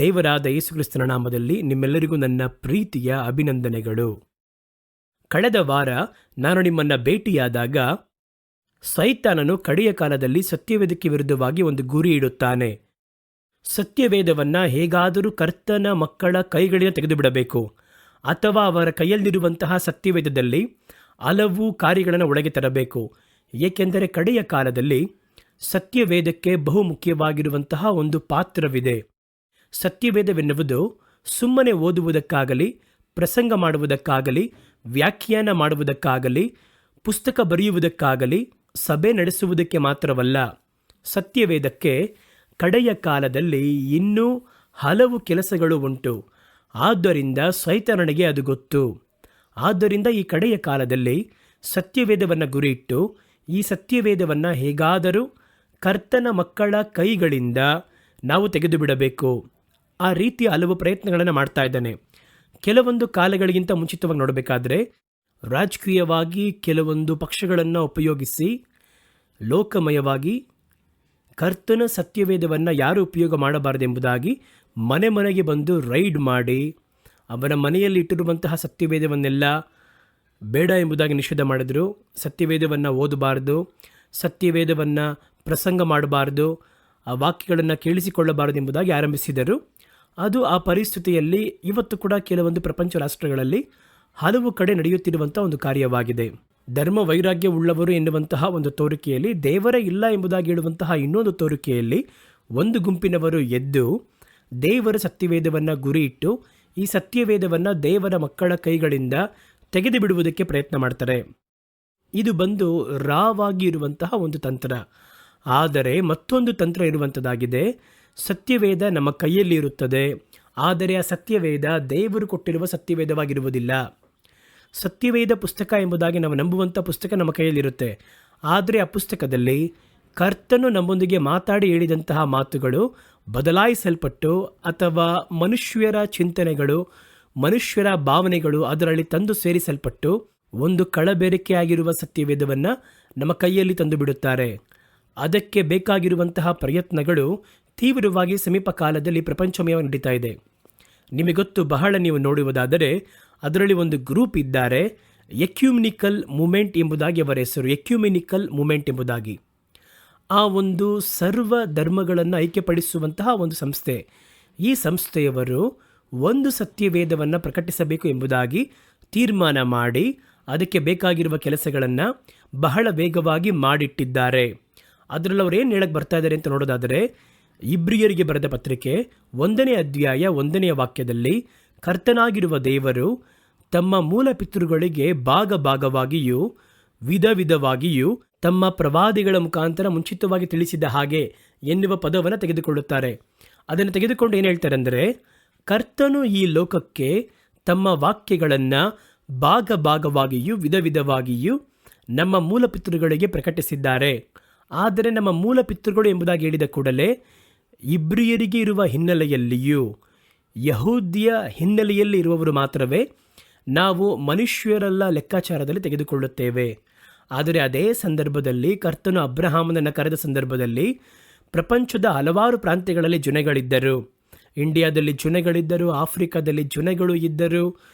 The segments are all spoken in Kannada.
ದೇವರಾದ ಯೇಸುಕ್ರಿಸ್ತನ ನಾಮದಲ್ಲಿ ನಿಮ್ಮೆಲ್ಲರಿಗೂ ನನ್ನ ಪ್ರೀತಿಯ ಅಭಿನಂದನೆಗಳು. ಕಳೆದ ವಾರ ನಾನು ನಿಮ್ಮನ್ನು ಭೇಟಿಯಾದಾಗ ಸೈತಾನನು ಕಡೆಯ ಕಾಲದಲ್ಲಿ ಸತ್ಯವೇದಕ್ಕೆ ವಿರುದ್ಧವಾಗಿ ಒಂದು ಗುರಿ ಇಡುತ್ತಾನೆ. ಸತ್ಯವೇದವನ್ನು ಹೇಗಾದರೂ ಕರ್ತನ ಮಕ್ಕಳ ಕೈಗಳಿಂದ ತೆಗೆದುಬಿಡಬೇಕು, ಅಥವಾ ಅವರ ಕೈಯಲ್ಲಿರುವಂತಹ ಸತ್ಯವೇದದಲ್ಲಿ ಹಲವು ಕಾರ್ಯಗಳನ್ನು ಒಳಗೆ ತರಬೇಕು. ಏಕೆಂದರೆ ಕಡೆಯ ಕಾಲದಲ್ಲಿ ಸತ್ಯವೇದಕ್ಕೆ ಬಹು ಮುಖ್ಯವಾಗಿರುವಂತಹ ಒಂದು ಪಾತ್ರವಿದೆ. ಸತ್ಯವೇದವೆನ್ನುವುದು ಸುಮ್ಮನೆ ಓದುವುದಕ್ಕಾಗಲಿ, ಪ್ರಸಂಗ ಮಾಡುವುದಕ್ಕಾಗಲಿ, ವ್ಯಾಖ್ಯಾನ ಮಾಡುವುದಕ್ಕಾಗಲಿ, ಪುಸ್ತಕ ಬರೆಯುವುದಕ್ಕಾಗಲಿ, ಸಭೆ ನಡೆಸುವುದಕ್ಕೆ ಮಾತ್ರವಲ್ಲ. ಸತ್ಯವೇದಕ್ಕೆ ಕಡೆಯ ಕಾಲದಲ್ಲಿ ಇನ್ನೂ ಹಲವು ಕೆಲಸಗಳು ಉಂಟು. ಆದ್ದರಿಂದ ಸೈತಾನನಿಗೆ ಅದು ಗೊತ್ತು. ಆದ್ದರಿಂದ ಈ ಕಡೆಯ ಕಾಲದಲ್ಲಿ ಸತ್ಯವೇದವನ್ನು ಗುರಿಯಿಟ್ಟು ಈ ಸತ್ಯವೇದವನ್ನು ಹೇಗಾದರೂ ಕರ್ತನ ಮಕ್ಕಳ ಕೈಗಳಿಂದ ನಾವು ತೆಗೆದು ಬಿಡಬೇಕು. ಆ ರೀತಿಯ ಹಲವು ಪ್ರಯತ್ನಗಳನ್ನು ಮಾಡ್ತಾ ಇದ್ದಾನೆ. ಕೆಲವೊಂದು ಕಾಲಗಳಿಗಿಂತ ಮುಂಚಿತವಾಗಿ ನೋಡಬೇಕಾದ್ರೆ ರಾಜಕೀಯವಾಗಿ ಕೆಲವೊಂದು ಪಕ್ಷಗಳನ್ನು ಉಪಯೋಗಿಸಿ ಲೋಕಮಯವಾಗಿ ಕರ್ತನ ಸತ್ಯವೇದವನ್ನು ಯಾರು ಉಪಯೋಗ ಮಾಡಬಾರದೆಂಬುದಾಗಿ ಮನೆ ಮನೆಗೆ ಬಂದು ರೈಡ್ ಮಾಡಿ ಅವರ ಮನೆಯಲ್ಲಿ ಇಟ್ಟಿರುವಂತಹ ಸತ್ಯವೇದವನ್ನೆಲ್ಲ ಬೇಡ ಎಂಬುದಾಗಿ ನಿಷೇಧ ಮಾಡಿದರು. ಸತ್ಯವೇದವನ್ನು ಓದಬಾರ್ದು, ಸತ್ಯವೇದವನ್ನು ಪ್ರಸಂಗ ಮಾಡಬಾರ್ದು, ಆ ವಾಕ್ಯಗಳನ್ನು ಕೇಳಿಸಿಕೊಳ್ಳಬಾರದು ಎಂಬುದಾಗಿ ಆರಂಭಿಸಿದರು. ಅದು ಆ ಪರಿಸ್ಥಿತಿಯಲ್ಲಿ ಇವತ್ತು ಕೂಡ ಕೆಲವೊಂದು ಪ್ರಪಂಚ ರಾಷ್ಟ್ರಗಳಲ್ಲಿ ಹಲವು ಕಡೆ ನಡೆಯುತ್ತಿರುವಂಥ ಒಂದು ಕಾರ್ಯವಾಗಿದೆ. ಧರ್ಮ ವೈರಾಗ್ಯ ಉಳ್ಳವರು ಎನ್ನುವಂತಹ ಒಂದು ತೋರಿಕೆಯಲ್ಲಿ ದೇವರೇ ಇಲ್ಲ ಎಂಬುದಾಗಿ ಹೇಳುವಂತಹ ಇನ್ನೊಂದು ತೋರಿಕೆಯಲ್ಲಿ ಒಂದು ಗುಂಪಿನವರು ಎದ್ದು ದೇವರ ಸತ್ಯವೇದವನ್ನು ಗುರಿಯಿಟ್ಟು ಈ ಸತ್ಯವೇದವನ್ನು ದೇವರ ಮಕ್ಕಳ ಕೈಗಳಿಂದ ತೆಗೆದು ಬಿಡುವುದಕ್ಕೆ ಪ್ರಯತ್ನ ಮಾಡ್ತಾರೆ. ಇದು ಬಂದು ರಾವಾಗಿ ಇರುವಂತಹ ಒಂದು ತಂತ್ರ. ಆದರೆ ಮತ್ತೊಂದು ತಂತ್ರ ಇರುವಂಥದ್ದಾಗಿದೆ. ಸತ್ಯವೇದ ನಮ್ಮ ಕೈಯಲ್ಲಿ ಇರುತ್ತದೆ, ಆದರೆ ಆ ಸತ್ಯವೇದ ದೇವರು ಕೊಟ್ಟಿರುವ ಸತ್ಯವೇದವಾಗಿರುವುದಿಲ್ಲ. ಸತ್ಯವೇದ ಪುಸ್ತಕ ಎಂಬುದಾಗಿ ನಾವು ನಂಬುವಂಥ ಪುಸ್ತಕ ನಮ್ಮ ಕೈಯಲ್ಲಿರುತ್ತೆ. ಆದರೆ ಆ ಪುಸ್ತಕದಲ್ಲಿ ಕರ್ತನು ನಮ್ಮೊಂದಿಗೆ ಮಾತಾಡಿ ಹೇಳಿದಂತಹ ಮಾತುಗಳು ಬದಲಾಯಿಸಲ್ಪಟ್ಟು ಅಥವಾ ಮನುಷ್ಯರ ಚಿಂತನೆಗಳು, ಮನುಷ್ಯರ ಭಾವನೆಗಳು ಅದರಲ್ಲಿ ತಂದು ಸೇರಿಸಲ್ಪಟ್ಟು ಒಂದು ಕಳಬೇರಿಕೆಯಾಗಿರುವ ಸತ್ಯವೇದವನ್ನು ನಮ್ಮ ಕೈಯಲ್ಲಿ ತಂದು ಬಿಡುತ್ತಾರೆ. ಅದಕ್ಕೆ ಬೇಕಾಗಿರುವಂತಹ ಪ್ರಯತ್ನಗಳು ತೀವ್ರವಾಗಿ ಸಮೀಪ ಕಾಲದಲ್ಲಿ ಪ್ರಪಂಚಮಯವಾಗಿ ನಡೀತಾ ಇದೆ. ನಿಮಗೊತ್ತು, ಬಹಳ ನೀವು ನೋಡುವುದಾದರೆ ಅದರಲ್ಲಿ ಒಂದು ಗ್ರೂಪ್ ಇದ್ದಾರೆ, ಎಕ್ಯುಮೆನಿಕಲ್ ಮೂಮೆಂಟ್ ಎಂಬುದಾಗಿ ಅವರ ಹೆಸರು, ಎಕ್ಯುಮೆನಿಕಲ್ ಮೂಮೆಂಟ್ ಎಂಬುದಾಗಿ. ಆ ಒಂದು ಸರ್ವ ಧರ್ಮಗಳನ್ನು ಐಕ್ಯಪಡಿಸುವಂತಹ ಒಂದು ಸಂಸ್ಥೆ. ಈ ಸಂಸ್ಥೆಯವರು ಒಂದು ಸತ್ಯವೇದವನ್ನು ಪ್ರಕಟಿಸಬೇಕು ಎಂಬುದಾಗಿ ತೀರ್ಮಾನ ಮಾಡಿ ಅದಕ್ಕೆ ಬೇಕಾಗಿರುವ ಕೆಲಸಗಳನ್ನು ಬಹಳ ವೇಗವಾಗಿ ಮಾಡಿಟ್ಟಿದ್ದಾರೆ. ಅದರಲ್ಲಿ ಅವರು ಏನು ಹೇಳಕ್ಕೆ ಬರ್ತಾ ಇದ್ದಾರೆ ಅಂತ ನೋಡೋದಾದರೆ, ಇಬ್ರಿಯರಿಗೆ ಬರೆದ ಪತ್ರಿಕೆ 1ನೇ ಅಧ್ಯಾಯ 1ನೇ ವಾಕ್ಯದಲ್ಲಿ ಕರ್ತನಾಗಿರುವ ದೇವರು ತಮ್ಮ ಮೂಲ ಪಿತೃಗಳಿಗೆ ಭಾಗವಾಗಿಯೂ ವಿಧ ವಿಧವಾಗಿಯೂ ತಮ್ಮ ಪ್ರವಾದಿಗಳ ಮುಖಾಂತರ ಮುಂಚಿತವಾಗಿ ತಿಳಿಸಿದ ಹಾಗೆ ಎನ್ನುವ ಪದವನ್ನು ತೆಗೆದುಕೊಳ್ಳುತ್ತಾರೆ. ಅದನ್ನು ತೆಗೆದುಕೊಂಡು ಏನು ಹೇಳ್ತಾರೆ ಅಂದರೆ, ಕರ್ತನು ಈ ಲೋಕಕ್ಕೆ ತಮ್ಮ ವಾಕ್ಯಗಳನ್ನು ಭಾಗವಾಗಿಯೂ ವಿಧ ವಿಧವಾಗಿಯೂ ನಮ್ಮ ಮೂಲ ಪಿತೃಗಳಿಗೆ ಪ್ರಕಟಿಸಿದ್ದಾರೆ. ಆದರೆ ನಮ್ಮ ಮೂಲ ಪಿತೃಗಳು ಎಂಬುದಾಗಿ ಹೇಳಿದ ಕೂಡಲೇ ಇಬ್ರಿಯರಿಗೆ ಇರುವ ಹಿನ್ನೆಲೆಯಲ್ಲಿಯೂ ಯಹೂದ್ಯ ಹಿನ್ನೆಲೆಯಲ್ಲಿ ಇರುವವರು ಮಾತ್ರವೇ ನಾವು ಮನುಷ್ಯರೆಲ್ಲ ಲೆಕ್ಕಾಚಾರದಲ್ಲಿ ತೆಗೆದುಕೊಳ್ಳುತ್ತೇವೆ. ಆದರೆ ಅದೇ ಸಂದರ್ಭದಲ್ಲಿ ಕರ್ತನು ಅಬ್ರಹಾಮನನ್ನು ಕರೆದ ಸಂದರ್ಭದಲ್ಲಿ ಪ್ರಪಂಚದ ಹಲವಾರು ಪ್ರಾಂತ್ಯಗಳಲ್ಲಿ ಜನಗಳಿದ್ದರು. ಇಂಡಿಯಾದಲ್ಲಿ ಜನಗಳಿದ್ದರು, ಆಫ್ರಿಕಾದಲ್ಲಿ ಜನಗಳು ಇದ್ದರು,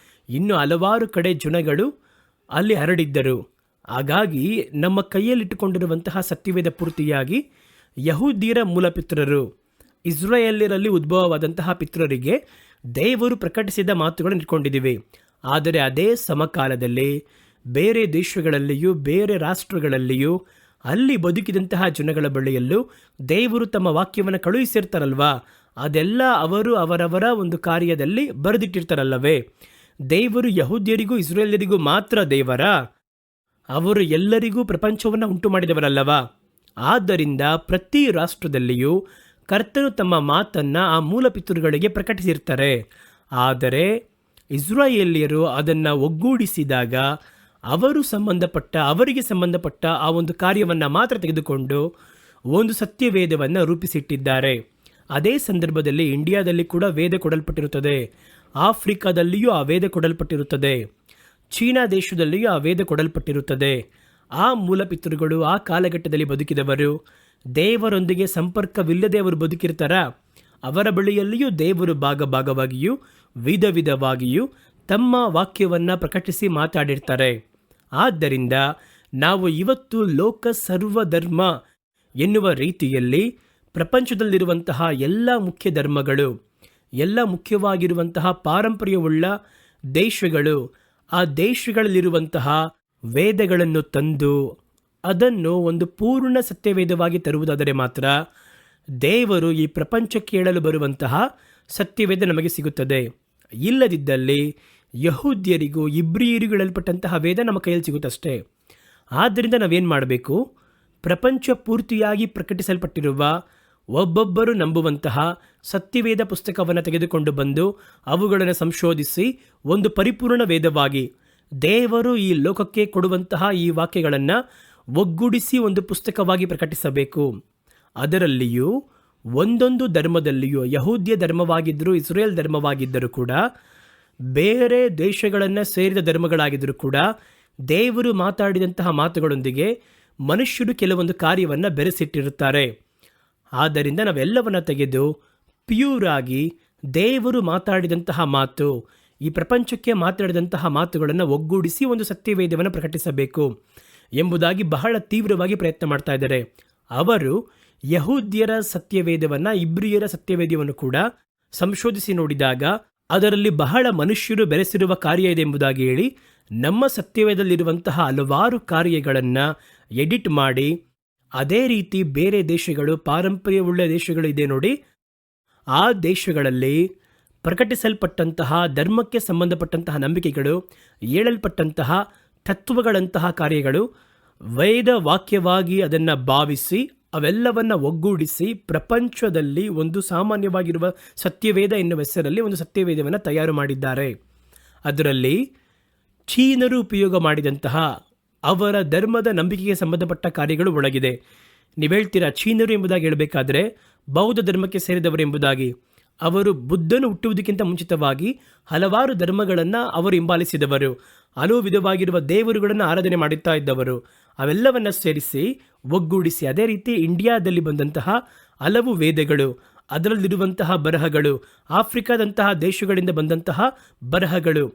ಇನ್ನು ಹಲವಾರು ಕಡೆ ಜನಗಳು ಅಲ್ಲಿ ಹರಡಿದ್ದರು. ಹಾಗಾಗಿ ನಮ್ಮ ಕೈಯಲ್ಲಿಟ್ಟುಕೊಂಡಿರುವಂತಹ ಸತ್ಯವೇದ ಪೂರ್ತಿಯಾಗಿ ಯಹೂದ್ಯರ ಮೂಲ ಪಿತೃರು, ಇಸ್ರಾಯೇಲ್ಯರಲ್ಲಿ ಉದ್ಭವವಾದಂತಹ ಪಿತೃರಿಗೆ ದೇವರು ಪ್ರಕಟಿಸಿದ ಮಾತುಗಳನ್ನು ಇಟ್ಕೊಂಡಿದ್ದೀವಿ. ಆದರೆ ಅದೇ ಸಮಕಾಲದಲ್ಲಿ ಬೇರೆ ದೇಶಗಳಲ್ಲಿಯೂ ಬೇರೆ ರಾಷ್ಟ್ರಗಳಲ್ಲಿಯೂ ಅಲ್ಲಿ ಬದುಕಿದಂತಹ ಜನಗಳ ಬಳಿಯಲ್ಲೂ ದೇವರು ತಮ್ಮ ವಾಕ್ಯವನ್ನು ಕಳುಹಿಸಿರ್ತಾರಲ್ವಾ, ಅದೆಲ್ಲ ಅವರು ಅವರವರ ಒಂದು ಕಾರ್ಯದಲ್ಲಿ ಬರೆದಿಟ್ಟಿರ್ತಾರಲ್ಲವೇ. ದೇವರು ಯಹೂದ್ಯರಿಗೂ ಇಸ್ರಾಯೇಲ್ಯರಿಗೂ ಮಾತ್ರ ದೇವರ? ಅವರು ಎಲ್ಲರಿಗೂ ಪ್ರಪಂಚವನ್ನು ಉಂಟು ಮಾಡಿದವರಲ್ಲವಾ? ಆದ್ದರಿಂದ ಪ್ರತಿ ರಾಷ್ಟ್ರದಲ್ಲಿಯೂ ಕರ್ತನು ತಮ್ಮ ಮಾತನ್ನು ಆ ಮೂಲ ಪಿತೃಗಳಿಗೆ ಪ್ರಕಟಿಸಿರ್ತಾರೆ. ಆದರೆ ಇಸ್ರಾಯೇಲ್ಯರು ಅದನ್ನು ಒಗ್ಗೂಡಿಸಿದಾಗ ಅವರಿಗೆ ಸಂಬಂಧಪಟ್ಟ ಆ ಒಂದು ಕಾರ್ಯವನ್ನು ಮಾತ್ರ ತೆಗೆದುಕೊಂಡು ಒಂದು ಸತ್ಯವೇದವನ್ನು ರೂಪಿಸಿಟ್ಟಿದ್ದಾರೆ. ಅದೇ ಸಂದರ್ಭದಲ್ಲಿ ಇಂಡಿಯಾದಲ್ಲಿ ಕೂಡ ವೇದ ಕೊಡಲ್ಪಟ್ಟಿರುತ್ತದೆ, ಆಫ್ರಿಕಾದಲ್ಲಿಯೂ ಆ ವೇದ ಕೊಡಲ್ಪಟ್ಟಿರುತ್ತದೆ, ಚೀನಾ ದೇಶದಲ್ಲಿಯೂ ಆ ವೇದ ಕೊಡಲ್ಪಟ್ಟಿರುತ್ತದೆ. ಆ ಮೂಲ ಪಿತೃಗಳು ಆ ಕಾಲಘಟ್ಟದಲ್ಲಿ ಬದುಕಿದವರು ದೇವರೊಂದಿಗೆ ಸಂಪರ್ಕವಿಲ್ಲದೆ ಅವರು ಬದುಕಿರ್ತಾರ? ಅವರ ಬಳಿಯಲ್ಲಿಯೂ ದೇವರು ಭಾಗವಾಗಿಯೂ ವಿಧ ವಿಧವಾಗಿಯೂ ತಮ್ಮ ವಾಕ್ಯವನ್ನು ಪ್ರಕಟಿಸಿ ಮಾತಾಡಿರ್ತಾರೆ. ಆದ್ದರಿಂದ ನಾವು ಇವತ್ತು ಲೋಕ ಸರ್ವಧರ್ಮ ಎನ್ನುವ ರೀತಿಯಲ್ಲಿ ಪ್ರಪಂಚದಲ್ಲಿರುವಂತಹ ಎಲ್ಲ ಮುಖ್ಯ ಧರ್ಮಗಳು, ಎಲ್ಲ ಮುಖ್ಯವಾಗಿರುವಂತಹ ಪಾರಂಪರ್ಯವುಳ್ಳ ದೇಶಗಳು, ಆ ದೇಶಗಳಲ್ಲಿರುವಂತಹ ವೇದಗಳನ್ನು ತಂದು ಅದನ್ನು ಒಂದು ಪೂರ್ಣ ಸತ್ಯವೇದವಾಗಿ ತರುವುದಾದರೆ ಮಾತ್ರ ದೇವರು ಈ ಪ್ರಪಂಚಕ್ಕೆ ಹೇಳಲು ಬರುವಂತಹ ಸತ್ಯವೇದ ನಮಗೆ ಸಿಗುತ್ತದೆ. ಇಲ್ಲದಿದ್ದಲ್ಲಿ ಯಹೂದ್ಯರಿಗೂ ಇಬ್ರಿಯರಿಗೂ ಹೇಳಲ್ಪಟ್ಟಂತಹ ವೇದ ನಮ್ಮ ಕೈಯಲ್ಲಿ ಸಿಗುತ್ತಷ್ಟೇ. ಆದ್ದರಿಂದ ನಾವೇನು ಮಾಡಬೇಕು? ಪ್ರಪಂಚ ಪೂರ್ತಿಯಾಗಿ ಪ್ರಕಟಿಸಲ್ಪಟ್ಟಿರುವ ಒಬ್ಬೊಬ್ಬರು ನಂಬುವಂತಹ ಸತ್ಯವೇದ ಪುಸ್ತಕವನ್ನು ತೆಗೆದುಕೊಂಡು ಬಂದು ಅವುಗಳನ್ನು ಸಂಶೋಧಿಸಿ ಒಂದು ಪರಿಪೂರ್ಣ ವೇದವಾಗಿ ದೇವರು ಈ ಲೋಕಕ್ಕೆ ಕೊಡುವಂತಹ ಈ ವಾಕ್ಯಗಳನ್ನು ಒಗ್ಗೂಡಿಸಿ ಒಂದು ಪುಸ್ತಕವಾಗಿ ಪ್ರಕಟಿಸಬೇಕು. ಅದರಲ್ಲಿಯೂ ಒಂದೊಂದು ಧರ್ಮದಲ್ಲಿಯೂ, ಯಹೂದ್ಯ ಧರ್ಮವಾಗಿದ್ದರೂ ಇಸ್ರೇಲ್ ಧರ್ಮವಾಗಿದ್ದರೂ ಕೂಡ, ಬೇರೆ ದೇಶಗಳನ್ನು ಸೇರಿದ ಧರ್ಮಗಳಾಗಿದ್ದರೂ ಕೂಡ, ದೇವರು ಮಾತಾಡಿದಂತಹ ಮಾತುಗಳೊಂದಿಗೆ ಮನುಷ್ಯರು ಕೆಲವೊಂದು ಕಾರ್ಯವನ್ನು ಬೆರೆಸಿಟ್ಟಿರುತ್ತಾರೆ. ಆದ್ದರಿಂದ ನಾವೆಲ್ಲವನ್ನು ತೆಗೆದು ಪ್ಯೂರ್ ಆಗಿ ದೇವರು ಮಾತಾಡಿದಂತಹ ಮಾತು, ಈ ಪ್ರಪಂಚಕ್ಕೆ ಮಾತಾಡಿದಂತಹ ಮಾತುಗಳನ್ನು ಒಗ್ಗೂಡಿಸಿ ಒಂದು ಸತ್ಯವೇದವನ್ನು ಪ್ರಕಟಿಸಬೇಕು ಎಂಬುದಾಗಿ ಬಹಳ ತೀವ್ರವಾಗಿ ಪ್ರಯತ್ನ ಮಾಡ್ತಾ ಇದ್ದಾರೆ. ಅವರು ಯಹೂದ್ಯರ ಸತ್ಯವೇದವನ್ನು, ಇಬ್ರಿಯರ ಸತ್ಯವೇದವನ್ನು ಕೂಡ ಸಂಶೋಧಿಸಿ ನೋಡಿದಾಗ ಅದರಲ್ಲಿ ಬಹಳ ಮನುಷ್ಯರು ಬೆರೆಸಿರುವ ಕಾರ್ಯ ಇದೆ ಎಂಬುದಾಗಿ ಹೇಳಿ ನಮ್ಮ ಸತ್ಯವೇದದಲ್ಲಿರುವಂತಹ ಹಲವಾರು ಕಾರ್ಯಗಳನ್ನು ಎಡಿಟ್ ಮಾಡಿ, ಅದೇ ರೀತಿ ಬೇರೆ ದೇಶಗಳು, ಪಾರಂಪರ್ಯವುಳ್ಳ ದೇಶಗಳು ಇದೆ ನೋಡಿ, ಆ ದೇಶಗಳಲ್ಲಿ ಪ್ರಕಟಿಸಲ್ಪಟ್ಟಂತಹ ಧರ್ಮಕ್ಕೆ ಸಂಬಂಧಪಟ್ಟಂತಹ ನಂಬಿಕೆಗಳು, ಹೇಳಲ್ಪಟ್ಟಂತಹ ತತ್ವಗಳಂತಹ ಕಾರ್ಯಗಳು ವೇದ ವಾಕ್ಯವಾಗಿ ಅದನ್ನು ಭಾವಿಸಿ ಅವೆಲ್ಲವನ್ನು ಒಗ್ಗೂಡಿಸಿ ಪ್ರಪಂಚದಲ್ಲಿ ಒಂದು ಸಾಮಾನ್ಯವಾಗಿರುವ ಸತ್ಯವೇದ ಎನ್ನುವ ಹೆಸರಲ್ಲಿ ಒಂದು ಸತ್ಯವೇದವನ್ನು ತಯಾರು ಮಾಡಿದ್ದಾರೆ. ಅದರಲ್ಲಿ ಚೀನರು ಉಪಯೋಗ ಮಾಡಿದಂತಹ ಅವರ ಧರ್ಮದ ನಂಬಿಕೆಗೆ ಸಂಬಂಧಪಟ್ಟ ಕಾರ್ಯಗಳು ಒಳಗಿದೆ. ನೀವು ಹೇಳ್ತೀರಾ ಚೀನರು ಎಂಬುದಾಗಿ ಹೇಳಬೇಕಾದ್ರೆ ಬೌದ್ಧ ಧರ್ಮಕ್ಕೆ ಸೇರಿದವರು ಎಂಬುದಾಗಿ. ಅವರು ಬುದ್ಧನು ಹುಟ್ಟುವುದಕ್ಕಿಂತ ಮುಂಚಿತವಾಗಿ ಹಲವಾರು ಧರ್ಮಗಳನ್ನು ಅವರು ಹಿಂಬಾಲಿಸಿದವರು, ಹಲವು ವಿಧವಾಗಿರುವ ದೇವರುಗಳನ್ನು ಆರಾಧನೆ ಮಾಡುತ್ತಾ ಇದ್ದವರು. ಅವೆಲ್ಲವನ್ನು ಸೇರಿಸಿ ಒಗ್ಗೂಡಿಸಿ ಅದೇ ರೀತಿ ಇಂಡಿಯಾದಲ್ಲಿ ಬಂದಂತಹ ಹಲವು ವೇದಗಳು, ಅದರಲ್ಲಿರುವಂತಹ ಬರಹಗಳು, ಆಫ್ರಿಕಾದಂತಹ ದೇಶಗಳಿಂದ ಬಂದಂತಹ ಬರಹಗಳು,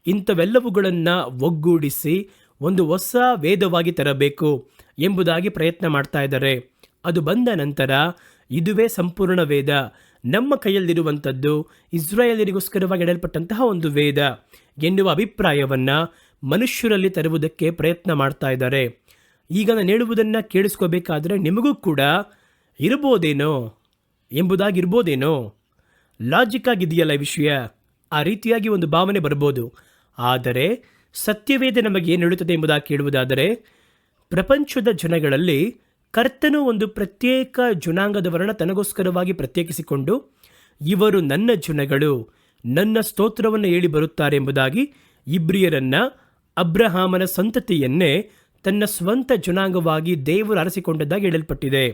ಇಂಥವೆಲ್ಲವುಗಳನ್ನು ಒಗ್ಗೂಡಿಸಿ ಒಂದು ಹೊಸ ವೇದವಾಗಿ ತರಬೇಕು ಎಂಬುದಾಗಿ ಪ್ರಯತ್ನ ಮಾಡ್ತಾ ಇದ್ದಾರೆ. ಅದು ಬಂದ ನಂತರ ಇದುವೇ ಸಂಪೂರ್ಣ ವೇದ, ನಮ್ಮ ಕೈಯಲ್ಲಿರುವಂಥದ್ದು ಇಸ್ರಾಯೇಲರಿಗೋಸ್ಕರವಾಗಿ ಇಡಲ್ಪಟ್ಟಂತಹ ಒಂದು ವೇದ ಎನ್ನುವ ಅಭಿಪ್ರಾಯವನ್ನು ಮನುಷ್ಯರಲ್ಲಿ ತರುವುದಕ್ಕೆ ಪ್ರಯತ್ನ ಮಾಡ್ತಾ ಇದ್ದಾರೆ. ಈಗ ನಾನು ಹೇಳುವುದನ್ನು ಕೇಳಿಸ್ಕೋಬೇಕಾದ್ರೆ ನಿಮಗೂ ಕೂಡ ಇರ್ಬೋದೇನೋ ಎಂಬುದಾಗಿರ್ಬೋದೇನೋ, ಲಾಜಿಕ್ ಆಗಿದೆಯಲ್ಲ ಈ ವಿಷಯ, ಆ ರೀತಿಯಾಗಿ ಒಂದು ಭಾವನೆ ಬರ್ಬೋದು. ಆದರೆ ಸತ್ಯವೇದ ನಮಗೆ ಏನು ಹೇಳುತ್ತದೆ ಎಂಬುದಾಗಿ ಕೇಳುವುದಾದರೆ, ಪ್ರಪಂಚದ ಜನಗಳಲ್ಲಿ ಕರ್ತನು ಒಂದು ಪ್ರತ್ಯೇಕ ಜನಾಂಗದವರನ್ನು ತನಗೋಸ್ಕರವಾಗಿ ಪ್ರತ್ಯೇಕಿಸಿಕೊಂಡು, ಇವರು ನನ್ನ ಜನಗಳು, ನನ್ನ ಸ್ತೋತ್ರವನ್ನು ಹೇಳಿ ಬರುತ್ತಾರೆ ಎಂಬುದಾಗಿ ಇಬ್ರಿಯರನ್ನು, ಅಬ್ರಹಾಮನ ಸಂತತಿಯನ್ನೇ ತನ್ನ ಸ್ವಂತ ಜನಾಂಗವಾಗಿ ದೇವರು ಆರಿಸಿಕೊಂಡದ್ದಾಗಿ ಹೇಳಲ್ಪಟ್ಟಿದೆ.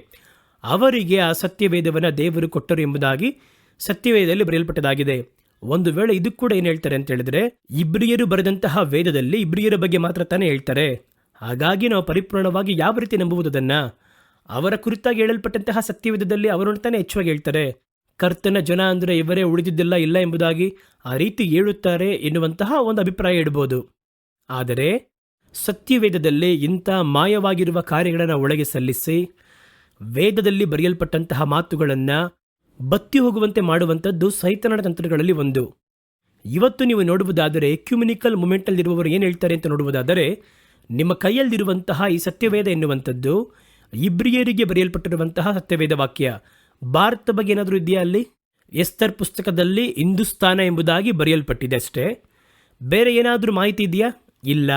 ಅವರಿಗೆ ಆ ಸತ್ಯವೇದವನ್ನು ದೇವರು ಕೊಟ್ಟರು ಎಂಬುದಾಗಿ ಸತ್ಯವೇದದಲ್ಲಿ ಬರೆಯಲ್ಪಟ್ಟದಾಗಿದೆ. ಒಂದು ವೇಳೆ ಇದು ಕೂಡ ಏನು ಹೇಳ್ತಾರೆ ಅಂತ ಹೇಳಿದ್ರೆ, ಇಬ್ರಿಯರು ಬರೆದಂತಹ ವೇದದಲ್ಲಿ ಇಬ್ರಿಯರ ಬಗ್ಗೆ ಮಾತ್ರ ತಾನೇ ಹೇಳ್ತಾರೆ. ಹಾಗಾಗಿ ನಾವು ಪರಿಪೂರ್ಣವಾಗಿ ಯಾವ ರೀತಿ ನಂಬುವುದನ್ನು? ಅವರ ಕುರಿತಾಗಿ ಹೇಳಲ್ಪಟ್ಟಂತಹ ಸತ್ಯವೇದದಲ್ಲಿ ಅವರನ್ನು ತಾನೇ ಹೆಚ್ಚಾಗಿ ಹೇಳ್ತಾರೆ. ಕರ್ತನ ಜನ ಅಂದರೆ ಇವರೇ, ಉಳಿದಿದ್ದಿಲ್ಲ ಇಲ್ಲ ಎಂಬುದಾಗಿ ಆ ರೀತಿ ಹೇಳುತ್ತಾರೆ ಎನ್ನುವಂತಹ ಒಂದು ಅಭಿಪ್ರಾಯ ಇಡಬಹುದು. ಆದರೆ ಸತ್ಯವೇದದಲ್ಲಿ ಇಂಥ ಮಾಯವಾಗಿರುವ ಕಾರ್ಯಗಳನ್ನು ಒಳಗೆ ಸಲ್ಲಿಸಿ ವೇದದಲ್ಲಿ ಬರೆಯಲ್ಪಟ್ಟಂತಹ ಮಾತುಗಳನ್ನು ಬತ್ತಿ ಹೋಗುವಂತೆ ಮಾಡುವಂಥದ್ದು ಸೈತಾನನ ತಂತ್ರಗಳಲ್ಲಿ ಒಂದು. ಇವತ್ತು ನೀವು ನೋಡುವುದಾದರೆ ಎಕ್ಯುಮೆನಿಕಲ್ ಮೂಮೆಂಟಲ್ಲಿರುವವರು ಏನು ಹೇಳ್ತಾರೆ ಅಂತ ನೋಡುವುದಾದರೆ, ನಿಮ್ಮ ಕೈಯಲ್ಲಿರುವಂತಹ ಈ ಸತ್ಯವೇದ ಎನ್ನುವಂಥದ್ದು ಇಬ್ರಿಯರಿಗೆ ಬರೆಯಲ್ಪಟ್ಟಿರುವಂತಹ ಸತ್ಯವೇದ ವಾಕ್ಯ. ಭಾರತ ಬಗ್ಗೆ ಏನಾದರೂ ಇದೆಯಾ? ಅಲ್ಲಿ ಎಸ್ತರ್ ಪುಸ್ತಕದಲ್ಲಿ ಹಿಂದೂಸ್ತಾನ ಎಂಬುದಾಗಿ ಬರೆಯಲ್ಪಟ್ಟಿದೆ ಅಷ್ಟೇ. ಬೇರೆ ಏನಾದರೂ ಮಾಹಿತಿ ಇದೆಯಾ? ಇಲ್ಲ.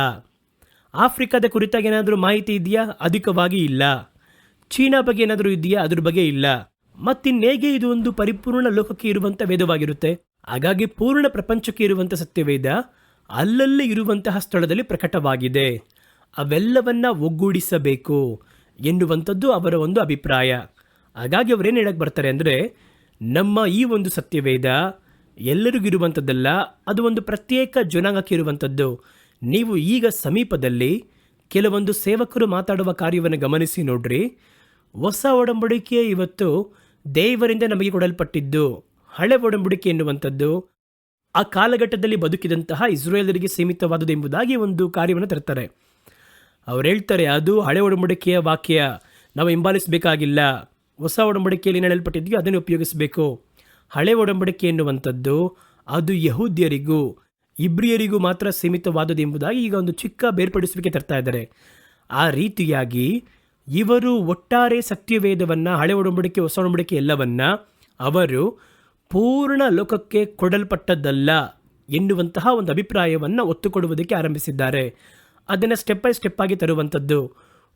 ಆಫ್ರಿಕಾದ ಕುರಿತಾಗಿ ಏನಾದರೂ ಮಾಹಿತಿ ಇದೆಯಾ? ಅಧಿಕವಾಗಿ ಇಲ್ಲ. ಚೀನಾ ಬಗ್ಗೆ ಏನಾದರೂ ಇದೆಯಾ? ಅದ್ರ ಬಗ್ಗೆ ಇಲ್ಲ. ಮತ್ತಿನ್ನೇಗೆ ಇದು ಒಂದು ಪರಿಪೂರ್ಣ ಲೋಕಕ್ಕೆ ಇರುವಂಥ ವೇದವಾಗಿರುತ್ತೆ? ಹಾಗಾಗಿ ಪೂರ್ಣ ಪ್ರಪಂಚಕ್ಕೆ ಇರುವಂಥ ಸತ್ಯವೇದ ಅಲ್ಲಲ್ಲಿ ಇರುವಂತಹ ಸ್ಥಳದಲ್ಲಿ ಪ್ರಕಟವಾಗಿದೆ. ಅವೆಲ್ಲವನ್ನ ಒಗ್ಗೂಡಿಸಬೇಕು ಎನ್ನುವಂಥದ್ದು ಅವರ ಒಂದು ಅಭಿಪ್ರಾಯ. ಹಾಗಾಗಿ ಅವರೇನು ಹೇಳಕ್ಕೆ ಬರ್ತಾರೆ ಅಂದರೆ, ನಮ್ಮ ಈ ಒಂದು ಸತ್ಯವೇದ ಎಲ್ಲರಿಗೂ ಇರುವಂಥದ್ದಲ್ಲ, ಅದು ಒಂದು ಪ್ರತ್ಯೇಕ ಜನಾಂಗಕ್ಕೆ ಇರುವಂಥದ್ದು. ನೀವು ಈಗ ಸಮೀಪದಲ್ಲಿ ಕೆಲವೊಂದು ಸೇವಕರು ಮಾತಾಡುವ ಕಾರ್ಯವನ್ನು ಗಮನಿಸಿ ನೋಡ್ರಿ. ಹೊಸ ಒಡಂಬಡಿಕೆ ಇವತ್ತು ದೇವರಿಂದ ನಮಗೆ ಕೊಡಲ್ಪಟ್ಟಿದ್ದು. ಹಳೆ ಒಡಂಬಡಿಕೆ ಎನ್ನುವಂಥದ್ದು ಆ ಕಾಲಘಟ್ಟದಲ್ಲಿ ಬದುಕಿದಂತಹ ಇಸ್ರೇಲರಿಗೆ ಸೀಮಿತವಾದುದು ಎಂಬುದಾಗಿ ಒಂದು ಕಾರ್ಯವನ್ನು ತರ್ತಾರೆ. ಅವ್ರು ಹೇಳ್ತಾರೆ, ಅದು ಹಳೆ ಒಡಂಬಡಿಕೆಯ ವಾಕ್ಯ, ನಾವು ಹಿಂಬಾಲಿಸಬೇಕಾಗಿಲ್ಲ. ಹೊಸ ಒಡಂಬಡಿಕೆಯಲ್ಲಿ ಏನು ಹೇಳಲ್ಪಟ್ಟಿದೆಯೋ ಅದನ್ನು ಉಪಯೋಗಿಸಬೇಕು. ಹಳೆ ಒಡಂಬಡಿಕೆ ಎನ್ನುವಂಥದ್ದು ಅದು ಯಹೂದ್ಯರಿಗೂ ಇಬ್ರಿಯರಿಗೂ ಮಾತ್ರ ಸೀಮಿತವಾದುದು ಎಂಬುದಾಗಿ ಈಗ ಒಂದು ಚಿಕ್ಕ ಬೇರ್ಪಡಿಸುವಿಕೆ ತರ್ತಾ ಇದ್ದಾರೆ. ಆ ರೀತಿಯಾಗಿ ಇವರು ಒಟ್ಟಾರೆ ಸತ್ಯವೇದವನ್ನು, ಹಳೆ ಒಡಂಬಡಿಕೆ ಹೊಸ ಒಡಂಬಡಿಕೆ ಎಲ್ಲವನ್ನ ಅವರು ಪೂರ್ಣ ಲೋಕಕ್ಕೆ ಕೊಡಲ್ಪಟ್ಟದ್ದಲ್ಲ ಎನ್ನುವಂತಹ ಒಂದು ಅಭಿಪ್ರಾಯವನ್ನು ಒತ್ತುಕೊಡುವುದಕ್ಕೆ ಆರಂಭಿಸಿದ್ದಾರೆ. ಅದನ್ನು ಸ್ಟೆಪ್ ಬೈ ಸ್ಟೆಪ್ ಆಗಿ ತರುವಂಥದ್ದು.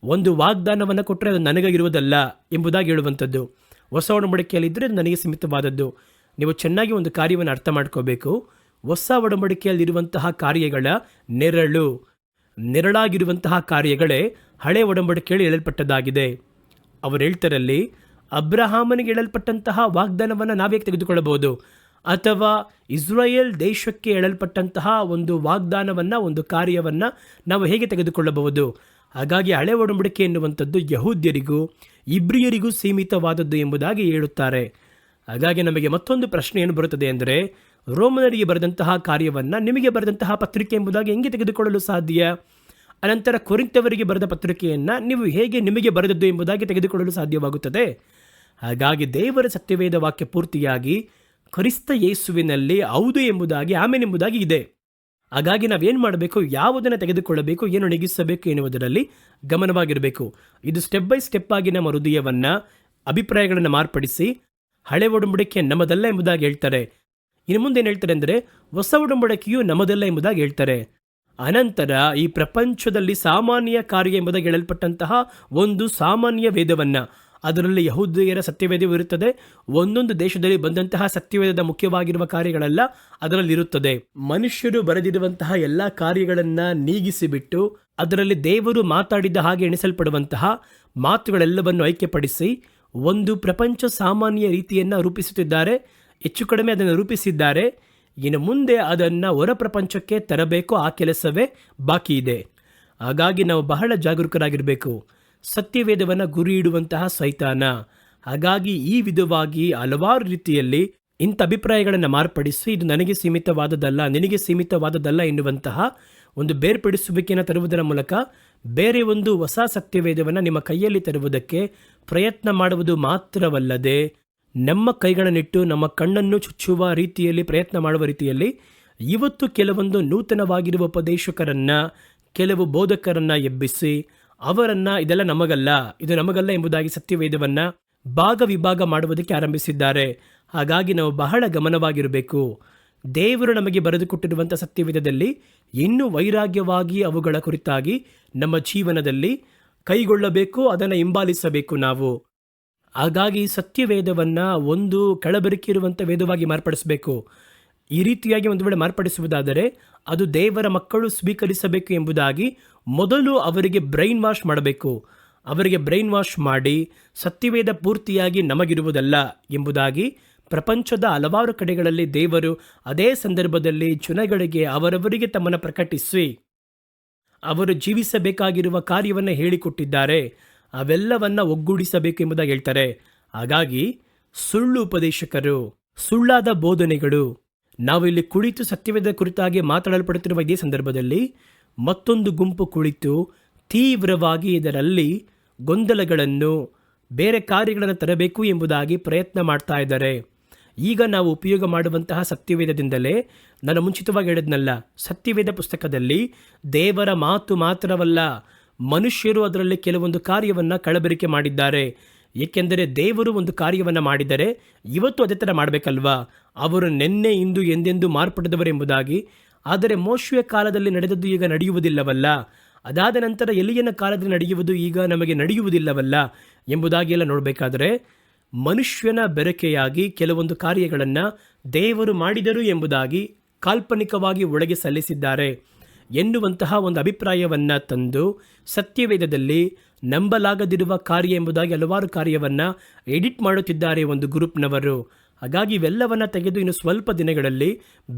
ಒಂದು ವಾಗ್ದಾನವನ್ನು ಕೊಟ್ಟರೆ ಅದು ನನಗಾಗಿರುವುದಲ್ಲ ಎಂಬುದಾಗಿ ಹೇಳುವಂಥದ್ದು. ಹೊಸ ಒಡಂಬಡಿಕೆಯಲ್ಲಿದ್ದರೆ ಅದು ನನಗೆ ಸೀಮಿತವಾದದ್ದು. ನೀವು ಚೆನ್ನಾಗಿ ಒಂದು ಕಾರ್ಯವನ್ನು ಅರ್ಥ ಮಾಡ್ಕೋಬೇಕು. ಹೊಸ ಒಡಂಬಡಿಕೆಯಲ್ಲಿರುವಂತಹ ಕಾರ್ಯಗಳ ನೆರಳಾಗಿರುವಂತಹ ಕಾರ್ಯಗಳೇ ಹಳೆ ಒಡಂಬಡಿಕೆಯಲ್ಲಿ ಹೇಳಲ್ಪಟ್ಟದ್ದಾಗಿದೆ. ಅವರು ಹೇಳ್ತಾರಲ್ಲಿ, ಅಬ್ರಹಾಮನಿಗೆ ಹೇಳಲ್ಪಟ್ಟಂತಹ ವಾಗ್ದಾನವನ್ನು ನಾವೇ ತೆಗೆದುಕೊಳ್ಳಬಹುದು, ಅಥವಾ ಇಸ್ರಾಯೇಲ್ ದೇಶಕ್ಕೆ ಹೇಳಲ್ಪಟ್ಟಂತಹ ಒಂದು ವಾಗ್ದಾನವನ್ನು, ಒಂದು ಕಾರ್ಯವನ್ನು ನಾವು ಹೇಗೆ ತೆಗೆದುಕೊಳ್ಳಬಹುದು? ಹಾಗಾಗಿ ಹಳೆ ಒಡಂಬಡಿಕೆ ಎನ್ನುವಂಥದ್ದು ಯಹೂದ್ಯರಿಗೂ ಇಬ್ರಿಯರಿಗೂ ಸೀಮಿತವಾದದ್ದು ಎಂಬುದಾಗಿ ಹೇಳುತ್ತಾರೆ. ಹಾಗಾಗಿ ನಮಗೆ ಮತ್ತೊಂದು ಪ್ರಶ್ನೆ ಏನು ಬರುತ್ತದೆ ಅಂದರೆ, ರೋಮನರಿಗೆ ಬರೆದಂತಹ ಕಾರ್ಯವನ್ನು ನಿಮಗೆ ಬರೆದಂತಹ ಪತ್ರಿಕೆ ಎಂಬುದಾಗಿ ಹೆಂಗೆ ತೆಗೆದುಕೊಳ್ಳಲು ಸಾಧ್ಯ? ಅನಂತರ ಕೊರಿಂಥವರಿಗೆ ಬರೆದ ಪತ್ರಿಕೆಯನ್ನು ನೀವು ಹೇಗೆ ನಿಮಗೆ ಬರೆದದ್ದು ಎಂಬುದಾಗಿ ತೆಗೆದುಕೊಳ್ಳಲು ಸಾಧ್ಯವಾಗುತ್ತದೆ? ಹಾಗಾಗಿ ದೇವರ ಸತ್ಯವೇದ ವಾಕ್ಯ ಪೂರ್ತಿಯಾಗಿ ಕ್ರಿಸ್ತ ಯೇಸುವಿನಲ್ಲಿ ಹೌದು ಎಂಬುದಾಗಿ, ಆಮೇನ್ ಎಂಬುದಾಗಿ ಇದೆ. ಹಾಗಾಗಿ ನಾವೇನು ಮಾಡಬೇಕು, ಯಾವುದನ್ನು ತೆಗೆದುಕೊಳ್ಳಬೇಕು, ಏನು ನೆಗಿಸಬೇಕು ಎನ್ನುವುದರಲ್ಲಿ ಗಮನವಾಗಿರಬೇಕು. ಇದು ಸ್ಟೆಪ್ ಬೈ ಸ್ಟೆಪ್ ಆಗಿ ನಮ್ಮ ಹೃದಯವನ್ನು, ಅಭಿಪ್ರಾಯಗಳನ್ನು ಮಾರ್ಪಡಿಸಿ ಹಳೆ ಒಡಂಬಡಿಕೆ ನಮ್ಮದಲ್ಲ ಎಂಬುದಾಗಿ ಹೇಳ್ತಾರೆ. ಇನ್ನು ಮುಂದೆ ಏನು ಹೇಳ್ತಾರೆ ಅಂದರೆ, ಹೊಸ ಒಡಂಬಡಿಕೆಯು ನಮ್ಮದಲ್ಲ ಎಂಬುದಾಗಿ ಹೇಳ್ತಾರೆ. ಅನಂತರ ಈ ಪ್ರಪಂಚದಲ್ಲಿ ಸಾಮಾನ್ಯ ಕಾರ್ಯ ಎಂಬುದಾಗಿ ಹೇಳಲ್ಪಟ್ಟಂತಹ ಒಂದು ಸಾಮಾನ್ಯ ವೇದವನ್ನು, ಅದರಲ್ಲಿ ಯಹೂದ್ಯರ ಸತ್ಯವೇದವೂ ಇರುತ್ತದೆ. ಒಂದೊಂದು ದೇಶದಲ್ಲಿ ಬಂದಂತಹ ಸತ್ಯವೇದದ ಮುಖ್ಯವಾಗಿರುವ ಕಾರ್ಯಗಳೆಲ್ಲ ಅದರಲ್ಲಿರುತ್ತದೆ. ಮನುಷ್ಯರು ಬರೆದಿರುವಂತಹ ಎಲ್ಲ ಕಾರ್ಯಗಳನ್ನು ನೀಗಿಸಿಬಿಟ್ಟು ಅದರಲ್ಲಿ ದೇವರು ಮಾತಾಡಿದ ಹಾಗೆ ಎಣಿಸಲ್ಪಡುವಂತಹ ಮಾತುಗಳೆಲ್ಲವನ್ನು ಐಕ್ಯಪಡಿಸಿ ಒಂದು ಪ್ರಪಂಚ ಸಾಮಾನ್ಯ ರೀತಿಯನ್ನು ರೂಪಿಸುತ್ತಿದ್ದಾರೆ. ಹೆಚ್ಚು ಕಡಿಮೆ ಅದನ್ನು ರೂಪಿಸಿದ್ದಾರೆ. ಇನ್ನು ಮುಂದೆ ಅದನ್ನು ಹೊರ ಪ್ರಪಂಚಕ್ಕೆ ತರಬೇಕು, ಆ ಕೆಲಸವೇ ಬಾಕಿ ಇದೆ. ಹಾಗಾಗಿ ನಾವು ಬಹಳ ಜಾಗರೂಕರಾಗಿರಬೇಕು. ಸತ್ಯವೇದವನ್ನು ಗುರಿ ಇಡುವಂತಹ ಸೈತಾನ ಹಾಗಾಗಿ ಈ ವಿಧವಾಗಿ ಹಲವಾರು ರೀತಿಯಲ್ಲಿ ಇಂಥ ಅಭಿಪ್ರಾಯಗಳನ್ನು ಮಾರ್ಪಡಿಸಿ ಇದು ನನಗೆ ಸೀಮಿತವಾದದ್ದಲ್ಲ, ನಿನಗೆ ಸೀಮಿತವಾದದ್ದಲ್ಲ ಎನ್ನುವಂತಹ ಒಂದು ಬೇರ್ಪಡಿಸುವಿಕೆಯನ್ನು ತರುವುದರ ಮೂಲಕ ಬೇರೆ ಒಂದು ಹೊಸ ಸತ್ಯವೇದವನ್ನು ನಿಮ್ಮ ಕೈಯಲ್ಲಿ ತರುವುದಕ್ಕೆ ಪ್ರಯತ್ನ ಮಾಡುವುದು ಮಾತ್ರವಲ್ಲದೆ, ನಮ್ಮ ಕೈಗಳನ್ನಿಟ್ಟು ನಮ್ಮ ಕಣ್ಣನ್ನು ಚುಚ್ಚುವ ರೀತಿಯಲ್ಲಿ ಪ್ರಯತ್ನ ಮಾಡುವ ರೀತಿಯಲ್ಲಿ ಇವತ್ತು ಕೆಲವೊಂದು ನೂತನವಾಗಿರುವ ಉಪದೇಶಕರನ್ನು, ಕೆಲವು ಬೋಧಕರನ್ನು ಎಬ್ಬಿಸಿ ಅವರನ್ನು ಇದೆಲ್ಲ ನಮಗಲ್ಲ, ಇದು ನಮಗಲ್ಲ ಎಂಬುದಾಗಿ ಸತ್ಯವೇದವನ್ನು ಭಾಗ ವಿಭಾಗ ಮಾಡುವುದಕ್ಕೆ ಆರಂಭಿಸಿದ್ದಾರೆ. ಹಾಗಾಗಿ ನಾವು ಬಹಳ ಗಮನವಾಗಿರಬೇಕು. ದೇವರು ನಮಗೆ ಬರೆದುಕೊಟ್ಟಿರುವಂಥ ಸತ್ಯವೇದದಲ್ಲಿ ಇನ್ನೂ ವೈರಾಗ್ಯವಾಗಿ ಅವುಗಳ ಕುರಿತಾಗಿ ನಮ್ಮ ಜೀವನದಲ್ಲಿ ಕೈಗೊಳ್ಳಬೇಕು, ಅದನ್ನು ಹಿಂಬಾಲಿಸಬೇಕು ನಾವು. ಹಾಗಾಗಿ ಸತ್ಯವೇದವನ್ನು ಒಂದು ಕಳಬೆರಕಿರುವಂಥ ವೇದವಾಗಿ ಮಾರ್ಪಡಿಸಬೇಕು. ಈ ರೀತಿಯಾಗಿ ಒಂದು ವೇಳೆ ಮಾರ್ಪಡಿಸುವುದಾದರೆ ಅದು ದೇವರ ಮಕ್ಕಳು ಸ್ವೀಕರಿಸಬೇಕು ಎಂಬುದಾಗಿ ಮೊದಲು ಅವರಿಗೆ ಬ್ರೈನ್ ವಾಶ್ ಮಾಡಬೇಕು. ಅವರಿಗೆ ಬ್ರೈನ್ ವಾಶ್ ಮಾಡಿ ಸತ್ಯವೇದ ಪೂರ್ತಿಯಾಗಿ ನಮಗಿರುವುದಲ್ಲ ಎಂಬುದಾಗಿ ಪ್ರಪಂಚದ ಹಲವಾರು ಕಡೆಗಳಲ್ಲಿ ದೇವರು ಅದೇ ಸಂದರ್ಭದಲ್ಲಿ ಜನಗಳಿಗೆ ಅವರವರಿಗೆ ತಮ್ಮನ್ನು ಪ್ರಕಟಿಸಿ ಅವರು ಜೀವಿಸಬೇಕಾಗಿರುವ ಕಾರ್ಯವನ್ನು ಹೇಳಿಕೊಟ್ಟಿದ್ದಾರೆ. ಅವೆಲ್ಲವನ್ನ ಒಗ್ಗೂಡಿಸಬೇಕು ಎಂಬುದಾಗಿ ಹೇಳ್ತಾರೆ. ಹಾಗಾಗಿ ಸುಳ್ಳು ಉಪದೇಶಕರು, ಸುಳ್ಳಾದ ಬೋಧನೆಗಳು, ನಾವಿಲ್ಲಿ ಕುಳಿತು ಸತ್ಯವೇದ ಕುರಿತಾಗಿ ಮಾತನಾಡಲ್ಪಡುತ್ತಿರುವ ಇದೇ ಸಂದರ್ಭದಲ್ಲಿ ಮತ್ತೊಂದು ಗುಂಪು ಕುಳಿತು ತೀವ್ರವಾಗಿ ಇದರಲ್ಲಿ ಗೊಂದಲಗಳನ್ನು, ಬೇರೆ ಕಾರ್ಯಗಳನ್ನು ತರಬೇಕು ಎಂಬುದಾಗಿ ಪ್ರಯತ್ನ ಮಾಡ್ತಾ ಇದ್ದಾರೆ. ಈಗ ನಾವು ಉಪಯೋಗ ಮಾಡುವಂತಹ ಸತ್ಯವೇದದಿಂದಲೇ ನಾನು ಮುಂಚಿತವಾಗಿ ಹೇಳಿದ್ನಲ್ಲ, ಸತ್ಯವೇದ ಪುಸ್ತಕದಲ್ಲಿ ದೇವರ ಮಾತು ಮಾತ್ರವಲ್ಲ, ಮನುಷ್ಯರು ಅದರಲ್ಲಿ ಕೆಲವೊಂದು ಕಾರ್ಯವನ್ನು ಕಳಬೆರಿಕೆ ಮಾಡಿದ್ದಾರೆ. ಏಕೆಂದರೆ ದೇವರು ಒಂದು ಕಾರ್ಯವನ್ನು ಮಾಡಿದರೆ ಇವತ್ತು ಅದೇ ಥರ ಮಾಡಬೇಕಲ್ವಾ? ಅವರು ನಿನ್ನೆ ಇಂದು ಎಂದೆಂದು ಮಾರ್ಪಡಿದವರೆಂಬುದಾಗಿ. ಆದರೆ ಮೋಶೆಯ ಕಾಲದಲ್ಲಿ ನಡೆದದ್ದು ಈಗ ನಡೆಯುವುದಿಲ್ಲವಲ್ಲ, ಅದಾದ ನಂತರ ಎಲಿಯನ ಕಾಲದಲ್ಲಿ ನಡೆಯುವುದು ಈಗ ನಮಗೆ ನಡೆಯುವುದಿಲ್ಲವಲ್ಲ ಎಂಬುದಾಗಿ ಎಲ್ಲ ನೋಡಬೇಕಾದರೆ ಮನುಷ್ಯನ ಬೆರಕೆಯಾಗಿ ಕೆಲವೊಂದು ಕಾರ್ಯಗಳನ್ನು ದೇವರು ಮಾಡಿದರು ಎಂಬುದಾಗಿ ಕಾಲ್ಪನಿಕವಾಗಿ ಒಳಗೆ ಸಲ್ಲಿಸಿದ್ದಾರೆ ಎನ್ನುವಂತಹ ಒಂದು ಅಭಿಪ್ರಾಯವನ್ನು ತಂದು ಸತ್ಯವೇದದಲ್ಲಿ ನಂಬಲಾಗದಿರುವ ಕಾರ್ಯ ಎಂಬುದಾಗಿ ಹಲವಾರು ಕಾರ್ಯವನ್ನು ಎಡಿಟ್ ಮಾಡುತ್ತಿದ್ದಾರೆ ಒಂದು ಗ್ರೂಪ್ನವರು. ಹಾಗಾಗಿ ಇವೆಲ್ಲವನ್ನ ತೆಗೆದು ಇನ್ನು ಸ್ವಲ್ಪ ದಿನಗಳಲ್ಲಿ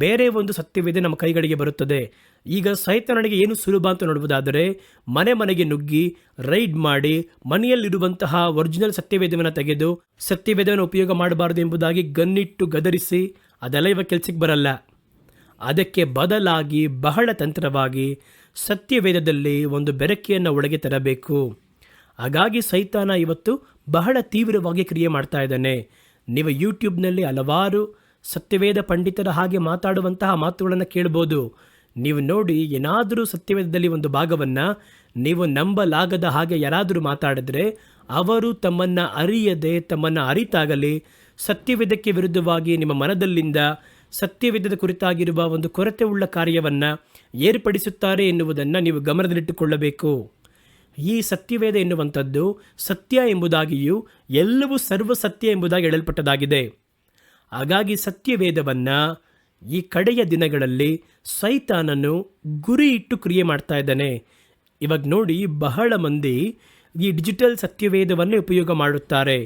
ಬೇರೆ ಒಂದು ಸತ್ಯವೇದ ನಮ್ಮ ಕೈಗಳಿಗೆ ಬರುತ್ತದೆ. ಈಗ ಸೈತಾನನಿಗೆ ಏನು ಸುಲಭ ಅಂತ ನೋಡುವುದಾದರೆ, ಮನೆ ಮನೆಗೆ ನುಗ್ಗಿ ರೈಡ್ ಮಾಡಿ ಮನೆಯಲ್ಲಿರುವಂತಹ ಒರಿಜಿನಲ್ ಸತ್ಯವೇದವನ್ನು ತೆಗೆದು ಸತ್ಯವೇದವನ್ನು ಉಪಯೋಗ ಮಾಡಬಾರದು ಎಂಬುದಾಗಿ ಗನ್ನಿಟ್ಟು ಗದರಿಸಿ ಅದೆಲ್ಲ ಇವಾಗ ಕೆಲ್ಸಕ್ಕೆ ಬರಲ್ಲ. ಅದಕ್ಕೆ ಬದಲಾಗಿ ಬಹಳ ತಂತ್ರವಾಗಿ ಸತ್ಯವೇದದಲ್ಲಿ ಒಂದು ಬೆರಕೆಯನ್ನು ಒಳಗೆ ತರಬೇಕು. ಹಾಗಾಗಿ ಸೈತಾನ ಇವತ್ತು ಬಹಳ ತೀವ್ರವಾಗಿ ಕ್ರಿಯೆ ಮಾಡ್ತಾ ಇದ್ದಾನೆ. ನೀವು ಯೂಟ್ಯೂಬ್ನಲ್ಲಿ ಹಲವಾರು ಸತ್ಯವೇದ ಪಂಡಿತರ ಹಾಗೆ ಮಾತಾಡುವಂತಹ ಮಾತುಗಳನ್ನು ಕೇಳ್ಬೋದು. ನೀವು ನೋಡಿ, ಏನಾದರೂ ಸತ್ಯವೇದದಲ್ಲಿ ಒಂದು ಭಾಗವನ್ನು ನೀವು ನಂಬಲಾಗದ ಹಾಗೆ ಯಾರಾದರೂ ಮಾತಾಡಿದ್ರೆ ಅವರು ತಮ್ಮನ್ನು ಅರಿಯದೆ ತಮ್ಮನ್ನು ಅರಿತಾಗಲಿ ಸತ್ಯವೇದಕ್ಕೆ ವಿರುದ್ಧವಾಗಿ ನಿಮ್ಮ ಮನದಲ್ಲಿಂದ ಸತ್ಯವೇದದ ಕುರಿತಾಗಿರುವ ಒಂದು ಕೊರತೆ ಉಳ್ಳ ಕಾರ್ಯವನ್ನು ಏರ್ಪಡಿಸುತ್ತಾರೆ ಎನ್ನುವುದನ್ನು ನೀವು ಗಮನದಲ್ಲಿಟ್ಟುಕೊಳ್ಳಬೇಕು. ಈ ಸತ್ಯವೇದ ಎನ್ನುವಂಥದ್ದು ಸತ್ಯ ಎಂಬುದಾಗಿಯೂ ಎಲ್ಲವೂ ಸರ್ವ ಸತ್ಯ ಎಂಬುದಾಗಿ ಹೇಳಲ್ಪಟ್ಟದಾಗಿದೆ. ಹಾಗಾಗಿ ಸತ್ಯವೇದವನ್ನು ಈ ಕಡೆಯ ದಿನಗಳಲ್ಲಿ ಸೈತಾನನು ಗುರಿ ಇಟ್ಟು ಕ್ರಿಯೆ ಮಾಡ್ತಾ ಇದ್ದಾನೆ. ಇವಾಗ ನೋಡಿ, ಬಹಳ ಮಂದಿ ಈ ಡಿಜಿಟಲ್ ಸತ್ಯವೇದವನ್ನೇ ಉಪಯೋಗ ಮಾಡುತ್ತಾರೆ.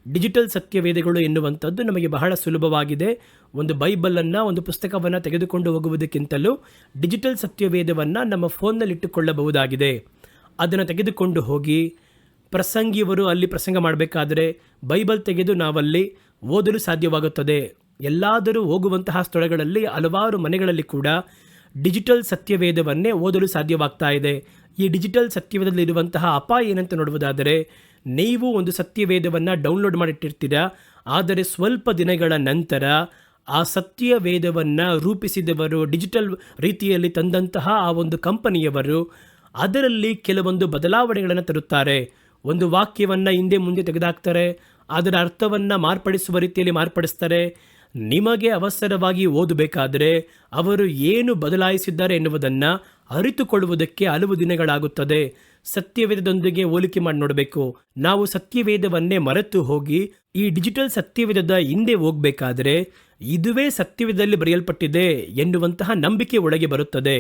ಡಿಜಿಟಲ್ ಸತ್ಯವೇದಗಳು ಎನ್ನುವಂಥದ್ದು ನಮಗೆ ಬಹಳ ಸುಲಭವಾಗಿದೆ. ಒಂದು ಬೈಬಲನ್ನು, ಒಂದು ಪುಸ್ತಕವನ್ನು ತೆಗೆದುಕೊಂಡು ಹೋಗುವುದಕ್ಕಿಂತಲೂ ಡಿಜಿಟಲ್ ಸತ್ಯವೇದವನ್ನು ನಮ್ಮ ಫೋನ್ನಲ್ಲಿಟ್ಟುಕೊಳ್ಳಬಹುದಾಗಿದೆ. ಅದನ್ನು ತೆಗೆದುಕೊಂಡು ಹೋಗಿ ಪ್ರಸಂಗಿಯವರು ಅಲ್ಲಿ ಪ್ರಸಂಗ ಮಾಡಬೇಕಾದರೆ ಬೈಬಲ್ ತೆಗೆದು ನಾವಲ್ಲಿ ಓದಲು ಸಾಧ್ಯವಾಗುತ್ತದೆ. ಎಲ್ಲಾದರೂ ಹೋಗುವಂತಹ ಸ್ಥಳಗಳಲ್ಲಿ ಹಲವಾರು ಮನೆಗಳಲ್ಲಿ ಕೂಡ ಡಿಜಿಟಲ್ ಸತ್ಯವೇದವನ್ನೇ ಓದಲು ಸಾಧ್ಯವಾಗ್ತಾ ಇದೆ. ಈ ಡಿಜಿಟಲ್ ಸತ್ಯವೇದದಲ್ಲಿರುವಂತಹ ಅಪಾಯ ಏನಂತ ನೋಡುವುದಾದರೆ, ನೀವು ಒಂದು ಸತ್ಯವೇದವನ್ನು ಡೌನ್ಲೋಡ್ ಮಾಡಿಟ್ಟಿರ್ತೀರಾ, ಆದರೆ ಸ್ವಲ್ಪ ದಿನಗಳ ನಂತರ ಆ ಸತ್ಯವೇದವನ್ನು ರೂಪಿಸಿದವರು, ಡಿಜಿಟಲ್ ರೀತಿಯಲ್ಲಿ ತಂದಂತಹ ಆ ಒಂದು ಕಂಪನಿಯವರು ಅದರಲ್ಲಿ ಕೆಲವೊಂದು ಬದಲಾವಣೆಗಳನ್ನು ತರುತ್ತಾರೆ. ಒಂದು ವಾಕ್ಯವನ್ನು ಹಿಂದೆ ಮುಂದೆ ತೆಗೆದುಹಾಕ್ತಾರೆ, ಅದರ ಅರ್ಥವನ್ನು ಮಾರ್ಪಡಿಸುವ ರೀತಿಯಲ್ಲಿ ಮಾರ್ಪಡಿಸ್ತಾರೆ. ನಿಮಗೆ ಅವಸರವಾಗಿ ಓದಬೇಕಾದರೆ ಅವರು ಏನು ಬದಲಾಯಿಸಿದ್ದಾರೆ ಎನ್ನುವುದನ್ನು ಅರಿತುಕೊಳ್ಳುವುದಕ್ಕೆ ಹಲವು ದಿನಗಳಾಗುತ್ತದೆ. ಸತ್ಯವೇದದೊಂದಿಗೆ ಹೋಲಿಕೆ ಮಾಡಿ ನೋಡಬೇಕು. ನಾವು ಸತ್ಯವೇದವನ್ನೇ ಮರೆತು ಹೋಗಿ ಈ ಡಿಜಿಟಲ್ ಸತ್ಯವೇದದ ಹಿಂದೆ ಹೋಗಬೇಕಾದರೆ ಇದುವೇ ಸತ್ಯವೇದದಲ್ಲಿ ಬರೆಯಲ್ಪಟ್ಟಿದೆ ಎನ್ನುವಂತಹ ನಂಬಿಕೆ ಒಳಗೆ ಬರುತ್ತದೆ.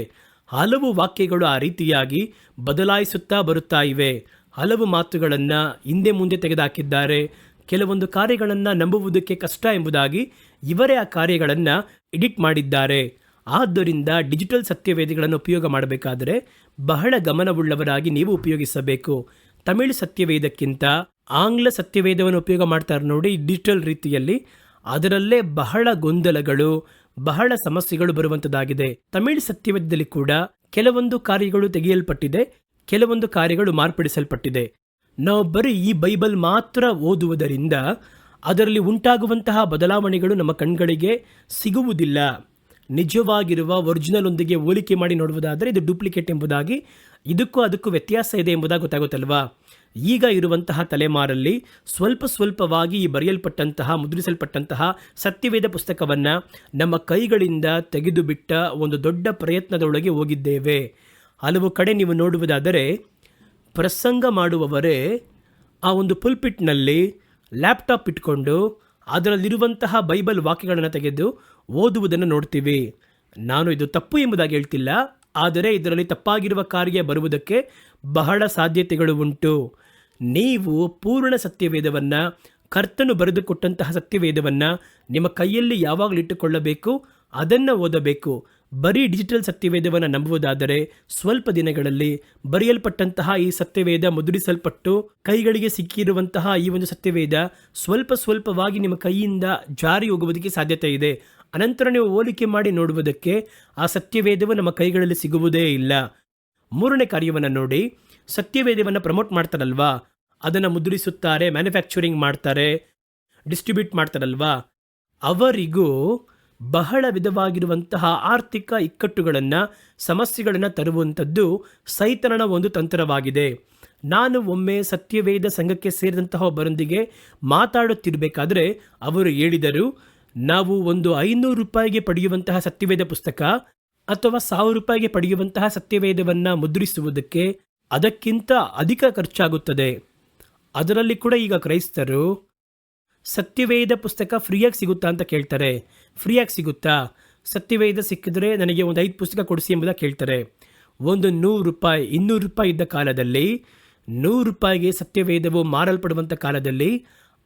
ಹಲವು ವಾಕ್ಯಗಳು ಆ ರೀತಿಯಾಗಿ ಬದಲಾಯಿಸುತ್ತಾ ಬರುತ್ತಾ ಇವೆ. ಹಲವು ಮಾತುಗಳನ್ನು ಹಿಂದೆ ಮುಂದೆ ತೆಗೆದುಹಾಕಿದ್ದಾರೆ. ಕೆಲವೊಂದು ಕಾರ್ಯಗಳನ್ನು ನಂಬುವುದಕ್ಕೆ ಕಷ್ಟ ಎಂಬುದಾಗಿ ಇವರೇ ಆ ಕಾರ್ಯಗಳನ್ನು ಎಡಿಟ್ ಮಾಡಿದ್ದಾರೆ. ಆದ್ದರಿಂದ ಡಿಜಿಟಲ್ ಸತ್ಯವೇದಗಳನ್ನು ಉಪಯೋಗ ಮಾಡಬೇಕಾದರೆ ಬಹಳ ಗಮನವುಳ್ಳವರಾಗಿ ನೀವು ಉಪಯೋಗಿಸಬೇಕು. ತಮಿಳು ಸತ್ಯವೇದಕ್ಕಿಂತ ಆಂಗ್ಲ ಸತ್ಯವೇದವನ್ನು ಉಪಯೋಗ ಮಾಡ್ತಾರೆ ನೋಡಿ, ಡಿಜಿಟಲ್ ರೀತಿಯಲ್ಲಿ. ಅದರಲ್ಲೇ ಬಹಳ ಗೊಂದಲಗಳು, ಬಹಳ ಸಮಸ್ಯೆಗಳು ಬರುವಂಥದ್ದಾಗಿದೆ. ತಮಿಳು ಸತ್ಯವೇದದಲ್ಲಿ ಕೂಡ ಕೆಲವೊಂದು ಕಾರ್ಯಗಳು ತೆಗೆಯಲ್ಪಟ್ಟಿದೆ, ಕೆಲವೊಂದು ಕಾರ್ಯಗಳು ಮಾರ್ಪಡಿಸಲ್ಪಟ್ಟಿದೆ. ನಾವು ಬರೀ ಈ ಬೈಬಲ್ ಮಾತ್ರ ಓದುವುದರಿಂದ ಅದರಲ್ಲಿ ಉಂಟಾಗುವಂತಹ ಬದಲಾವಣೆಗಳು ನಮ್ಮ ಕಣ್ಗಳಿಗೆ ಸಿಗುವುದಿಲ್ಲ. ನಿಜವಾಗಿರುವ ಒರಿಜಿನಲ್ ಒಂದಿಗೆ ಹೋಲಿಕೆ ಮಾಡಿ ನೋಡುವುದಾದರೆ ಇದು ಡೂಪ್ಲಿಕೇಟ್ ಎಂಬುದಾಗಿ, ಇದಕ್ಕೂ ಅದಕ್ಕೂ ವ್ಯತ್ಯಾಸ ಇದೆ ಎಂಬುದಾಗಿ ಗೊತ್ತಾಗುತ್ತಲ್ವಾ. ಈಗ ಇರುವಂತಹ ತಲೆಮಾರಲ್ಲಿ ಸ್ವಲ್ಪವಾಗಿ ಈ ಬರೆಯಲ್ಪಟ್ಟಂತಹ, ಮುದ್ರಿಸಲ್ಪಟ್ಟಂತಹ ಸತ್ಯವೇದ ಪುಸ್ತಕವನ್ನು ನಮ್ಮ ಕೈಗಳಿಂದ ತೆಗೆದು ಬಿಟ್ಟ ಒಂದು ದೊಡ್ಡ ಪ್ರಯತ್ನದೊಳಗೆ ಹೋಗಿದ್ದೇವೆ. ಹಲವು ಕಡೆ ನೀವು ನೋಡುವುದಾದರೆ ಪ್ರಸಂಗ ಮಾಡುವವರೇ ಆ ಒಂದು ಪುಲ್ಪಿಟ್ನಲ್ಲಿ ಲ್ಯಾಪ್ಟಾಪ್ ಇಟ್ಕೊಂಡು ಅದರಲ್ಲಿರುವಂತಹ ಬೈಬಲ್ ವಾಕ್ಯಗಳನ್ನು ತೆಗೆದು ಓದುವುದನ್ನು ನೋಡ್ತೀವಿ. ನಾನು ಇದು ತಪ್ಪು ಎಂಬುದಾಗಿ ಹೇಳ್ತಿಲ್ಲ, ಆದರೆ ಇದರಲ್ಲಿ ತಪ್ಪಾಗಿರುವ ಕಾರ್ಯ ಬರುವುದಕ್ಕೆ ಬಹಳ ಸಾಧ್ಯತೆಗಳು ಉಂಟು. ನೀವು ಪೂರ್ಣ ಸತ್ಯವೇದವನ್ನು, ಕರ್ತನು ಬರೆದುಕೊಟ್ಟಂತಹ ಸತ್ಯವೇದವನ್ನು ನಿಮ್ಮ ಕೈಯಲ್ಲಿ ಯಾವಾಗಲೂ ಇಟ್ಟುಕೊಳ್ಳಬೇಕು, ಅದನ್ನು ಓದಬೇಕು. ಬರೀ ಡಿಜಿಟಲ್ ಸತ್ಯವೇದವನ್ನು ನಂಬುವುದಾದರೆ ಸ್ವಲ್ಪ ದಿನಗಳಲ್ಲಿ ಬರೆಯಲ್ಪಟ್ಟಂತಹ ಈ ಸತ್ಯವೇದ ಮುದ್ರಿಸಲ್ಪಟ್ಟು ಕೈಗಳಿಗೆ ಸಿಕ್ಕಿರುವಂತಹ ಈ ಒಂದು ಸತ್ಯವೇದ ಸ್ವಲ್ಪವಾಗಿ ನಿಮ್ಮ ಕೈಯಿಂದ ಜಾರಿ ಹೋಗುವುದಕ್ಕೆ ಸಾಧ್ಯತೆ ಇದೆ. ಅನಂತರ ನೀವು ಹೋಲಿಕೆ ಮಾಡಿ ನೋಡುವುದಕ್ಕೆ ಆ ಸತ್ಯವೇದವು ನಮ್ಮ ಕೈಗಳಲ್ಲಿ ಸಿಗುವುದೇ ಇಲ್ಲ. ಮೂರನೇ ಕಾರ್ಯವನ್ನು ನೋಡಿ, ಸತ್ಯವೇದವನ್ನು ಪ್ರಮೋಟ್ ಮಾಡ್ತಾರಲ್ವಾ, ಅದನ್ನು ಮುದ್ರಿಸುತ್ತಾರೆ, ಮ್ಯಾನುಫ್ಯಾಕ್ಚರಿಂಗ್ ಮಾಡ್ತಾರೆ, ಡಿಸ್ಟ್ರಿಬ್ಯೂಟ್ ಮಾಡ್ತಾರಲ್ವಾ, ಅವರಿಗೂ ಬಹಳ ವಿಧವಾಗಿರುವಂತಹ ಆರ್ಥಿಕ ಇಕ್ಕಟ್ಟುಗಳನ್ನು, ಸಮಸ್ಯೆಗಳನ್ನು ತರುವಂಥದ್ದು ಸೈತಾನನ ಒಂದು ತಂತ್ರವಾಗಿದೆ. ನಾನು ಒಮ್ಮೆ ಸತ್ಯವೇದ ಸಂಘಕ್ಕೆ ಸೇರಿದಂತಹ ಒಬ್ಬರೊಂದಿಗೆ ಮಾತಾಡುತ್ತಿರಬೇಕಾದ್ರೆ ಅವರು ಹೇಳಿದರು, ನಾವು ಒಂದು 500 ರೂಪಾಯಿಗೆ ಪಡೆಯುವಂತಹ ಸತ್ಯವೇದ ಪುಸ್ತಕ ಅಥವಾ 1000 ರೂಪಾಯಿಗೆ ಪಡೆಯುವಂತಹ ಸತ್ಯವೇದವನ್ನು ಮುದ್ರಿಸುವುದಕ್ಕೆ ಅದಕ್ಕಿಂತ ಅಧಿಕ ಖರ್ಚಾಗುತ್ತದೆ. ಅದರಲ್ಲಿ ಕೂಡ ಈಗ ಕ್ರೈಸ್ತರು ಸತ್ಯವೇದ ಪುಸ್ತಕ ಫ್ರೀಯಾಗಿ ಸಿಗುತ್ತಾ ಅಂತ ಕೇಳ್ತಾರೆ. ಫ್ರೀಯಾಗಿ ಸಿಗುತ್ತಾ? ಸತ್ಯವೇದ ಸಿಕ್ಕಿದ್ರೆ ನನಗೆ ಒಂದು 5 ಪುಸ್ತಕ ಕೊಡಿಸಿ ಎಂಬುದಾಗಿ ಕೇಳ್ತಾರೆ. ಒಂದು 100 ರೂಪಾಯಿ 200 ರೂಪಾಯಿ ಇದ್ದ ಕಾಲದಲ್ಲಿ, 100 ರೂಪಾಯಿಗೆ ಸತ್ಯವೇದವು ಮಾರಲ್ಪಡುವಂಥ ಕಾಲದಲ್ಲಿ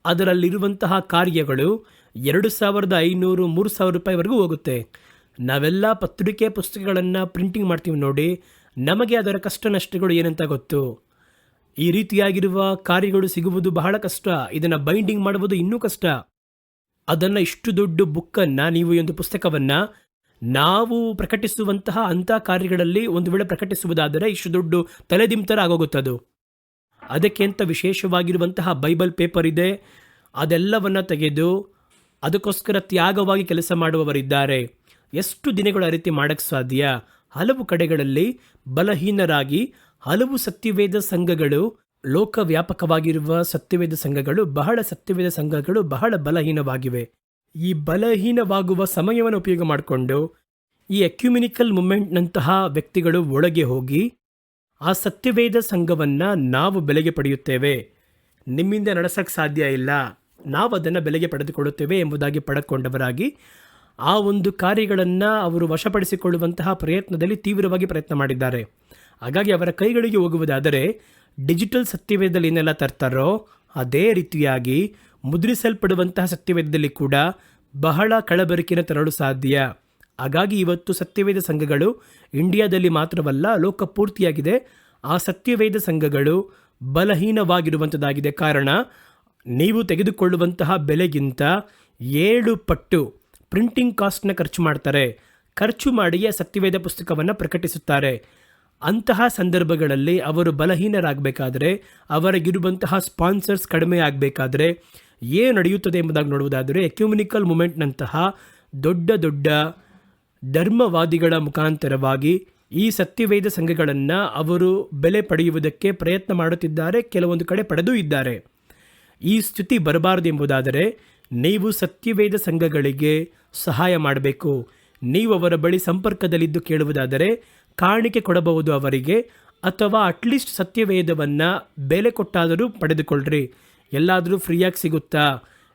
ಅದರಲ್ಲಿರುವಂತಹ ಕಾರ್ಯಗಳು 2,500 3,000 ಹೋಗುತ್ತೆ. ನಾವೆಲ್ಲ ಪತ್ರಿಕೆ ಪುಸ್ತಕಗಳನ್ನು ಪ್ರಿಂಟಿಂಗ್ ಮಾಡ್ತೀವಿ ನೋಡಿ, ನಮಗೆ ಅದರ ಕಷ್ಟ ನಷ್ಟಗಳು ಏನಂತ ಗೊತ್ತು. ಈ ರೀತಿಯಾಗಿರುವ ಕಾರ್ಯಗಳು ಸಿಗುವುದು ಬಹಳ ಕಷ್ಟ. ಇದನ್ನು ಬೈಂಡಿಂಗ್ ಮಾಡುವುದು ಇನ್ನೂ ಕಷ್ಟ. ಅದನ್ನು ಇಷ್ಟು ದೊಡ್ಡ ಬುಕ್ಕನ್ನು, ನೀವು ಒಂದು ಪುಸ್ತಕವನ್ನು ನಾವು ಪ್ರಕಟಿಸುವಂತಹ ಅಂಥ ಕಾರ್ಯಗಳಲ್ಲಿ ಒಂದು ವೇಳೆ ಪ್ರಕಟಿಸುವುದಾದರೆ ಇಷ್ಟು ದೊಡ್ಡ ತಲೆದಿಂತರ ಆಗೋಗುತ್ತದು. ಅದಕ್ಕೆ ಅಂತ ವಿಶೇಷವಾಗಿರುವಂತಹ ಬೈಬಲ್ ಪೇಪರ್ ಇದೆ. ಅದೆಲ್ಲವನ್ನು ತೆಗೆದು ಅದಕ್ಕೋಸ್ಕರ ತ್ಯಾಗವಾಗಿ ಕೆಲಸ ಮಾಡುವವರಿದ್ದಾರೆ. ಎಷ್ಟು ದಿನಗಳು ಆ ರೀತಿ ಮಾಡೋಕ್ಕೆ ಸಾಧ್ಯ? ಹಲವು ಕಡೆಗಳಲ್ಲಿ ಬಲಹೀನರಾಗಿ ಹಲವು ಸತ್ಯವೇದ ಸಂಘಗಳು, ಲೋಕವ್ಯಾಪಕವಾಗಿರುವ ಸತ್ಯವೇದ ಸಂಘಗಳು, ಬಹಳ ಬಲಹೀನವಾಗಿವೆ. ಈ ಬಲಹೀನವಾಗುವ ಸಮಯವನ್ನು ಉಪಯೋಗ ಮಾಡಿಕೊಂಡು ಈ ಎಕ್ಯುಮಿನಿಕಲ್ ಮೂಮೆಂಟ್ನಂತಹ ವ್ಯಕ್ತಿಗಳು ಒಳಗೆ ಹೋಗಿ ಆ ಸತ್ಯವೇದ ಸಂಘವನ್ನು ನಾವು ಬೆಲೆಗೆ ಪಡೆಯುತ್ತೇವೆ, ನಿಮ್ಮಿಂದ ನಡೆಸೋಕ್ಕೆ ಸಾಧ್ಯ ಇಲ್ಲ, ನಾವು ಅದನ್ನು ಬೆಲೆಗೆ ಪಡೆದುಕೊಳ್ಳುತ್ತೇವೆ ಎಂಬುದಾಗಿ ಪಡೆದುಕೊಂಡವರಾಗಿ ಆ ಒಂದು ಕಾರ್ಯಗಳನ್ನು ಅವರು ವಶಪಡಿಸಿಕೊಳ್ಳುವಂತಹ ಪ್ರಯತ್ನದಲ್ಲಿ ತೀವ್ರವಾಗಿ ಪ್ರಯತ್ನ ಮಾಡಿದ್ದಾರೆ. ಹಾಗಾಗಿ ಅವರ ಕೈಗಳಿಗೆ ಹೋಗುವುದಾದರೆ ಡಿಜಿಟಲ್ ಸತ್ಯವೇದದಲ್ಲಿ ಏನೆಲ್ಲ ತರ್ತಾರೋ ಅದೇ ರೀತಿಯಾಗಿ ಮುದ್ರಿಸಲ್ಪಡುವಂತಹ ಸತ್ಯವೇದದಲ್ಲಿ ಕೂಡ ಬಹಳ ಕಳಬೆರಕಿನ ತರಲು ಸಾಧ್ಯ. ಹಾಗಾಗಿ ಇವತ್ತು ಸತ್ಯವೇದ ಸಂಘಗಳು ಇಂಡಿಯಾದಲ್ಲಿ ಮಾತ್ರವಲ್ಲ, ಲೋಕ ಪೂರ್ತಿಯಾಗಿದೆ. ಆ ಸತ್ಯವೇದ ಸಂಘಗಳು ಬಲಹೀನವಾಗಿರುವಂಥದ್ದಾಗಿದೆ. ಕಾರಣ, ನೀವು ತೆಗೆದುಕೊಳ್ಳುವಂತಹ ಬೆಲೆಗಿಂತ 7 ಪಟ್ಟು ಪ್ರಿಂಟಿಂಗ್ ಕಾಸ್ಟ್ನ ಖರ್ಚು ಮಾಡ್ತಾರೆ. ಖರ್ಚು ಮಾಡಿಯೇ ಸತ್ಯವೇದ ಪುಸ್ತಕವನ್ನು ಪ್ರಕಟಿಸುತ್ತಾರೆ. ಅಂತಹ ಸಂದರ್ಭಗಳಲ್ಲಿ ಅವರು ಬಲಹೀನರಾಗಬೇಕಾದ್ರೆ, ಅವರಿಗಿರುವಂತಹ ಸ್ಪಾನ್ಸರ್ಸ್ ಕಡಿಮೆ ಆಗಬೇಕಾದ್ರೆ ಏನು ನಡೆಯುತ್ತದೆ ಎಂಬುದಾಗಿ ನೋಡುವುದಾದರೆ, ಎಕ್ಯುಮಿನಿಕಲ್ ಮೂಮೆಂಟ್ನಂತಹ ದೊಡ್ಡ ದೊಡ್ಡ ಧರ್ಮವಾದಿಗಳ ಮುಖಾಂತರವಾಗಿ ಈ ಸತ್ಯವೇದ ಸಂಘಗಳನ್ನು ಅವರು ಬೆಲೆ ಪಡೆಯುವುದಕ್ಕೆ ಪ್ರಯತ್ನ ಮಾಡುತ್ತಿದ್ದಾರೆ. ಕೆಲವೊಂದು ಕಡೆ ಪಡೆದೂ ಇದ್ದಾರೆ. ಈ ಸ್ಥಿತಿ ಬರಬಾರದು ಎಂಬುದಾದರೆ ನೀವು ಸತ್ಯವೇದ ಸಂಘಗಳಿಗೆ ಸಹಾಯ ಮಾಡಬೇಕು. ನೀವು ಅವರ ಬಳಿ ಸಂಪರ್ಕದಲ್ಲಿದ್ದು ಕೇಳುವುದಾದರೆ ಕಾಣಿಕೆ ಕೊಡಬಹುದು ಅವರಿಗೆ, ಅಥವಾ ಅಟ್ಲೀಸ್ಟ್ ಸತ್ಯವೇದವನ್ನು ಬೆಲೆ ಕೊಟ್ಟಾದರೂ ಪಡೆದುಕೊಳ್ಳ್ರಿ. ಎಲ್ಲಾದರೂ ಫ್ರೀಯಾಗಿ ಸಿಗುತ್ತಾ,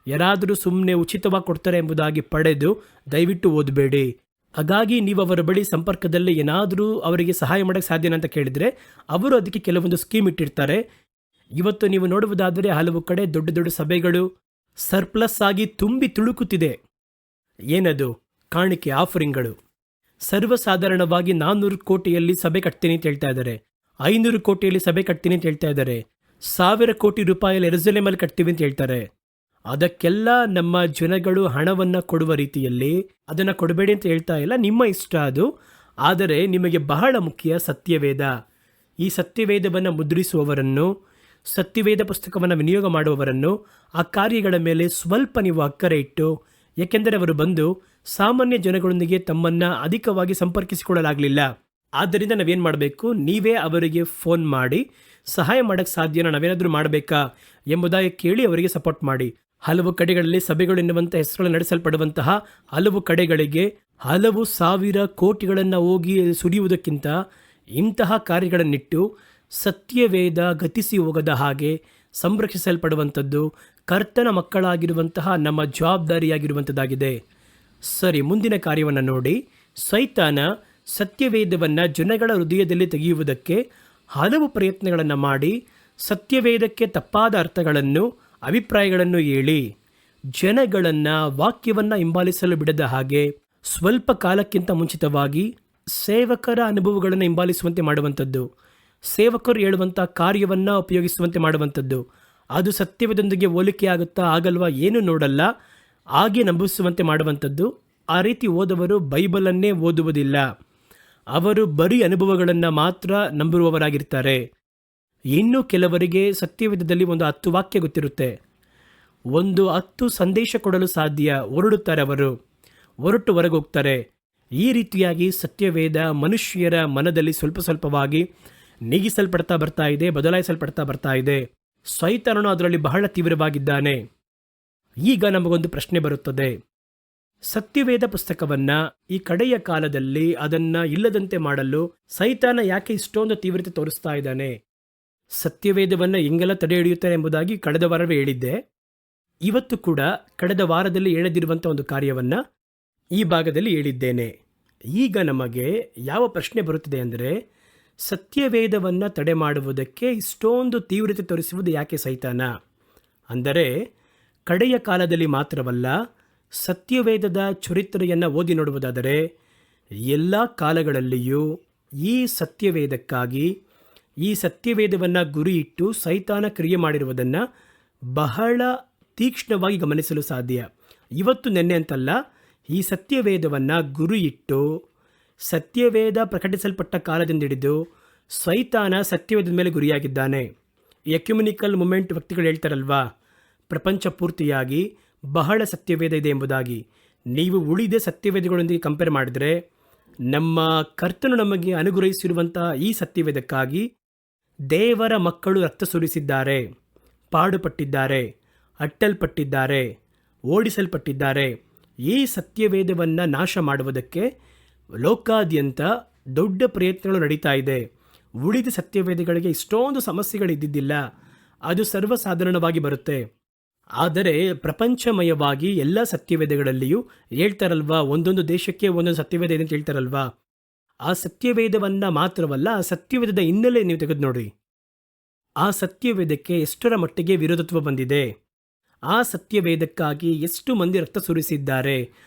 ಯಾರಾದರೂ ಸುಮ್ಮನೆ ಉಚಿತವಾಗಿ ಕೊಡ್ತಾರೆ ಎಂಬುದಾಗಿ ಪಡೆದು ದಯವಿಟ್ಟು ಓದಬೇಡಿ. ಹಾಗಾಗಿ ನೀವು ಅವರ ಬಳಿ ಸಂಪರ್ಕದಲ್ಲಿ ಏನಾದರೂ ಅವರಿಗೆ ಸಹಾಯ ಮಾಡೋಕ್ಕೆ ಸಾಧ್ಯನಾ ಅಂತ ಕೇಳಿದರೆ ಅವರು ಅದಕ್ಕೆ ಕೆಲವೊಂದು ಸ್ಕೀಮ್ ಇಟ್ಟಿರ್ತಾರೆ. ಇವತ್ತು ನೀವು ನೋಡುವುದಾದರೆ ಹಲವು ಕಡೆ ದೊಡ್ಡ ದೊಡ್ಡ ಸಭೆಗಳು ಸರ್ಪ್ಲಸ್ ಆಗಿ ತುಂಬಿ ತುಳುಕುತ್ತಿದೆ. ಏನದು? ಕಾಣಿಕೆ ಆಫರಿಂಗ್ಗಳು. ಸರ್ವಸಾಧಾರಣವಾಗಿ 400 ಕೋಟಿಯಲ್ಲಿ ಸಭೆ ಕಟ್ತೀನಿ ಅಂತ ಹೇಳ್ತಾ ಇದ್ದಾರೆ, 500 ಕೋಟಿಯಲ್ಲಿ ಸಭೆ ಕಟ್ತೀನಿ ಅಂತ ಹೇಳ್ತಾ ಇದ್ದಾರೆ, 1,000 ಕೋಟಿ ರೂಪಾಯಲ್ಲಿ ಯೆರೂಸಲೇಮಲ್ಲಿ ಕಟ್ತೀವಿ ಅಂತ ಹೇಳ್ತಾರೆ. ಅದಕ್ಕೆಲ್ಲ ನಮ್ಮ ಜನಗಳು ಹಣವನ್ನು ಕೊಡುವ ರೀತಿಯಲ್ಲಿ ಅದನ್ನು ಕೊಡಬೇಡಿ ಅಂತ ಹೇಳ್ತಾ ಇಲ್ಲ, ನಿಮ್ಮ ಇಷ್ಟ ಅದು. ಆದರೆ ನಿಮಗೆ ಬಹಳ ಮುಖ್ಯ ಸತ್ಯವೇದ. ಈ ಸತ್ಯವೇದವನ್ನು ಮುದ್ರಿಸುವವರನ್ನು, ಸತ್ಯವೇದ ಪುಸ್ತಕವನ್ನು ವಿನಿಯೋಗ ಮಾಡುವವರನ್ನು, ಆ ಕಾರ್ಯಗಳ ಮೇಲೆ ಸ್ವಲ್ಪ ನೀವು ಅಕ್ಕರೆ ಇಟ್ಟು, ಏಕೆಂದರೆ ಅವರು ಬಂದು ಸಾಮಾನ್ಯ ಜನಗಳೊಂದಿಗೆ ತಮ್ಮನ್ನು ಅಧಿಕವಾಗಿ ಸಂಪರ್ಕಿಸಿಕೊಳ್ಳಲಾಗಲಿಲ್ಲ. ಆದ್ದರಿಂದ ನಾವೇನು ಮಾಡಬೇಕು? ನೀವೇ ಅವರಿಗೆ ಫೋನ್ ಮಾಡಿ ಸಹಾಯ ಮಾಡೋಕ್ಕೆ ಸಾಧ್ಯನಾ, ನಾವೇನಾದರೂ ಮಾಡಬೇಕಾ ಎಂಬುದಾಗಿ ಕೇಳಿ ಅವರಿಗೆ ಸಪೋರ್ಟ್ ಮಾಡಿ. ಹಲವು ಕಡೆಗಳಲ್ಲಿ ಸಭೆಗಳು ಎನ್ನುವಂಥ ಹೆಸರುಗಳು ನಡೆಸಲ್ಪಡುವಂತಹ ಹಲವು ಕಡೆಗಳಿಗೆ ಹಲವು ಸಾವಿರ ಕೋಟಿಗಳನ್ನು ಹೋಗಿ ಸುರಿಯುವುದಕ್ಕಿಂತ ಇಂತಹ ಕಾರ್ಯಗಳನ್ನಿಟ್ಟು ಸತ್ಯವೇದ ಗತಿಸಿ ಹೋಗದ ಹಾಗೆ ಸಂರಕ್ಷಿಸಲ್ಪಡುವಂಥದ್ದು ಕರ್ತನ ಮಕ್ಕಳಾಗಿರುವಂತಹ ನಮ್ಮ ಜವಾಬ್ದಾರಿಯಾಗಿರುವಂಥದ್ದಾಗಿದೆ. ಸರಿ, ಮುಂದಿನ ಕಾರ್ಯವನ್ನು ನೋಡಿ. ಸೈತಾನ ಸತ್ಯವೇದವನ್ನು ಜನಗಳ ಹೃದಯದಲ್ಲಿ ತೆಗೆಯುವುದಕ್ಕೆ ಹಲವು ಪ್ರಯತ್ನಗಳನ್ನು ಮಾಡಿ ಸತ್ಯವೇದಕ್ಕೆ ತಪ್ಪಾದ ಅರ್ಥಗಳನ್ನು, ಅಭಿಪ್ರಾಯಗಳನ್ನು ಹೇಳಿ ಜನಗಳನ್ನು ವಾಕ್ಯವನ್ನು ಹಿಂಬಾಲಿಸಲು ಬಿಡದ ಹಾಗೆ ಸ್ವಲ್ಪ ಕಾಲಕ್ಕಿಂತ ಮುಂಚಿತವಾಗಿ ಸೇವಕರ ಅನುಭವಗಳನ್ನು ಹಿಂಬಾಲಿಸುವಂತೆ ಮಾಡುವಂಥದ್ದು, ಸೇವಕರು ಹೇಳುವಂಥ ಕಾರ್ಯವನ್ನು ಉಪಯೋಗಿಸುವಂತೆ ಮಾಡುವಂಥದ್ದು. ಅದು ಸತ್ಯವೇದದೊಂದಿಗೆ ಹೋಲಿಕೆ ಆಗುತ್ತಾ ಆಗಲ್ವಾ ಏನು ನೋಡಲ್ಲ, ಹಾಗೆ ನಂಬಿಸುವಂತೆ ಮಾಡುವಂಥದ್ದು. ಆ ರೀತಿ ಓದವರು ಬೈಬಲನ್ನೇ ಓದುವುದಿಲ್ಲ, ಅವರು ಬರೀ ಅನುಭವಗಳನ್ನು ಮಾತ್ರ ನಂಬಿರುವವರಾಗಿರ್ತಾರೆ. ಇನ್ನು ಕೆಲವರಿಗೆ ಸತ್ಯವೇದದಲ್ಲಿ ಒಂದು 10 ವಾಕ್ಯ ಗೊತ್ತಿರುತ್ತೆ, ಒಂದು 10 ಸಂದೇಶ ಕೊಡಲು ಸಾಧ್ಯ. ಹೊರಡುತ್ತಾರೆ, ಅವರು ಹೊರಟು ಹೊರಗೆ ಹೋಗ್ತಾರೆ. ಈ ರೀತಿಯಾಗಿ ಸತ್ಯವೇದ ಮನುಷ್ಯರ ಮನದಲ್ಲಿ ಸ್ವಲ್ಪ ಸ್ವಲ್ಪವಾಗಿ ನೀಗಿಸಲ್ಪಡ್ತಾ ಬರ್ತಾ ಇದೆ, ಬದಲಾಯಿಸಲ್ಪಡ್ತಾ ಬರ್ತಾ ಇದೆ. ಸೈತಾನನು ಅದರಲ್ಲಿ ಬಹಳ ತೀವ್ರವಾಗಿದ್ದಾನೆ. ಈಗ ನಮಗೊಂದು ಪ್ರಶ್ನೆ ಬರುತ್ತದೆ, ಸತ್ಯವೇದ ಪುಸ್ತಕವನ್ನು ಈ ಕಡೆಯ ಕಾಲದಲ್ಲಿ ಅದನ್ನು ಇಲ್ಲದಂತೆ ಮಾಡಲು ಸೈತಾನ ಯಾಕೆ ಇಷ್ಟೊಂದು ತೀವ್ರತೆ ತೋರಿಸ್ತಾ ಇದ್ದಾನೆ? ಸತ್ಯವೇದವನ್ನು ಹೆಂಗೆಲ್ಲ ತಡೆ ಹಿಡಿಯುತ್ತಾರೆ ಎಂಬುದಾಗಿ ಕಳೆದ ವಾರವೇ ಹೇಳಿದ್ದೆ. ಇವತ್ತು ಕೂಡ ಕಳೆದ ವಾರದಲ್ಲಿ ಹೇಳದಿರುವಂಥ ಒಂದು ಕಾರ್ಯವನ್ನು ಈ ಭಾಗದಲ್ಲಿ ಹೇಳಿದ್ದೇನೆ. ಈಗ ನಮಗೆ ಯಾವ ಪ್ರಶ್ನೆ ಬರುತ್ತದೆ ಅಂದರೆ, ಸತ್ಯವೇದವನ್ನು ತಡೆ ಮಾಡುವುದಕ್ಕೆ ಇಷ್ಟೊಂದು ತೀವ್ರತೆ ತೋರಿಸುವುದು ಯಾಕೆ ಸೈತಾನ? ಅಂದರೆ ಕಡೆಯ ಕಾಲದಲ್ಲಿ ಮಾತ್ರವಲ್ಲ, ಸತ್ಯವೇದದ ಚರಿತ್ರೆಯನ್ನು ಓದಿ ನೋಡುವುದಾದರೆ ಎಲ್ಲ ಕಾಲಗಳಲ್ಲಿಯೂ ಈ ಸತ್ಯವೇದಕ್ಕಾಗಿ, ಈ ಸತ್ಯವೇದವನ್ನು ಗುರಿಯಿಟ್ಟು ಸೈತಾನ ಕ್ರಿಯೆ ಮಾಡಿರುವುದನ್ನು ಬಹಳ ತೀಕ್ಷ್ಣವಾಗಿ ಗಮನಿಸಲು ಸಾಧ್ಯ. ಇವತ್ತು ನೆನ್ನೆ ಅಂತಲ್ಲ, ಈ ಸತ್ಯವೇದವನ್ನು ಗುರಿಯಿಟ್ಟು ಸತ್ಯವೇದ ಪ್ರಕಟಿಸಲ್ಪಟ್ಟ ಕಾಲದಿಂದ ಹಿಡಿದು ಸೈತಾನ ಸತ್ಯವೇದದ ಮೇಲೆ ಗುರಿಯಾಗಿದ್ದಾನೆ. ಎಕ್ಯುಮೆನಿಕಲ್ ಮೂಮೆಂಟ್ ವ್ಯಕ್ತಿಗಳು ಹೇಳ್ತಾರಲ್ವಾ, ಪ್ರಪಂಚ ಪೂರ್ತಿಯಾಗಿ ಬಹಳ ಸತ್ಯವೇದ ಇದೆ ಎಂಬುದಾಗಿ. ನೀವು ಉಳಿದ ಸತ್ಯವೇದಗಳೊಂದಿಗೆ ಕಂಪೇರ್ ಮಾಡಿದರೆ ನಮ್ಮ ಕರ್ತನು ನಮಗೆ ಅನುಗ್ರಹಿಸಿರುವಂತಹ ಈ ಸತ್ಯವೇದಕ್ಕಾಗಿ ದೇವರ ಮಕ್ಕಳು ರಕ್ತ ಸುರಿಸಿದ್ದಾರೆ, ಪಾಡುಪಟ್ಟಿದ್ದಾರೆ, ಅಟ್ಟಲ್ಪಟ್ಟಿದ್ದಾರೆ, ಓಡಿಸಲ್ಪಟ್ಟಿದ್ದಾರೆ. ಈ ಸತ್ಯವೇದವನ್ನು ನಾಶ ಮಾಡುವುದಕ್ಕೆ ಲೋಕಾದ್ಯಂತ ದೊಡ್ಡ ಪ್ರಯತ್ನಗಳು ನಡೀತಾ ಇದೆ. ಉಳಿದ ಸತ್ಯವೇದಗಳಿಗೆ ಇಷ್ಟೊಂದು ಸಮಸ್ಯೆಗಳಿದ್ದಿದ್ದಿಲ್ಲ, ಅದು ಸರ್ವಸಾಧಾರಣವಾಗಿ ಬರುತ್ತೆ. ಆದರೆ ಪ್ರಪಂಚಮಯವಾಗಿ ಎಲ್ಲ ಸತ್ಯವೇದಗಳಲ್ಲಿಯೂ ಹೇಳ್ತಾರಲ್ವಾ, ಒಂದೊಂದು ದೇಶಕ್ಕೆ ಒಂದೊಂದು ಸತ್ಯವೇದ ಇದೆ ಅಂತ ಹೇಳ್ತಾರಲ್ವಾ, ಆ ಸತ್ಯವೇದವನ್ನು ಮಾತ್ರವಲ್ಲ, ಆ ಸತ್ಯವೇದದ ಹಿನ್ನೆಲೆ ನೀವು ತೆಗೆದು ನೋಡಿ. ಆ ಸತ್ಯವೇದಕ್ಕೆ ಎಷ್ಟರ ಮಟ್ಟಿಗೆ ವಿರೋಧತ್ವ ಬಂದಿದೆ, ಆ ಸತ್ಯವೇದಕ್ಕಾಗಿ ಎಷ್ಟು ಮಂದಿ ರಕ್ತ ಸುರಿಸಿದ್ದಾರೆ,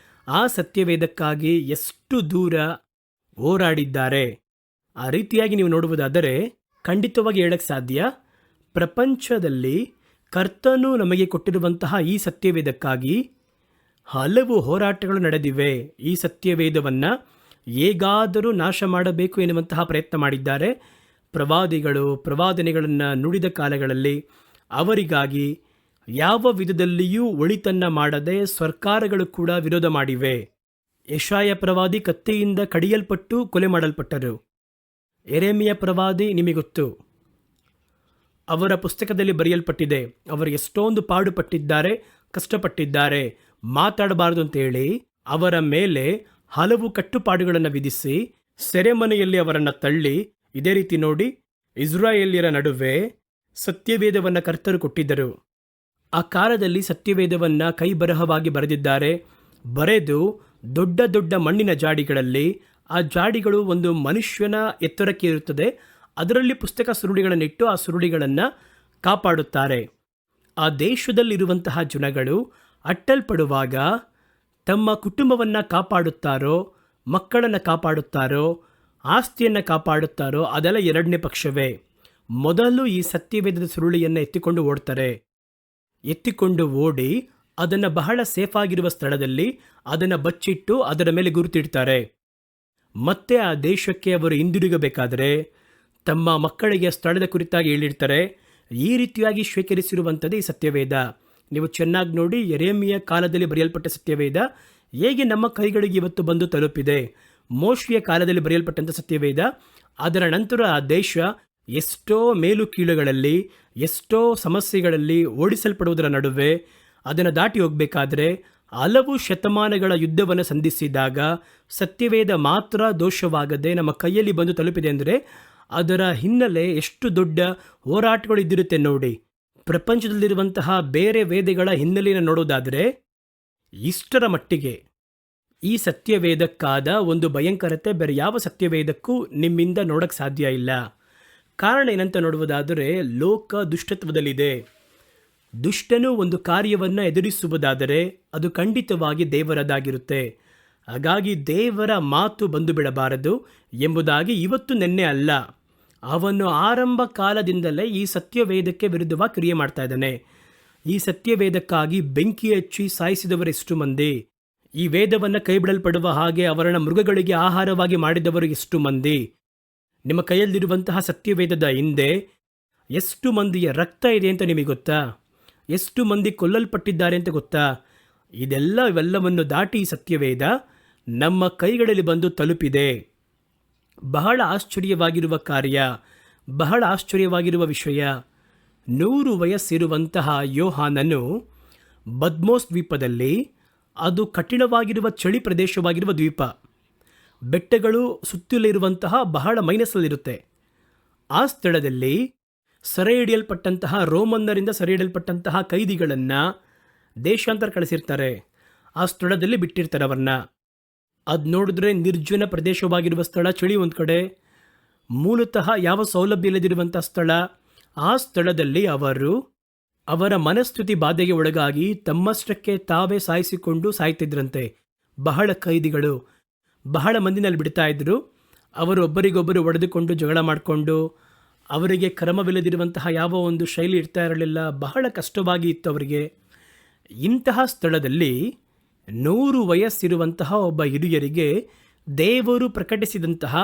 ಆ ಸತ್ಯವೇದಕ್ಕಾಗಿ ಎಷ್ಟು ದೂರ ಹೋರಾಡಿದ್ದಾರೆ. ಆ ರೀತಿಯಾಗಿ ನೀವು ನೋಡುವುದಾದರೆ ಖಂಡಿತವಾಗಿ ಹೇಳಕ್ಕೆ ಸಾಧ್ಯ, ಪ್ರಪಂಚದಲ್ಲಿ ಕರ್ತನು ನಮಗೆ ಕೊಟ್ಟಿರುವಂತಹ ಈ ಸತ್ಯವೇದಕ್ಕಾಗಿ ಹಲವು ಹೋರಾಟಗಳು ನಡೆದಿವೆ. ಈ ಸತ್ಯವೇದವನ್ನು ಹೇಗಾದರೂ ನಾಶ ಮಾಡಬೇಕು ಎನ್ನುವಂತಹ ಪ್ರಯತ್ನ ಮಾಡಿದ್ದಾರೆ. ಪ್ರವಾದಿಗಳು ಪ್ರವಾದನೆಗಳನ್ನು ನುಡಿದ ಕಾಲಗಳಲ್ಲಿ ಅವರಿಗಾಗಿ ಯಾವ ವಿಧದಲ್ಲಿಯೂ ಒಳಿತನ್ನು ಮಾಡದೆ ಸರ್ಕಾರಗಳು ಕೂಡ ವಿರೋಧ ಮಾಡಿವೆ. ಯೆಶಾಯ ಪ್ರವಾದಿ ಕತ್ತಿಯಿಂದ ಕಡಿಯಲ್ಪಟ್ಟು ಕೊಲೆ ಮಾಡಲ್ಪಟ್ಟರು. ಯೆರೆಮೀಯ ಪ್ರವಾದಿ ನಿಮಗೊತ್ತು, ಅವರ ಪುಸ್ತಕದಲ್ಲಿ ಬರೆಯಲ್ಪಟ್ಟಿದೆ, ಅವರು ಎಷ್ಟೊಂದು ಪಾಡುಪಟ್ಟಿದ್ದಾರೆ, ಕಷ್ಟಪಟ್ಟಿದ್ದಾರೆ, ಮಾತಾಡಬಾರದು ಅಂತೇಳಿ ಅವರ ಮೇಲೆ ಹಲವು ಕಟ್ಟುಪಾಡುಗಳನ್ನು ವಿಧಿಸಿ ಸೆರೆಮನೆಯಲ್ಲಿ ಅವರನ್ನು ತಳ್ಳಿ, ಇದೇ ರೀತಿ ನೋಡಿ ಇಸ್ರಾಯೇಲ್ಯರ ನಡುವೆ ಸತ್ಯವೇದವನ್ನು ಕರ್ತರು ಕೊಟ್ಟಿದ್ದರು. ಆ ಕಾಲದಲ್ಲಿ ಸತ್ಯವೇದವನ್ನು ಕೈ ಬರಹವಾಗಿ ಬರೆದಿದ್ದಾರೆ. ಬರೆದು ದೊಡ್ಡ ದೊಡ್ಡ ಮಣ್ಣಿನ ಜಾಡಿಗಳಲ್ಲಿ, ಆ ಜಾಡಿಗಳು ಒಂದು ಮನುಷ್ಯನ ಎತ್ತರಕ್ಕೆ ಇರುತ್ತದೆ, ಅದರಲ್ಲಿ ಪುಸ್ತಕ ಸುರುಳಿಗಳನ್ನಿಟ್ಟು ಆ ಸುರುಳಿಗಳನ್ನು ಕಾಪಾಡುತ್ತಾರೆ. ಆ ದೇಶದಲ್ಲಿರುವಂತಹ ಜನಗಳು ಅಟ್ಟಲ್ಪಡುವಾಗ ತಮ್ಮ ಕುಟುಂಬವನ್ನು ಕಾಪಾಡುತ್ತಾರೋ, ಮಕ್ಕಳನ್ನು ಕಾಪಾಡುತ್ತಾರೋ, ಆಸ್ತಿಯನ್ನು ಕಾಪಾಡುತ್ತಾರೋ, ಅದೆಲ್ಲ ಎರಡನೇ ಪಕ್ಷವೇ. ಮೊದಲು ಈ ಸತ್ಯವೇದದ ಸುರುಳಿಯನ್ನು ಎತ್ತಿಕೊಂಡು ಓಡ್ತಾರೆ. ಎತ್ತಿಕೊಂಡು ಓಡಿ ಅದನ್ನು ಬಹಳ ಸೇಫ್ ಆಗಿರುವ ಸ್ಥಳದಲ್ಲಿ ಅದನ್ನು ಬಚ್ಚಿಟ್ಟು ಅದರ ಮೇಲೆ ಗುರುತಿಡ್ತಾರೆ. ಮತ್ತೆ ಆ ದೇಶಕ್ಕೆ ಅವರು ಹಿಂದಿರುಗಬೇಕಾದರೆ ತಮ್ಮ ಮಕ್ಕಳಿಗೆ ಸ್ಥಳದ ಕುರಿತಾಗಿ ಹೇಳಿರ್ತಾರೆ. ಈ ರೀತಿಯಾಗಿ ಸ್ವೀಕರಿಸಿರುವಂಥದ್ದು ಈ ಸತ್ಯವೇದ. ನೀವು ಚೆನ್ನಾಗಿ ನೋಡಿ, ಯೆರೆಮೀಯ ಕಾಲದಲ್ಲಿ ಬರೆಯಲ್ಪಟ್ಟ ಸತ್ಯವೇದ ಹೇಗೆ ನಮ್ಮ ಕೈಗಳಿಗೆ ಇವತ್ತು ಬಂದು ತಲುಪಿದೆ. ಮೋಶೆಯ ಕಾಲದಲ್ಲಿ ಬರೆಯಲ್ಪಟ್ಟಂಥ ಸತ್ಯವೇದ, ಅದರ ನಂತರ ಆ ದೇಶ ಎಷ್ಟೋ ಮೇಲು ಕೀಳುಗಳಲ್ಲಿ, ಎಷ್ಟೋ ಸಮಸ್ಯೆಗಳಲ್ಲಿ ಓಡಿಸಲ್ಪಡುವುದರ ನಡುವೆ ಅದನ್ನು ದಾಟಿ ಹೋಗಬೇಕಾದ್ರೆ ಹಲವು ಶತಮಾನಗಳ ಯುದ್ಧವನ್ನು ಸಂಧಿಸಿದಾಗ ಸತ್ಯವೇದ ಮಾತ್ರ ದೋಷವಾಗದೆ ನಮ್ಮ ಕೈಯಲ್ಲಿ ಬಂದು ತಲುಪಿದೆ ಅಂದರೆ ಅದರ ಹಿನ್ನೆಲೆ ಎಷ್ಟು ದೊಡ್ಡ ಹೋರಾಟಗಳು ಇದ್ದಿರುತ್ತೆ ನೋಡಿ. ಪ್ರಪಂಚದಲ್ಲಿರುವಂತಹ ಬೇರೆ ವೇದಗಳ ಹಿನ್ನೆಲೆಯನ್ನು ನೋಡೋದಾದರೆ ಇಷ್ಟರ ಮಟ್ಟಿಗೆ ಈ ಸತ್ಯವೇದಕ್ಕಾದ ಒಂದು ಭಯಂಕರತೆ ಬೇರೆ ಯಾವ ಸತ್ಯವೇದಕ್ಕೂ ನಿಮ್ಮಿಂದ ನೋಡಕ್ಕೆ ಸಾಧ್ಯ ಇಲ್ಲ. ಕಾರಣ ಏನಂತ ನೋಡುವುದಾದರೆ ಲೋಕ ದುಷ್ಟತ್ವದಲ್ಲಿದೆ. ದುಷ್ಟನು ಒಂದು ಕಾರ್ಯವನ್ನು ಎದುರಿಸುವುದಾದರೆ ಅದು ಖಂಡಿತವಾಗಿ ದೇವರದಾಗಿರುತ್ತೆ. ಹಾಗಾಗಿ ದೇವರ ಮಾತು ಬಂದು ಬಿಡಬಾರದು ಎಂಬುದಾಗಿ ಇವತ್ತು ನೆನ್ನೆ ಅಲ್ಲ, ಅವನು ಆರಂಭ ಕಾಲದಿಂದಲೇ ಈ ಸತ್ಯವೇದಕ್ಕೆ ವಿರುದ್ಧವಾಗಿ ಕ್ರಿಯೆ ಮಾಡ್ತಾ ಇದ್ದಾನೆ. ಈ ಸತ್ಯವೇದಕ್ಕಾಗಿ ಬೆಂಕಿ ಹಚ್ಚಿ ಸಾಯಿಸಿದವರೆಷ್ಟು ಮಂದಿ, ಈ ವೇದವನ್ನು ಕೈಬಿಡಲ್ಪಡುವ ಹಾಗೆ ಅವರನ್ನು ಮೃಗಗಳಿಗೆ ಆಹಾರವಾಗಿ ಮಾಡಿದವರು ಎಷ್ಟು ಮಂದಿ, ನಿಮ್ಮ ಕೈಯಲ್ಲಿರುವಂತಹ ಸತ್ಯವೇದದ ಹಿಂದೆ ಎಷ್ಟು ಮಂದಿಯ ರಕ್ತ ಇದೆ ಅಂತ ನಿಮಗೆ ಗೊತ್ತಾ? ಎಷ್ಟು ಮಂದಿ ಕೊಲ್ಲಲ್ಪಟ್ಟಿದ್ದಾರೆ ಅಂತ ಗೊತ್ತಾ? ಇವೆಲ್ಲವನ್ನು ದಾಟಿ ಈ ಸತ್ಯವೇದ ನಮ್ಮ ಕೈಗಳಲ್ಲಿ ಬಂದು ತಲುಪಿದೆ. ಬಹಳ ಆಶ್ಚರ್ಯವಾಗಿರುವ ಕಾರ್ಯ, ಬಹಳ ಆಶ್ಚರ್ಯವಾಗಿರುವ ವಿಷಯ. 100 ವಯಸ್ಸಿರುವಂತಹ ಯೋಹಾನನು ಬದ್ಮೋಸ್ ದ್ವೀಪದಲ್ಲಿ, ಅದು ಕಠಿಣವಾಗಿರುವ ಚಳಿ ಪ್ರದೇಶವಾಗಿರುವ ದ್ವೀಪ, ಬೆಟ್ಟಗಳು ಸುತ್ತಲಿರುವಂತಹ ಬಹಳ ಮೈನಸ್ಸಲ್ಲಿರುತ್ತೆ. ಆ ಸ್ಥಳದಲ್ಲಿ ಸೆರೆ ಹಿಡಿಯಲ್ಪಟ್ಟಂತಹ ರೋಮನ್ನರಿಂದ ಸೆರೆ ಹಿಡಿಯಲ್ಪಟ್ಟಂತಹ ಕೈದಿಗಳನ್ನು ದೇಶಾಂತರ ಕಳಿಸಿರ್ತಾರೆ. ಆ ಸ್ಥಳದಲ್ಲಿ ಬಿಟ್ಟಿರ್ತಾರೆ ಅವ್ರನ್ನ. ಅದು ನೋಡಿದ್ರೆ ನಿರ್ಜನ ಪ್ರದೇಶವಾಗಿರುವ ಸ್ಥಳ, ಚಳಿ ಒಂದು ಕಡೆ, ಮೂಲತಃ ಯಾವ ಸೌಲಭ್ಯ ಇಲ್ಲದಿರುವಂಥ ಸ್ಥಳ. ಆ ಸ್ಥಳದಲ್ಲಿ ಅವರು ಅವರ ಮನಸ್ಥಿತಿ ಬಾಧೆಗೆ ಒಳಗಾಗಿ ತಮ್ಮಷ್ಟಕ್ಕೆ ತಾವೇ ಸಾಯಿಸಿಕೊಂಡು ಸಾಯ್ತಿದ್ರಂತೆ. ಬಹಳ ಖೈದಿಗಳು ಬಹಳ ಮಂದಿನಲ್ಲಿ ಬಿಡ್ತಾ ಇದ್ರು. ಅವರು ಒಬ್ಬರಿಗೊಬ್ಬರು ಒಡೆದುಕೊಂಡು ಜಗಳ ಮಾಡಿಕೊಂಡು ಅವರಿಗೆ ಕ್ರಮವಿಲ್ಲದಿರುವಂತಹ ಯಾವ ಒಂದು ಶೈಲಿ ಇರ್ತಾ ಇರಲಿಲ್ಲ. ಬಹಳ ಕಷ್ಟವಾಗಿ ಇತ್ತು ಅವರಿಗೆ. ಇಂತಹ ಸ್ಥಳದಲ್ಲಿ 100 ವಯಸ್ಸಿರುವಂತಹ ಒಬ್ಬ ಹಿರಿಯರಿಗೆ ದೇವರು ಪ್ರಕಟಿಸಿದಂತಹ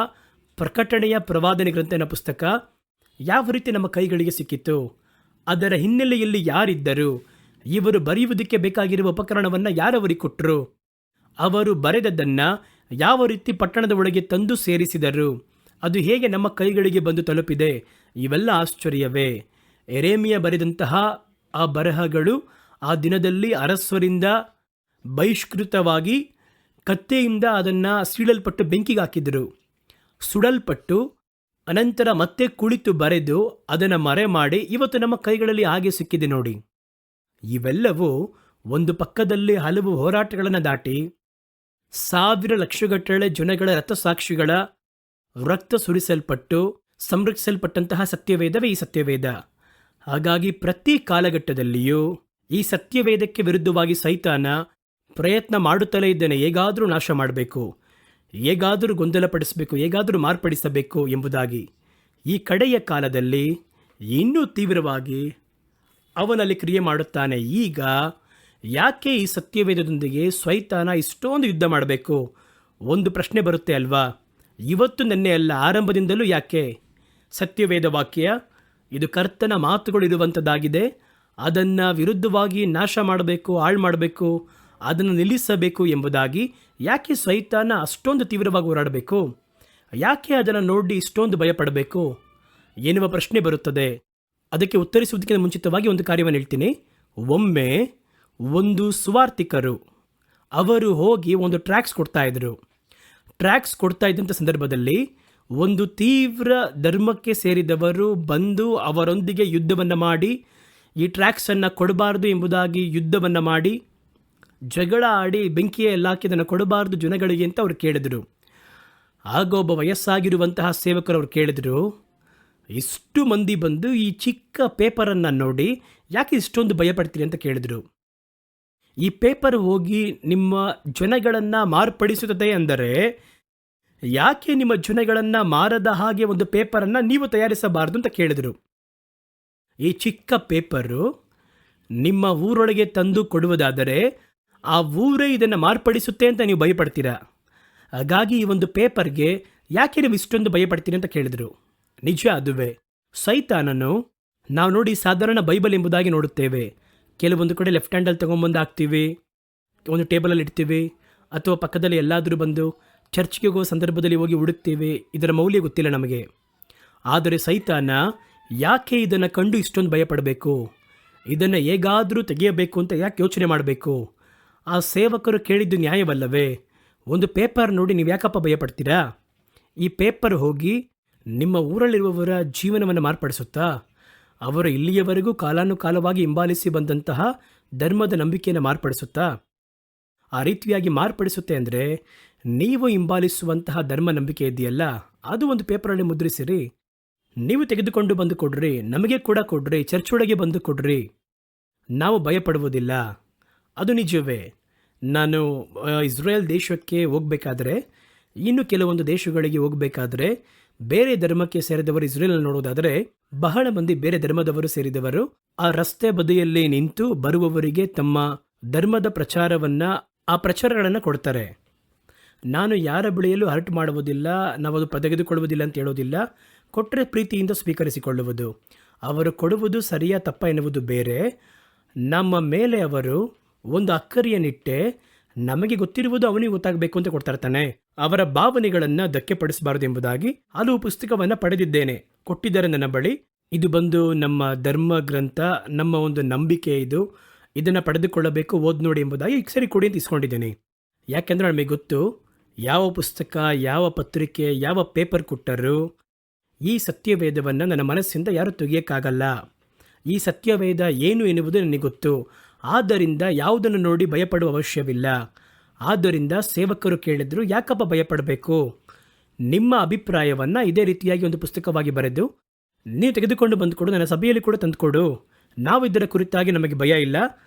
ಪ್ರಕಟಣೆಯ ಪ್ರವಾದನೆ ಗ್ರಂಥನ ಪುಸ್ತಕ ಯಾವ ರೀತಿ ನಮ್ಮ ಕೈಗಳಿಗೆ ಸಿಕ್ಕಿತು, ಅದರ ಹಿನ್ನೆಲೆಯಲ್ಲಿ ಯಾರಿದ್ದರು, ಇವರು ಬರೆಯುವುದಕ್ಕೆ ಬೇಕಾಗಿರುವ ಉಪಕರಣವನ್ನು ಯಾರವರಿಗೆ ಕೊಟ್ಟರು, ಅವರು ಬರೆದದ್ದನ್ನು ಯಾವ ರೀತಿ ಪಟ್ಟಣದ ಒಳಗೆ ತಂದು ಸೇರಿಸಿದರು, ಅದು ಹೇಗೆ ನಮ್ಮ ಕೈಗಳಿಗೆ ಬಂದು ತಲುಪಿದೆ, ಇವೆಲ್ಲ ಆಶ್ಚರ್ಯವೇ. ಎರೇಮಿಯ ಬರೆದಂತಹ ಆ ಬರಹಗಳು ಆ ದಿನದಲ್ಲಿ ಅರಸರಿಂದ ಬಹಿಷ್ಕೃತವಾಗಿ ಕತ್ತೆಯಿಂದ ಅದನ್ನು ಸೀಳಲ್ಪಟ್ಟು ಬೆಂಕಿಗೆ ಹಾಕಿದರು. ಸುಡಲ್ಪಟ್ಟು ಅನಂತರ ಮತ್ತೆ ಕುಳಿತು ಬರೆದು ಅದನ್ನು ಮರೆ ಮಾಡಿ ಇವತ್ತು ನಮ್ಮ ಕೈಗಳಲ್ಲಿ ಹಾಗೆ ಸಿಕ್ಕಿದೆ ನೋಡಿ. ಇವೆಲ್ಲವೂ ಒಂದು ಪಕ್ಕದಲ್ಲಿ ಹಲವು ಹೋರಾಟಗಳನ್ನು ದಾಟಿ 1000 ಲಕ್ಷಗಟ್ಟಲೆ ಜನಗಳ ರಕ್ತಸಾಕ್ಷಿಗಳ ರಕ್ತ ಸುರಿಸಲ್ಪಟ್ಟು ಸಂರಕ್ಷಿಸಲ್ಪಟ್ಟಂತಹ ಸತ್ಯವೇದವೇ ಈ ಸತ್ಯವೇದ. ಹಾಗಾಗಿ ಪ್ರತಿ ಕಾಲಘಟ್ಟದಲ್ಲಿಯೂ ಈ ಸತ್ಯವೇದಕ್ಕೆ ವಿರುದ್ಧವಾಗಿ ಸೈತಾನ ಪ್ರಯತ್ನ ಮಾಡುತ್ತಲೇ ಇದ್ದಾನೆ. ಹೇಗಾದರೂ ನಾಶ ಮಾಡಬೇಕು, ಹೇಗಾದರೂ ಗೊಂದಲಪಡಿಸಬೇಕು, ಹೇಗಾದರೂ ಮಾರ್ಪಡಿಸಬೇಕು ಎಂಬುದಾಗಿ. ಈ ಕಡೆಯ ಕಾಲದಲ್ಲಿ ಇನ್ನೂ ತೀವ್ರವಾಗಿ ಅವನಲ್ಲಿ ಕ್ರಿಯೆ ಮಾಡುತ್ತಾನೆ. ಈಗ ಯಾಕೆ ಈ ಸತ್ಯವೇದದೊಂದಿಗೆ ಸೈತಾನ ಇಷ್ಟೊಂದು ಯುದ್ಧ ಮಾಡಬೇಕು? ಒಂದು ಪ್ರಶ್ನೆ ಬರುತ್ತೆ ಅಲ್ವಾ? ಇವತ್ತು ನೆನ್ನೆ ಅಲ್ಲ, ಆರಂಭದಿಂದಲೂ ಯಾಕೆ? ಸತ್ಯವೇದ ವಾಕ್ಯ ಇದು ಕರ್ತನ ಮಾತುಗಳಿರುವಂಥದ್ದಾಗಿದೆ. ಅದನ್ನು ವಿರುದ್ಧವಾಗಿ ನಾಶ ಮಾಡಬೇಕು, ಹಾಳು ಮಾಡಬೇಕು, ಅದನ್ನು ನಿಲ್ಲಿಸಬೇಕು ಎಂಬುದಾಗಿ ಯಾಕೆ ಸೈತಾನ ಅಷ್ಟೊಂದು ತೀವ್ರವಾಗಿ ಹೋರಾಡಬೇಕು? ಯಾಕೆ ಅದನ್ನು ನೋಡಿ ಇಷ್ಟೊಂದು ಭಯಪಡಬೇಕು ಎನ್ನುವ ಪ್ರಶ್ನೆ ಬರುತ್ತದೆ. ಅದಕ್ಕೆ ಉತ್ತರಿಸುವುದಕ್ಕಿಂತ ಮುಂಚಿತವಾಗಿ ಒಂದು ಕಾರ್ಯವನ್ನು ಹೇಳ್ತೀನಿ. ಒಮ್ಮೆ ಒಂದು ಸುವಾರ್ತಿಕರು ಅವರು ಹೋಗಿ ಒಂದು ಟ್ರ್ಯಾಕ್ಸ್ ಕೊಡ್ತಾಯಿದ್ರು. ಟ್ರ್ಯಾಕ್ಸ್ ಕೊಡ್ತಾ ಇದ್ದಂಥ ಸಂದರ್ಭದಲ್ಲಿ ಒಂದು ತೀವ್ರ ಧರ್ಮಕ್ಕೆ ಸೇರಿದವರು ಬಂದು ಅವರೊಂದಿಗೆ ಯುದ್ಧವನ್ನು ಮಾಡಿ ಈ ಟ್ರ್ಯಾಕ್ಸನ್ನು ಕೊಡಬಾರ್ದು ಎಂಬುದಾಗಿ ಯುದ್ಧವನ್ನು ಮಾಡಿ ಜಗಳ ಆಡಿ ಬೆಂಕಿಯಲ್ಲಿ ಹಾಕಿದನ್ನು ಕೊಡಬಾರ್ದು ಜನಗಳಿಗೆ ಅಂತ ಅವ್ರು ಕೇಳಿದರು. ಆಗ ಒಬ್ಬ ವಯಸ್ಸಾಗಿರುವಂತಹ ಸೇವಕರು ಅವ್ರು ಕೇಳಿದರು, ಇಷ್ಟು ಮಂದಿ ಬಂದು ಈ ಚಿಕ್ಕ ಪೇಪರನ್ನು ನೋಡಿ ಯಾಕೆ ಇಷ್ಟೊಂದು ಭಯಪಡ್ತೀರಿ ಅಂತ ಕೇಳಿದರು. ಈ ಪೇಪರ್ ಹೋಗಿ ನಿಮ್ಮ ಜನಗಳನ್ನು ಮಾರ್ಪಡಿಸುತ್ತದೆ ಅಂದರೆ ಯಾಕೆ ನಿಮ್ಮ ಜನಗಳನ್ನು ಮಾರದ ಹಾಗೆ ಒಂದು ಪೇಪರನ್ನು ನೀವು ತಯಾರಿಸಬಾರ್ದು ಅಂತ ಕೇಳಿದರು. ಈ ಚಿಕ್ಕ ಪೇಪರು ನಿಮ್ಮ ಊರೊಳಗೆ ತಂದು ಕೊಡುವುದಾದರೆ ಆ ಊರೇ ಇದನ್ನು ಮಾರ್ಪಡಿಸುತ್ತೆ ಅಂತ ನೀವು ಭಯಪಡ್ತೀರಾ. ಹಾಗಾಗಿ ಈ ಒಂದು ಪೇಪರ್ಗೆ ಯಾಕೆ ನೀವು ಇಷ್ಟೊಂದು ಭಯಪಡ್ತೀರಿ ಅಂತ ಕೇಳಿದರು. ನಿಜ, ಅದುವೇ ಸೈತಾನನು ನಾವು ನೋಡಿ ಸಾಧಾರಣ ಬೈಬಲ್ ಎಂಬುದಾಗಿ ನೋಡುತ್ತೇವೆ. ಕೆಲವೊಂದು ಕಡೆ ಲೆಫ್ಟ್ ಹ್ಯಾಂಡಲ್ಲಿ ತೊಗೊಂಬಂದು ಹಾಕ್ತೀವಿ, ಒಂದು ಟೇಬಲಲ್ಲಿ ಇಡ್ತೀವಿ, ಅಥವಾ ಪಕ್ಕದಲ್ಲಿ ಎಲ್ಲಾದರೂ ಬಂದು ಚರ್ಚ್ಗೆ ಹೋಗೋ ಸಂದರ್ಭದಲ್ಲಿ ಹೋಗಿ ಹುಡುಕ್ತೀವಿ. ಇದರ ಮೌಲ್ಯ ಗೊತ್ತಿಲ್ಲ ನಮಗೆ. ಆದರೆ ಸೈತಾನ ಯಾಕೆ ಇದನ್ನು ಕಂಡು ಇಷ್ಟೊಂದು ಭಯಪಡಬೇಕು, ಇದನ್ನು ಹೇಗಾದರೂ ತೆಗೆಯಬೇಕು ಅಂತ ಯಾಕೆ ಯೋಚನೆ ಮಾಡಬೇಕು? ಆ ಸೇವಕರು ಕೇಳಿದ್ದು ನ್ಯಾಯವಲ್ಲವೇ? ಒಂದು ಪೇಪರ್ ನೋಡಿ ನೀವು ಯಾಕಪ್ಪ ಭಯಪಡ್ತೀರಾ? ಈ ಪೇಪರ್ ಹೋಗಿ ನಿಮ್ಮ ಊರಲ್ಲಿರುವವರ ಜೀವನವನ್ನು ಮಾರ್ಪಡಿಸುತ್ತಾ? ಅವರು ಇಲ್ಲಿಯವರೆಗೂ ಕಾಲಾನುಕಾಲವಾಗಿ ಹಿಂಬಾಲಿಸಿ ಬಂದಂತಹ ಧರ್ಮದ ನಂಬಿಕೆಯನ್ನು ಮಾರ್ಪಡಿಸುತ್ತಾ? ಆ ರೀತಿಯಾಗಿ ಮಾರ್ಪಡಿಸುತ್ತೆ ಅಂದರೆ ನೀವು ಹಿಂಬಾಲಿಸುವಂತಹ ಧರ್ಮ ನಂಬಿಕೆ ಇದೆಯಲ್ಲ, ಅದು ಒಂದು ಪೇಪರಲ್ಲಿ ಮುದ್ರಿಸಿರಿ, ನೀವು ತೆಗೆದುಕೊಂಡು ಬಂದು ಕೊಡ್ರಿ, ನಮಗೆ ಕೂಡ ಕೊಡ್ರಿ, ಚರ್ಚ್ ಒಳಗೆ ಬಂದು ಕೊಡ್ರಿ. ನಾವು ಭಯಪಡುವುದಿಲ್ಲ. ಅದು ನಿಜವೇ. ನಾನು ಇಸ್ರೇಲ್ ದೇಶಕ್ಕೆ ಹೋಗಬೇಕಾದ್ರೆ, ಇನ್ನು ಕೆಲವೊಂದು ದೇಶಗಳಿಗೆ ಹೋಗಬೇಕಾದ್ರೆ, ಬೇರೆ ಧರ್ಮಕ್ಕೆ ಸೇರಿದವರು ಇಸ್ರೇಲಲ್ಲಿ ನೋಡೋದಾದರೆ ಬಹಳ ಮಂದಿ ಬೇರೆ ಧರ್ಮದವರು ಸೇರಿದವರು ಆ ರಸ್ತೆ ಬದಿಯಲ್ಲಿ ನಿಂತು ಬರುವವರಿಗೆ ತಮ್ಮ ಧರ್ಮದ ಪ್ರಚಾರವನ್ನು, ಆ ಪ್ರಚಾರಗಳನ್ನು ಕೊಡ್ತಾರೆ. ನಾನು ಯಾರ ಬಳಿಯಲ್ಲೂ ಹರ್ಟ್ ಮಾಡುವುದಿಲ್ಲ, ನಾವು ಅದು ತೆಗೆದುಕೊಳ್ಳುವುದಿಲ್ಲ ಅಂತ ಹೇಳೋದಿಲ್ಲ. ಕೊಟ್ಟರೆ ಪ್ರೀತಿಯಿಂದ ಸ್ವೀಕರಿಸಿಕೊಳ್ಳುವುದು. ಅವರು ಕೊಡುವುದು ಸರಿಯಾ ತಪ್ಪ ಎನ್ನುವುದು ಬೇರೆ. ನಮ್ಮ ಮೇಲೆ ಅವರು ಒಂದು ಅಕ್ಕರಿಯನ್ನಿಟ್ಟೆ ನಮಗೆ ಗೊತ್ತಿರುವುದು ಅವನಿಗೆ ಗೊತ್ತಾಗಬೇಕು ಅಂತ ಕೊಡ್ತಾ ಇರ್ತಾನೆ. ಅವರ ಭಾವನೆಗಳನ್ನು ಧಕ್ಕೆಪಡಿಸಬಾರದು ಎಂಬುದಾಗಿ ಹಲವು ಪುಸ್ತಕವನ್ನು ಪಡೆದಿದ್ದೇನೆ, ಕೊಟ್ಟಿದ್ದಾರೆ ನನ್ನ ಬಳಿ. ಇದು ಬಂದು ನಮ್ಮ ಧರ್ಮ ಗ್ರಂಥ, ನಮ್ಮ ಒಂದು ನಂಬಿಕೆ, ಇದನ್ನು ಪಡೆದುಕೊಳ್ಳಬೇಕು, ಓದ್ ನೋಡಿ ಎಂಬುದಾಗಿ ಸರಿ ಕೊಡಿ ಅಂತ ಇಸ್ಕೊಂಡಿದ್ದೇನೆ. ಯಾಕೆಂದರೆ ನಮಗೆ ಗೊತ್ತು ಯಾವ ಪುಸ್ತಕ, ಯಾವ ಪತ್ರಿಕೆ, ಯಾವ ಪೇಪರ್ ಕೊಟ್ಟರು ಈ ಸತ್ಯವೇದವನ್ನು ನನ್ನ ಮನಸ್ಸಿಂದ ಯಾರೂ ತೆಗೆಯೋಕ್ಕಾಗಲ್ಲ. ಈ ಸತ್ಯವೇದ ಏನು ಎನ್ನುವುದು ನನಗೆ ಗೊತ್ತು. ಆದ್ದರಿಂದ ಯಾವುದನ್ನು ನೋಡಿ ಭಯಪಡುವ ಅವಶ್ಯವಿಲ್ಲ. ಆದ್ದರಿಂದ ಸೇವಕರು ಕೇಳಿದ್ರು, ಯಾಕಪ್ಪ ಭಯಪಡಬೇಕು? ನಿಮ್ಮ ಅಭಿಪ್ರಾಯವನ್ನು ಇದೇ ರೀತಿಯಾಗಿ ಒಂದು ಪುಸ್ತಕವಾಗಿ ಬರೆದು ನೀವು ತೆಗೆದುಕೊಂಡು ಬಂದುಕೊಡು, ನನ್ನ ಸಭೆಯಲ್ಲಿ ಕೂಡ ತಂದುಕೊಡು, ನಾವು ಇದರ ಕುರಿತಾಗಿ ನಮಗೆ ಭಯ ಇಲ್ಲ.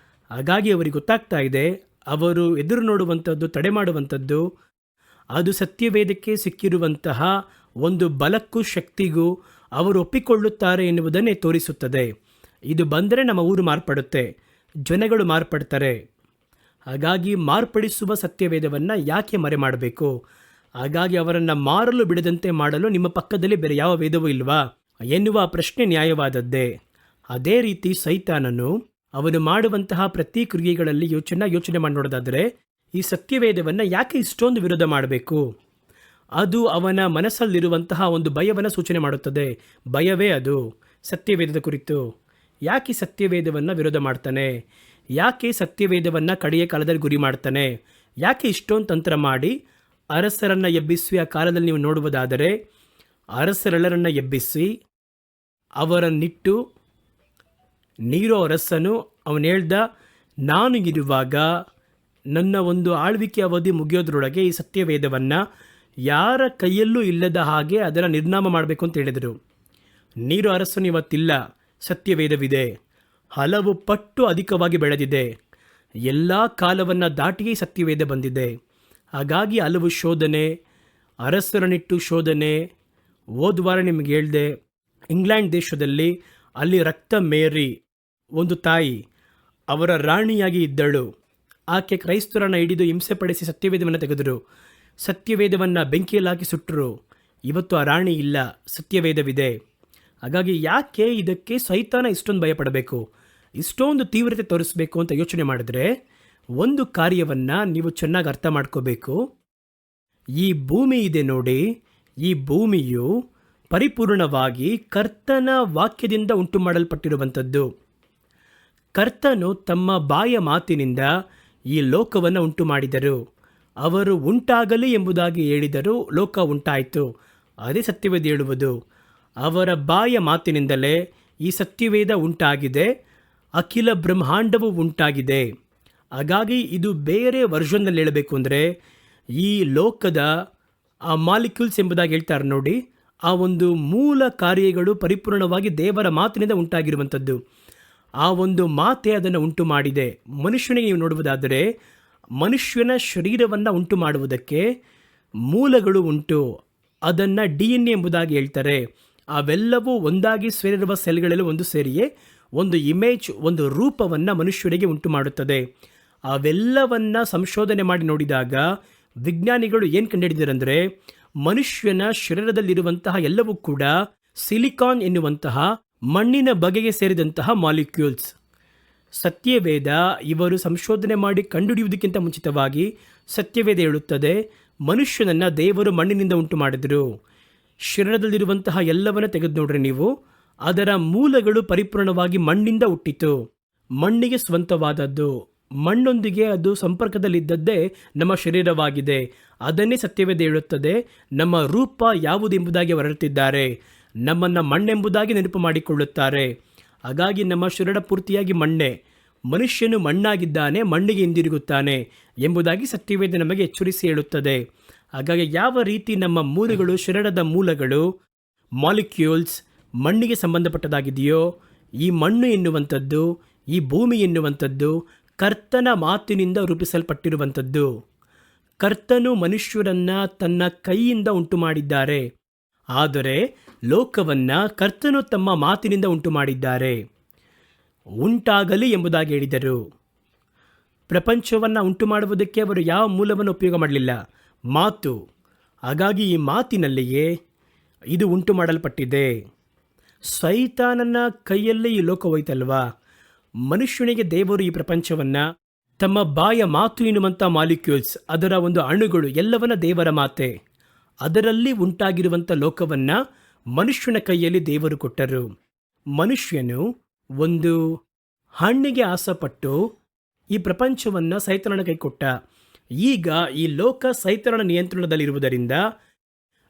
ಹಾಗಾಗಿ ಅವರಿಗೆ ಗೊತ್ತಾಗ್ತಾ ಇದೆ, ಅವರು ಎದುರು ನೋಡುವಂಥದ್ದು, ತಡೆ ಮಾಡುವಂಥದ್ದು ಅದು ಸತ್ಯವೇದಕ್ಕೆ ಸಿಕ್ಕಿರುವಂತಹ ಒಂದು ಬಲಕ್ಕೂ ಶಕ್ತಿಗೂ ಅವರು ಒಪ್ಪಿಕೊಳ್ಳುತ್ತಾರೆ ಎನ್ನುವುದನ್ನೇ ತೋರಿಸುತ್ತದೆ. ಇದು ಬಂದರೆ ನಮ್ಮ ಊರು ಮಾರ್ಪಡುತ್ತೆ, ಜನಗಳು ಮಾರ್ಪಡ್ತಾರೆ. ಹಾಗಾಗಿ ಮಾರ್ಪಡಿಸುವ ಸತ್ಯವೇದವನ್ನು ಯಾಕೆ ಮರೆ ಮಾಡಬೇಕು? ಹಾಗಾಗಿ ಅವರನ್ನು ಮಾರಲು ಬಿಡದಂತೆ ಮಾಡಲು ನಿಮ್ಮ ಪಕ್ಕದಲ್ಲಿ ಬೇರೆ ಯಾವ ವೇದವೂ ಇಲ್ವಾ ಎನ್ನುವ ಪ್ರಶ್ನೆ ನ್ಯಾಯವಾದದ್ದೇ. ಅದೇ ರೀತಿ ಸೈತಾನನು ಅವನು ಮಾಡುವಂತಹ ಪ್ರತಿ ಕ್ರಿಯೆಗಳಲ್ಲಿ ಯೋಚನೆ ಮಾಡಿ ನೋಡೋದಾದರೆ, ಈ ಸತ್ಯವೇದವನ್ನು ಯಾಕೆ ಇಷ್ಟೊಂದು ವಿರೋಧ ಮಾಡಬೇಕು? ಅದು ಅವನ ಮನಸ್ಸಲ್ಲಿರುವಂತಹ ಒಂದು ಭಯವನ್ನು ಸೂಚನೆ ಮಾಡುತ್ತದೆ. ಭಯವೇ ಅದು ಸತ್ಯವೇದದ ಕುರಿತು. ಯಾಕೆ ಸತ್ಯವೇದವನ್ನು ವಿರೋಧ ಮಾಡ್ತಾನೆ? ಯಾಕೆ ಸತ್ಯವೇದವನ್ನು ಕಡೆಯ ಕಾಲದಲ್ಲಿ ಗುರಿ ಮಾಡ್ತಾನೆ? ಯಾಕೆ ಇಷ್ಟೊಂದು ತಂತ್ರ ಮಾಡಿ ಅರಸರನ್ನು ಎಬ್ಬಿಸಿ, ಆ ಕಾಲದಲ್ಲಿ ನೀವು ನೋಡುವುದಾದರೆ ಅರಸರೆಲ್ಲರನ್ನು ಎಬ್ಬಿಸಿ ಅವರನ್ನಿಟ್ಟು, ನೀರೋ ಅರಸನು ಅವನು ಹೇಳ್ದ, ನಾನು ಇರುವಾಗ ನನ್ನ ಒಂದು ಆಳ್ವಿಕೆ ಅವಧಿ ಮುಗಿಯೋದ್ರೊಳಗೆ ಈ ಸತ್ಯವೇದವನ್ನು ಯಾರ ಕೈಯಲ್ಲೂ ಇಲ್ಲದ ಹಾಗೆ ಅದರ ನಿರ್ನಾಮ ಮಾಡಬೇಕು ಅಂತ ಹೇಳಿದರು. ನೀರು ಅರಸನು ಇವತ್ತಿಲ್ಲ, ಸತ್ಯವೇದವಿದೆ, ಹಲವು ಪಟ್ಟು ಅಧಿಕವಾಗಿ ಬೆಳೆದಿದೆ, ಎಲ್ಲ ಕಾಲವನ್ನು ದಾಟಿಯೇ ಸತ್ಯವೇದ ಬಂದಿದೆ. ಹಾಗಾಗಿ ಹಲವು ಶೋಧನೆ, ಅರಸರನ್ನಿಟ್ಟು ಶೋಧನೆ. ಹೋದ್ವಾರ ನಿಮಗೆ ಹೇಳಿದೆ, ಇಂಗ್ಲೆಂಡ್ ದೇಶದಲ್ಲಿ ಅಲ್ಲಿ ರಕ್ತ ಮೇರಿ ಒಂದು ತಾಯಿ ಅವರ ರಾಣಿಯಾಗಿ ಇದ್ದಳು. ಆಕೆ ಕ್ರೈಸ್ತರನ್ನು ಹಿಡಿದು ಹಿಂಸೆಪಡಿಸಿ ಸತ್ಯವೇದವನ್ನು ತೆಗೆದರು, ಸತ್ಯವೇದವನ್ನು ಬೆಂಕಿಯಲ್ಲಿ ಹಾಕಿ ಸುಟ್ಟರು. ಇವತ್ತು ಆ ರಾಣಿ ಇಲ್ಲ, ಸತ್ಯವೇದವಿದೆ. ಹಾಗಾಗಿ ಯಾಕೆ ಇದಕ್ಕೆ ಸೈತಾನ ಇಷ್ಟೊಂದು ಭಯಪಡಬೇಕು, ಇಷ್ಟೊಂದು ತೀವ್ರತೆ ತೋರಿಸಬೇಕು ಅಂತ ಯೋಚನೆ ಮಾಡಿದ್ರೆ, ಒಂದು ಕಾರ್ಯವನ್ನು ನೀವು ಚೆನ್ನಾಗಿ ಅರ್ಥ ಮಾಡ್ಕೋಬೇಕು. ಈ ಭೂಮಿ ಇದೆ ನೋಡಿ, ಈ ಭೂಮಿಯು ಪರಿಪೂರ್ಣವಾಗಿ ಕರ್ತನ ವಾಕ್ಯದಿಂದ ಉಂಟು ಮಾಡಲ್ಪಟ್ಟಿರುವಂಥದ್ದು. ಕರ್ತನು ತಮ್ಮ ಬಾಯ ಮಾತಿನಿಂದ ಈ ಲೋಕವನ್ನು ಉಂಟು ಮಾಡಿದರು. ಅವರು ಉಂಟಾಗಲಿ ಎಂಬುದಾಗಿ ಹೇಳಿದರು, ಲೋಕ ಉಂಟಾಯಿತು. ಅದೇ ಸತ್ಯವೇದ ಹೇಳುವುದು. ಅವರ ಬಾಯ ಮಾತಿನಿಂದಲೇ ಈ ಸತ್ಯವೇದ ಉಂಟಾಗಿದೆ, ಅಖಿಲ ಬ್ರಹ್ಮಾಂಡವು ಉಂಟಾಗಿದೆ. ಹಾಗಾಗಿ ಇದು ಬೇರೆ ವರ್ಷನ್ನಲ್ಲಿ ಹೇಳಬೇಕು ಅಂದರೆ, ಈ ಲೋಕದ ಆ ಮಾಲಿಕ್ಯೂಲ್ಸ್ ಎಂಬುದಾಗಿ ಹೇಳ್ತಾರೆ ನೋಡಿ, ಆ ಒಂದು ಮೂಲ ಕಾರ್ಯಗಳು ಪರಿಪೂರ್ಣವಾಗಿ ದೇವರ ಮಾತಿನಿಂದ ಉಂಟಾಗಿರುವಂಥದ್ದು. ಆ ಒಂದು ಮಾತೆ ಅದನ್ನು ಉಂಟು ಮಾಡಿದೆ. ಮನುಷ್ಯನಿಗೆ ನೀವು ನೋಡುವುದಾದರೆ, ಮನುಷ್ಯನ ಶರೀರವನ್ನು ಉಂಟು ಮಾಡುವುದಕ್ಕೆ ಮೂಲಗಳು ಉಂಟು. ಅದನ್ನು DNA ಎಂಬುದಾಗಿ ಹೇಳ್ತಾರೆ. ಅವೆಲ್ಲವೂ ಒಂದಾಗಿ ಸೇರಿರುವ ಸೆಲ್ಗಳೆಲ್ಲ ಒಂದು ಸೇರಿಯೇ ಒಂದು ಇಮೇಜ್, ಒಂದು ರೂಪವನ್ನು ಮನುಷ್ಯರಿಗೆ ಉಂಟು ಮಾಡುತ್ತದೆ. ಅವೆಲ್ಲವನ್ನು ಸಂಶೋಧನೆ ಮಾಡಿ ನೋಡಿದಾಗ ವಿಜ್ಞಾನಿಗಳು ಏನು ಕಂಡುಹಿಡಿದರಂದರೆ, ಮನುಷ್ಯನ ಶರೀರದಲ್ಲಿರುವಂತಹ ಎಲ್ಲವೂ ಕೂಡ ಸಿಲಿಕಾನ್ ಎನ್ನುವಂತಹ ಮಣ್ಣಿನ ಬಗೆಗೆ ಸೇರಿದಂತಹ ಮಾಲಿಕ್ಯೂಲ್ಸ್. ಸತ್ಯವೇದ ಇವರು ಸಂಶೋಧನೆ ಮಾಡಿ ಕಂಡುಹಿಡಿಯುವುದಕ್ಕಿಂತ ಮುಂಚಿತವಾಗಿ ಸತ್ಯವೇದ ಹೇಳುತ್ತದೆ, ಮನುಷ್ಯನನ್ನು ದೇವರು ಮಣ್ಣಿನಿಂದ ಉಂಟು ಮಾಡಿದರು. ಶರೀರದಲ್ಲಿರುವಂತಹ ಎಲ್ಲವನ್ನ ತೆಗೆದು ನೋಡ್ರಿ ನೀವು, ಅದರ ಮೂಲಗಳು ಪರಿಪೂರ್ಣವಾಗಿ ಮಣ್ಣಿಂದ ಹುಟ್ಟಿತು. ಮಣ್ಣಿಗೆ ಸ್ವಂತವಾದದ್ದು, ಮಣ್ಣೊಂದಿಗೆ ಅದು ಸಂಪರ್ಕದಲ್ಲಿದ್ದದ್ದೇ ನಮ್ಮ ಶರೀರವಾಗಿದೆ. ಅದನ್ನೇ ಸತ್ಯವೇದ ಹೇಳುತ್ತದೆ. ನಮ್ಮ ರೂಪ ಯಾವುದೆಂಬುದಾಗಿ ಹೊರಟಿದ್ದಾರೆ, ನಮ್ಮನ್ನು ಮಣ್ಣೆಂಬುದಾಗಿ ನೆನಪು ಮಾಡಿಕೊಳ್ಳುತ್ತಾರೆ. ಹಾಗಾಗಿ ನಮ್ಮ ಶರೀರ ಪೂರ್ತಿಯಾಗಿ ಮಣ್ಣೆ, ಮನುಷ್ಯನು ಮಣ್ಣಾಗಿದ್ದಾನೆ, ಮಣ್ಣಿಗೆ ಹಿಂದಿರುಗುತ್ತಾನೆ ಎಂಬುದಾಗಿ ಸತ್ಯವೇದ ನಮಗೆ ಎಚ್ಚರಿಸಿ ಹೇಳುತ್ತದೆ. ಹಾಗಾಗಿ ಯಾವ ರೀತಿ ನಮ್ಮ ಮೂಲಗಳು, ಶರೀರದ ಮೂಲಗಳು, ಮಾಲಿಕ್ಯೂಲ್ಸ್ ಮಣ್ಣಿಗೆ ಸಂಬಂಧಪಟ್ಟದಾಗಿದೆಯೋ, ಈ ಮಣ್ಣು ಎನ್ನುವಂಥದ್ದು, ಈ ಭೂಮಿ ಎನ್ನುವಂಥದ್ದು ಕರ್ತನ ಮಾತಿನಿಂದ ರೂಪಿಸಲ್ಪಟ್ಟಿರುವಂಥದ್ದು. ಕರ್ತನು ಮನುಷ್ಯರನ್ನು ತನ್ನ ಕೈಯಿಂದ ಉಂಟು ಮಾಡಿದ್ದಾರೆ, ಆದರೆ ಲೋಕವನ್ನು ಕರ್ತನು ತಮ್ಮ ಮಾತಿನಿಂದ ಉಂಟು ಮಾಡಿದ್ದಾರೆ. ಉಂಟಾಗಲಿ ಎಂಬುದಾಗಿ ಹೇಳಿದರು. ಪ್ರಪಂಚವನ್ನು ಉಂಟು ಮಾಡುವುದಕ್ಕೆ ಅವರು ಯಾವ ಮೂಲವನ್ನು ಉಪಯೋಗ ಮಾಡಲಿಲ್ಲ, ಮಾತು. ಹಾಗಾಗಿ ಈ ಮಾತಿನಲ್ಲಿಯೇ ಇದು ಉಂಟು ಮಾಡಲ್ಪಟ್ಟಿದೆ. ಸೈತಾನನ ಕೈಯಲ್ಲೇ ಈ ಲೋಕ ಹೋಯ್ತಲ್ವಾ. ಮನುಷ್ಯನಿಗೆ ದೇವರು ಈ ಪ್ರಪಂಚವನ್ನು ತಮ್ಮ ಬಾಯ ಮಾತು ಎನ್ನುವಂಥ ಮಾಲಿಕ್ಯೂಲ್ಸ್, ಅದರ ಒಂದು ಅಣುಗಳು ಎಲ್ಲವನ್ನ ದೇವರ ಮಾತೆ, ಅದರಲ್ಲಿ ಉಂಟಾಗಿರುವಂಥ ಲೋಕವನ್ನು ಮನುಷ್ಯನ ಕೈಯಲ್ಲಿ ದೇವರು ಕೊಟ್ಟರು. ಮನುಷ್ಯನು ಒಂದು ಹಣ್ಣಿಗೆ ಆಸೆಪಟ್ಟು ಈ ಪ್ರಪಂಚವನ್ನು ಸೈತಾನನ ಕೈ ಕೊಟ್ಟ. ಈಗ ಈ ಲೋಕ ಸೈತಾನನ ನಿಯಂತ್ರಣದಲ್ಲಿರುವುದರಿಂದ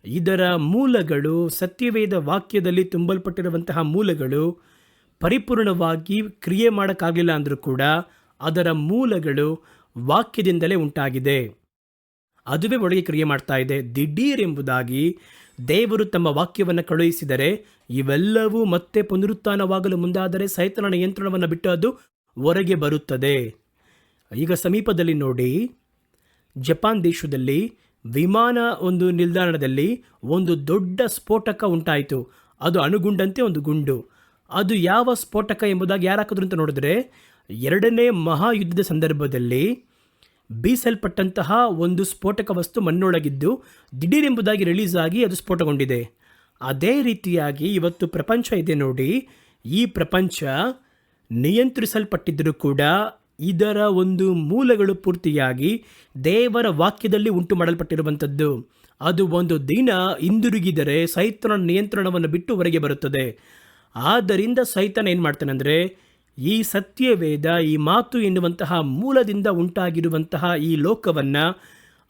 ಇದರ ಮೂಲಗಳು, ಸತ್ಯವೇದ ವಾಕ್ಯದಲ್ಲಿ ತುಂಬಲ್ಪಟ್ಟಿರುವಂತಹ ಮೂಲಗಳು ಪರಿಪೂರ್ಣವಾಗಿ ಕ್ರಿಯೆ ಮಾಡೋಕ್ಕಾಗಲಿಲ್ಲ ಅಂದರೂ ಕೂಡ ಅದರ ಮೂಲಗಳು ವಾಕ್ಯದಿಂದಲೇ ಉಂಟಾಗಿದೆ. ಅದುವೇ ಒಳಗೆ ಕ್ರಿಯೆ ಮಾಡ್ತಾ ಇದೆ. ದಿಢೀರ್ ಎಂಬುದಾಗಿ ದೇವರು ತಮ್ಮ ವಾಕ್ಯವನ್ನು ಕಳುಹಿಸಿದರೆ ಇವೆಲ್ಲವೂ ಮತ್ತೆ ಪುನರುತ್ಥಾನವಾಗಲು ಮುಂದಾದರೆ ಸೈತಾನನ ನಿಯಂತ್ರಣವನ್ನು ಬಿಟ್ಟು ಅದು ಹೊರಗೆ ಬರುತ್ತದೆ. ಈಗ ಸಮೀಪದಲ್ಲಿ ನೋಡಿ, ಜಪಾನ್ ದೇಶದಲ್ಲಿ ವಿಮಾನ ಒಂದು ನಿಲ್ದಾಣದಲ್ಲಿ ಒಂದು ದೊಡ್ಡ ಸ್ಫೋಟಕ ಉಂಟಾಯಿತು. ಅದು ಅಣುಗುಂಡಂತೆ ಒಂದು ಗುಂಡು. ಅದು ಯಾವ ಸ್ಫೋಟಕ ಎಂಬುದಾಗಿ ಯಾರು ಹಾಕಿದ್ರು ಅಂತ ನೋಡಿದ್ರೆ, ಎರಡನೇ ಮಹಾಯುದ್ಧದ ಸಂದರ್ಭದಲ್ಲಿ ಬೀಸಲ್ಪಟ್ಟಂತಹ ಒಂದು ಸ್ಫೋಟಕ ವಸ್ತು ಮಣ್ಣೊಳಗಿದ್ದು ದಿಢೀರೆಂಬುದಾಗಿ ರಿಲೀಸ್ ಆಗಿ ಅದು ಸ್ಫೋಟಗೊಂಡಿದೆ. ಅದೇ ರೀತಿಯಾಗಿ ಇವತ್ತು ಪ್ರಪಂಚ ಇದೆ ನೋಡಿ. ಈ ಪ್ರಪಂಚ ನಿಯಂತ್ರಿಸಲ್ಪಟ್ಟಿದ್ದರೂ ಕೂಡ ಇದರ ಒಂದು ಮೂಲಗಳು ಪೂರ್ತಿಯಾಗಿ ದೇವರ ವಾಕ್ಯದಲ್ಲಿ ಉಂಟು ಮಾಡಲ್ಪಟ್ಟಿರುವಂಥದ್ದು. ಅದು ಒಂದು ದಿನ ಹಿಂದಿರುಗಿದರೆ ಸೈತಾನನ ನಿಯಂತ್ರಣವನ್ನು ಬಿಟ್ಟು ಹೊರಗೆ ಬರುತ್ತದೆ. ಆದ್ದರಿಂದ ಸೈತಾನ ಏನು ಮಾಡ್ತಾನೆ ಅಂದರೆ, ಈ ಸತ್ಯವೇದ, ಈ ಮಾತು ಎನ್ನುವಂತಹ ಮೂಲದಿಂದ ಉಂಟಾಗಿರುವಂತಹ ಈ ಲೋಕವನ್ನು,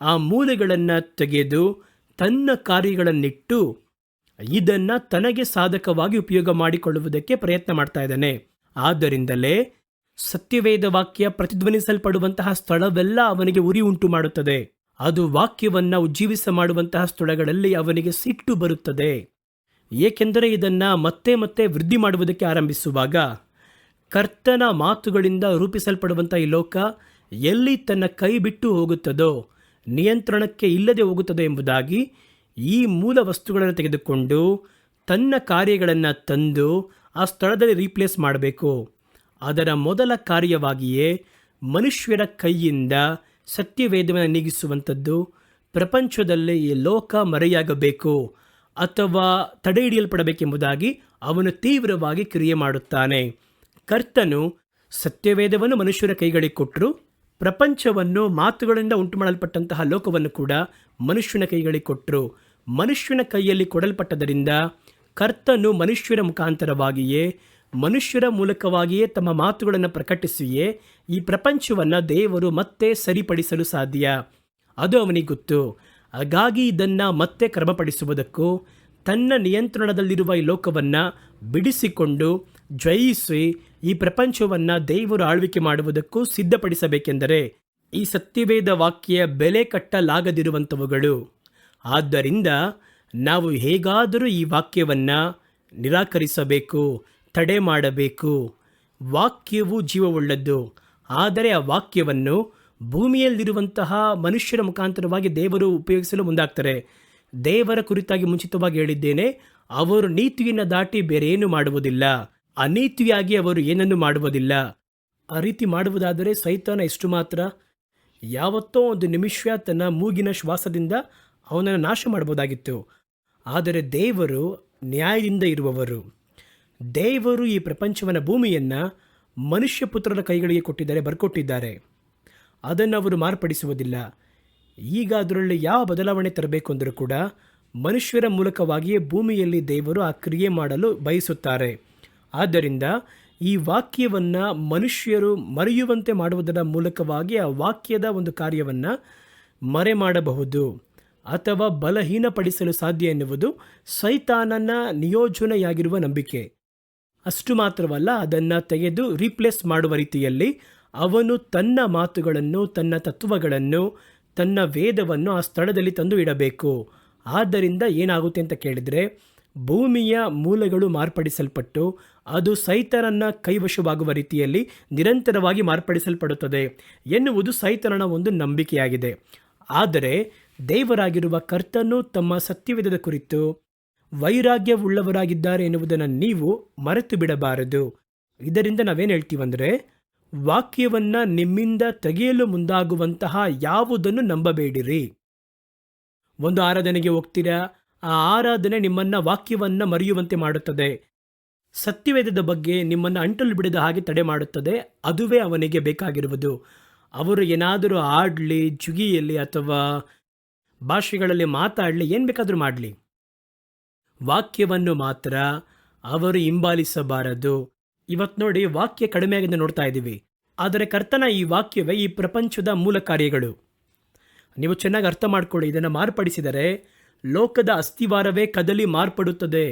ಆ ಮೂಲೆಗಳನ್ನು ತೆಗೆದು ತನ್ನ ಕಾರ್ಯಗಳನ್ನಿಟ್ಟು ಇದನ್ನು ತನಗೆ ಸಾಧಕವಾಗಿ ಉಪಯೋಗ ಮಾಡಿಕೊಳ್ಳುವುದಕ್ಕೆ ಪ್ರಯತ್ನ ಮಾಡ್ತಾ ಇದ್ದಾನೆ. ಆದ್ದರಿಂದಲೇ ಸತ್ಯವೇದ ವಾಕ್ಯ ಪ್ರತಿಧ್ವನಿಸಲ್ಪಡುವಂತಹ ಸ್ಥಳವೆಲ್ಲ ಅವನಿಗೆ ಉರಿ ಉಂಟು ಮಾಡುತ್ತದೆ. ಅದು ವಾಕ್ಯವನ್ನು ಉಜ್ಜೀವಿಸ ಮಾಡುವಂತಹ ಸ್ಥಳಗಳಲ್ಲಿ ಅವನಿಗೆ ಸಿಟ್ಟು ಬರುತ್ತದೆ. ಏಕೆಂದರೆ ಇದನ್ನು ಮತ್ತೆ ಮತ್ತೆ ವೃದ್ಧಿ ಮಾಡುವುದಕ್ಕೆ ಆರಂಭಿಸುವಾಗ ಕರ್ತನ ಮಾತುಗಳಿಂದ ರೂಪಿಸಲ್ಪಡುವಂಥ ಈ ಲೋಕ ಎಲ್ಲಿ ತನ್ನ ಕೈ ಬಿಟ್ಟು ಹೋಗುತ್ತದೋ, ನಿಯಂತ್ರಣಕ್ಕೆ ಇಲ್ಲದೆ ಹೋಗುತ್ತದೆ ಎಂಬುದಾಗಿ ಈ ಮೂಲ ವಸ್ತುಗಳನ್ನು ತೆಗೆದುಕೊಂಡು ತನ್ನ ಕಾರ್ಯಗಳನ್ನು ತಂದು ಆ ಸ್ಥಳದಲ್ಲಿ ರೀಪ್ಲೇಸ್ ಮಾಡಬೇಕು. ಅದರ ಮೊದಲ ಕಾರ್ಯವಾಗಿಯೇ ಮನುಷ್ಯರ ಕೈಯಿಂದ ಸತ್ಯವೇದವನ್ನು ನೀಗಿಸುವಂಥದ್ದು. ಪ್ರಪಂಚದಲ್ಲಿ ಈ ಲೋಕ ಮರೆಯಾಗಬೇಕು ಅಥವಾ ತಡೆ ಹಿಡಿಯಲ್ಪಡಬೇಕೆಂಬುದಾಗಿ ಅವನು ತೀವ್ರವಾಗಿ ಕ್ರಿಯೆ ಮಾಡುತ್ತಾನೆ. ಕರ್ತನು ಸತ್ಯವೇದವನ್ನು ಮನುಷ್ಯರ ಕೈಗಳಿಗೆ ಕೊಟ್ಟರು. ಪ್ರಪಂಚವನ್ನು ಮಾತುಗಳಿಂದ ಉಂಟು ಮಾಡಲ್ಪಟ್ಟಂತಹ ಲೋಕವನ್ನು ಕೂಡ ಮನುಷ್ಯನ ಕೈಗಳಿಗೆ ಕೊಟ್ಟರು. ಮನುಷ್ಯನ ಕೈಯಲ್ಲಿ ಕೊಡಲ್ಪಟ್ಟದರಿಂದ ಕರ್ತನು ಮನುಷ್ಯರ ಮುಖಾಂತರವಾಗಿಯೇ, ಮನುಷ್ಯರ ಮೂಲಕವಾಗಿಯೇ ತಮ್ಮ ಮಾತುಗಳನ್ನು ಪ್ರಕಟಿಸಿಯೇ ಈ ಪ್ರಪಂಚವನ್ನು ದೇವರು ಮತ್ತೆ ಸರಿಪಡಿಸಲು ಸಾಧ್ಯ. ಅದು ಅವನಿಗೆ ಗೊತ್ತು. ಹಾಗಾಗಿ ಇದನ್ನು ಮತ್ತೆ ಕ್ರಮಪಡಿಸುವುದಕ್ಕೂ ತನ್ನ ನಿಯಂತ್ರಣದಲ್ಲಿರುವ ಈ ಲೋಕವನ್ನು ಬಿಡಿಸಿಕೊಂಡು ಜಯಿಸಿ ಈ ಪ್ರಪಂಚವನ್ನು ದೇವರು ಆಳ್ವಿಕೆ ಮಾಡುವುದಕ್ಕೂ ಸಿದ್ಧಪಡಿಸಬೇಕೆಂದರೆ ಈ ಸತ್ಯವೇದ ವಾಕ್ಯ ಬೆಲೆ ಕಟ್ಟಲಾಗದಿರುವಂಥವುಗಳು. ಆದ್ದರಿಂದ ನಾವು ಹೇಗಾದರೂ ಈ ವಾಕ್ಯವನ್ನು ನಿರಾಕರಿಸಬೇಕು, ತಡೆ ಮಾಡಬೇಕು. ವಾಕ್ಯವು ಜೀವವುಳ್ಳದ್ದು. ಆದರೆ ಆ ವಾಕ್ಯವನ್ನು ಭೂಮಿಯಲ್ಲಿರುವಂತಹ ಮನುಷ್ಯರ ಮುಖಾಂತರವಾಗಿ ದೇವರು ಉಪಯೋಗಿಸಲು ಮುಂದಾಗ್ತಾರೆ. ದೇವರ ಕುರಿತಾಗಿ ಮುಂಚಿತವಾಗಿ ಹೇಳಿದ್ದೇನೆ, ಅವರು ನೀತಿಯನ್ನು ದಾಟಿ ಬೇರೆ ಏನು ಮಾಡುವುದಿಲ್ಲ, ಅನೀತಿಯಾಗಿ ಅವರು ಏನನ್ನು ಮಾಡುವುದಿಲ್ಲ. ಆ ರೀತಿ ಮಾಡುವುದಾದರೆ ಸೈತಾನ ಎಷ್ಟು ಮಾತ್ರ ಯಾವತ್ತೋ ಒಂದು ನಿಮಿಷ ತನ್ನ ಮೂಗಿನ ಶ್ವಾಸದಿಂದ ಅವನನ್ನು ನಾಶ ಮಾಡ್ಬೋದಾಗಿತ್ತು. ಆದರೆ ದೇವರು ನ್ಯಾಯದಿಂದ ಇರುವವರು. ದೇವರು ಈ ಪ್ರಪಂಚವನ್ನು, ಭೂಮಿಯನ್ನು ಮನುಷ್ಯ ಪುತ್ರರ ಕೈಗಳಿಗೆ ಕೊಟ್ಟಿದ್ದಾರೆ, ಬರ್ಕೊಟ್ಟಿದ್ದಾರೆ. ಅದನ್ನು ಅವರು ಮಾರ್ಪಡಿಸುವುದಿಲ್ಲ. ಈಗ ಅದರಲ್ಲಿ ಯಾವ ಬದಲಾವಣೆ ತರಬೇಕು ಅಂದರೂ ಕೂಡ ಮನುಷ್ಯರ ಮೂಲಕವಾಗಿಯೇ ಭೂಮಿಯಲ್ಲಿ ದೇವರು ಆ ಕ್ರಿಯೆ ಮಾಡಲು ಬಯಸುತ್ತಾರೆ. ಆದ್ದರಿಂದ ಈ ವಾಕ್ಯವನ್ನು ಮನುಷ್ಯರು ಮರೆಯುವಂತೆ ಮಾಡುವುದರ ಮೂಲಕವಾಗಿ ಆ ವಾಕ್ಯದ ಒಂದು ಕಾರ್ಯವನ್ನು ಮರೆ ಮಾಡಬಹುದು ಅಥವಾ ಬಲಹೀನಪಡಿಸಲು ಸಾಧ್ಯ ಎನ್ನುವುದು ಸೈತಾನನ ನಿಯೋಜನೆಯಾಗಿರುವ ನಂಬಿಕೆ. ಅಷ್ಟು ಮಾತ್ರವಲ್ಲ, ಅದನ್ನು ತೆಗೆದು ರೀಪ್ಲೇಸ್ ಮಾಡುವ ರೀತಿಯಲ್ಲಿ ಅವನು ತನ್ನ ಮಾತುಗಳನ್ನು, ತನ್ನ ತತ್ವಗಳನ್ನು, ತನ್ನ ವೇದವನ್ನು ಆ ಸ್ಥಳದಲ್ಲಿ ತಂದು ಇಡಬೇಕು. ಆದ್ದರಿಂದ ಏನಾಗುತ್ತೆ ಅಂತ ಕೇಳಿದರೆ, ಭೂಮಿಯ ಮೂಲಗಳು ಮಾರ್ಪಡಿಸಲ್ಪಟ್ಟು ಅದು ಸೈತಾನನ ಕೈವಶವಾಗುವ ರೀತಿಯಲ್ಲಿ ನಿರಂತರವಾಗಿ ಮಾರ್ಪಡಿಸಲ್ಪಡುತ್ತದೆ ಎನ್ನುವುದು ಸೈತಾನನ ಒಂದು ನಂಬಿಕೆಯಾಗಿದೆ. ಆದರೆ ದೇವರಾಗಿರುವ ಕರ್ತನು ತಮ್ಮ ಸತ್ಯವೇದದ ಕುರಿತು ವೈರಾಗ್ಯವುಳ್ಳವರಾಗಿದ್ದಾರೆ ಎನ್ನುವುದನ್ನು ನೀವು ಮರೆತು ಬಿಡಬಾರದು. ಇದರಿಂದ ನಾವೇನು ಹೇಳ್ತೀವಂದರೆ, ವಾಕ್ಯವನ್ನು ನಿಮ್ಮಿಂದ ತೆಗೆಯಲು ಮುಂದಾಗುವಂತಹ ಯಾವುದನ್ನು ನಂಬಬೇಡಿರಿ. ಒಂದು ಆರಾಧನೆಗೆ ಹೋಗ್ತೀರಾ, ಆ ಆರಾಧನೆ ನಿಮ್ಮನ್ನು ವಾಕ್ಯವನ್ನು ಮರೆಯುವಂತೆ ಮಾಡುತ್ತದೆ. ಸತ್ಯವೇದದ ಬಗ್ಗೆ ನಿಮ್ಮನ್ನು ಅಂಟಲು ಬಿಡದ ಹಾಗೆ ತಡೆ ಮಾಡುತ್ತದೆ. ಅದುವೇ ಅವನಿಗೆ ಬೇಕಾಗಿರುವುದು. ಅವರು ಏನಾದರೂ ಆಡಲಿ, ಜುಗಿಯಲಿ ಅಥವಾ ಭಾಷೆಗಳಲ್ಲಿ ಮಾತಾಡಲಿ, ಏನು ಬೇಕಾದರೂ ಮಾಡಲಿ, ವಾಕ್ಯವನ್ನು ಮಾತ್ರ ಅವರು ಹಿಂಬಾಲಿಸಬಾರದು. ಇವತ್ತು ನೋಡಿ, ವಾಕ್ಯ ಕಡಿಮೆಯಾಗಿದೆ ನೋಡ್ತಾ ಇದ್ದೀವಿ. ಆದರೆ ಕರ್ತನ ಈ ವಾಕ್ಯವೇ ಈ ಪ್ರಪಂಚದ ಮೂಲ ಕಾರ್ಯಗಳು. ನೀವು ಚೆನ್ನಾಗಿ ಅರ್ಥ ಮಾಡಿಕೊಳ್ಳಿ. ಇದನ್ನು ಮಾರ್ಪಡಿಸಿದರೆ ಲೋಕದ ಅಸ್ಥಿವಾರವೇ ಕದಲಿ ಮಾರ್ಪಡುತ್ತದೆ.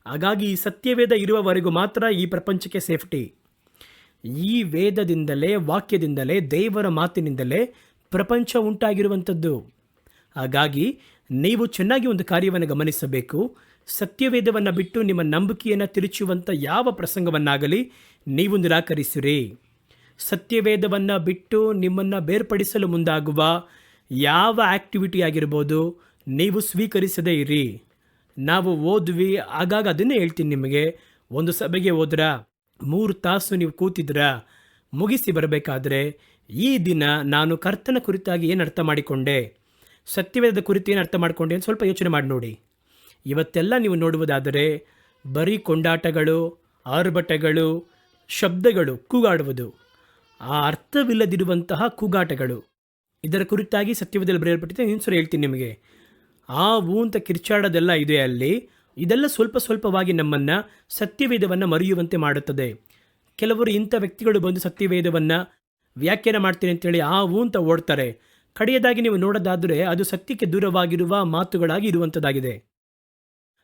ಹಾಗಾಗಿ ಈ ಸತ್ಯವೇದ ಇರುವವರೆಗೂ ಮಾತ್ರ ಈ ಪ್ರಪಂಚಕ್ಕೆ ಸೇಫ್ಟಿ. ಈ ವೇದದಿಂದಲೇ, ವಾಕ್ಯದಿಂದಲೇ, ದೇವರ ಮಾತಿನಿಂದಲೇ ಪ್ರಪಂಚ ಉಂಟಾಗಿರುವಂಥದ್ದು. ಹಾಗಾಗಿ ನೀವು ಚೆನ್ನಾಗಿ ಒಂದು ಕಾರ್ಯವನ್ನು ಗಮನಿಸಬೇಕು. ಸತ್ಯವೇದವನ್ನು ಬಿಟ್ಟು ನಿಮ್ಮ ನಂಬಿಕೆಯನ್ನು ತಿರುಚುವಂಥ ಯಾವ ಪ್ರಸಂಗವನ್ನಾಗಲಿ ನೀವು ನಿರಾಕರಿಸಿರಿ. ಸತ್ಯವೇದವನ್ನು ಬಿಟ್ಟು ನಿಮ್ಮನ್ನು ಬೇರ್ಪಡಿಸಲು ಮುಂದಾಗುವ ಯಾವ ಆ್ಯಕ್ಟಿವಿಟಿ ಆಗಿರ್ಬೋದು ನೀವು ಸ್ವೀಕರಿಸದೇ ಇರಿ. ನಾವು ಓದ್ವಿ, ಆಗಾಗ ಅದನ್ನೇ ಹೇಳ್ತೀನಿ ನಿಮಗೆ. ಒಂದು ಸಭೆಗೆ ಹೋದ್ರ 3 ತಾಸು ನೀವು ಕೂತಿದ್ರ, ಮುಗಿಸಿ ಬರಬೇಕಾದ್ರೆ ಈ ದಿನ ನಾನು ಕರ್ತನ ಕುರಿತಾಗಿ ಏನು ಅರ್ಥ ಮಾಡಿಕೊಂಡೆ, ಸತ್ಯವೇದದ ಕುರಿತು ಏನು ಅರ್ಥ ಮಾಡಿಕೊಂಡೆ ಅಂತ ಸ್ವಲ್ಪ ಯೋಚನೆ ಮಾಡಿ ನೋಡಿ. ಇವತ್ತೆಲ್ಲ ನೀವು ನೋಡುವುದಾದರೆ ಬರೀ ಕೊಂಡಾಟಗಳು, ಆರ್ಭಟಗಳು, ಶಬ್ದಗಳು, ಕೂಗಾಡುವುದು, ಆ ಅರ್ಥವಿಲ್ಲದಿರುವಂತಹ ಕೂಗಾಟಗಳು, ಇದರ ಕುರಿತಾಗಿ ಸತ್ಯವೇದದಲ್ಲಿ ಬರೆಯಲ್ಪಟ್ಟಿದೆ. ಇನ್ನೊಂದ್ಸರಿ ಹೇಳ್ತೀನಿ ನಿಮಗೆ, ಆ ಅಂತ ಕಿರ್ಚಾಡೋದೆಲ್ಲ ಇದೆ ಅಲ್ಲಿ. ಇದೆಲ್ಲ ಸ್ವಲ್ಪ ಸ್ವಲ್ಪವಾಗಿ ನಮ್ಮನ್ನು ಸತ್ಯವೇದವನ್ನು ಮರೆಯುವಂತೆ ಮಾಡುತ್ತದೆ. ಕೆಲವರು ಇಂಥ ವ್ಯಕ್ತಿಗಳು ಬಂದು ಸತ್ಯವೇದವನ್ನು ವ್ಯಾಖ್ಯಾನ ಮಾಡ್ತೀನಿ ಅಂತೇಳಿ ಅಂತ ಓಡ್ತಾರೆ. ಕಡೆಯದಾಗಿ ನೀವು ನೋಡೋದಾದರೆ ಅದು ಸತ್ಯಕ್ಕೆ ದೂರವಾಗಿರುವ ಮಾತುಗಳಾಗಿ ಇರುವಂಥದ್ದಾಗಿದೆ.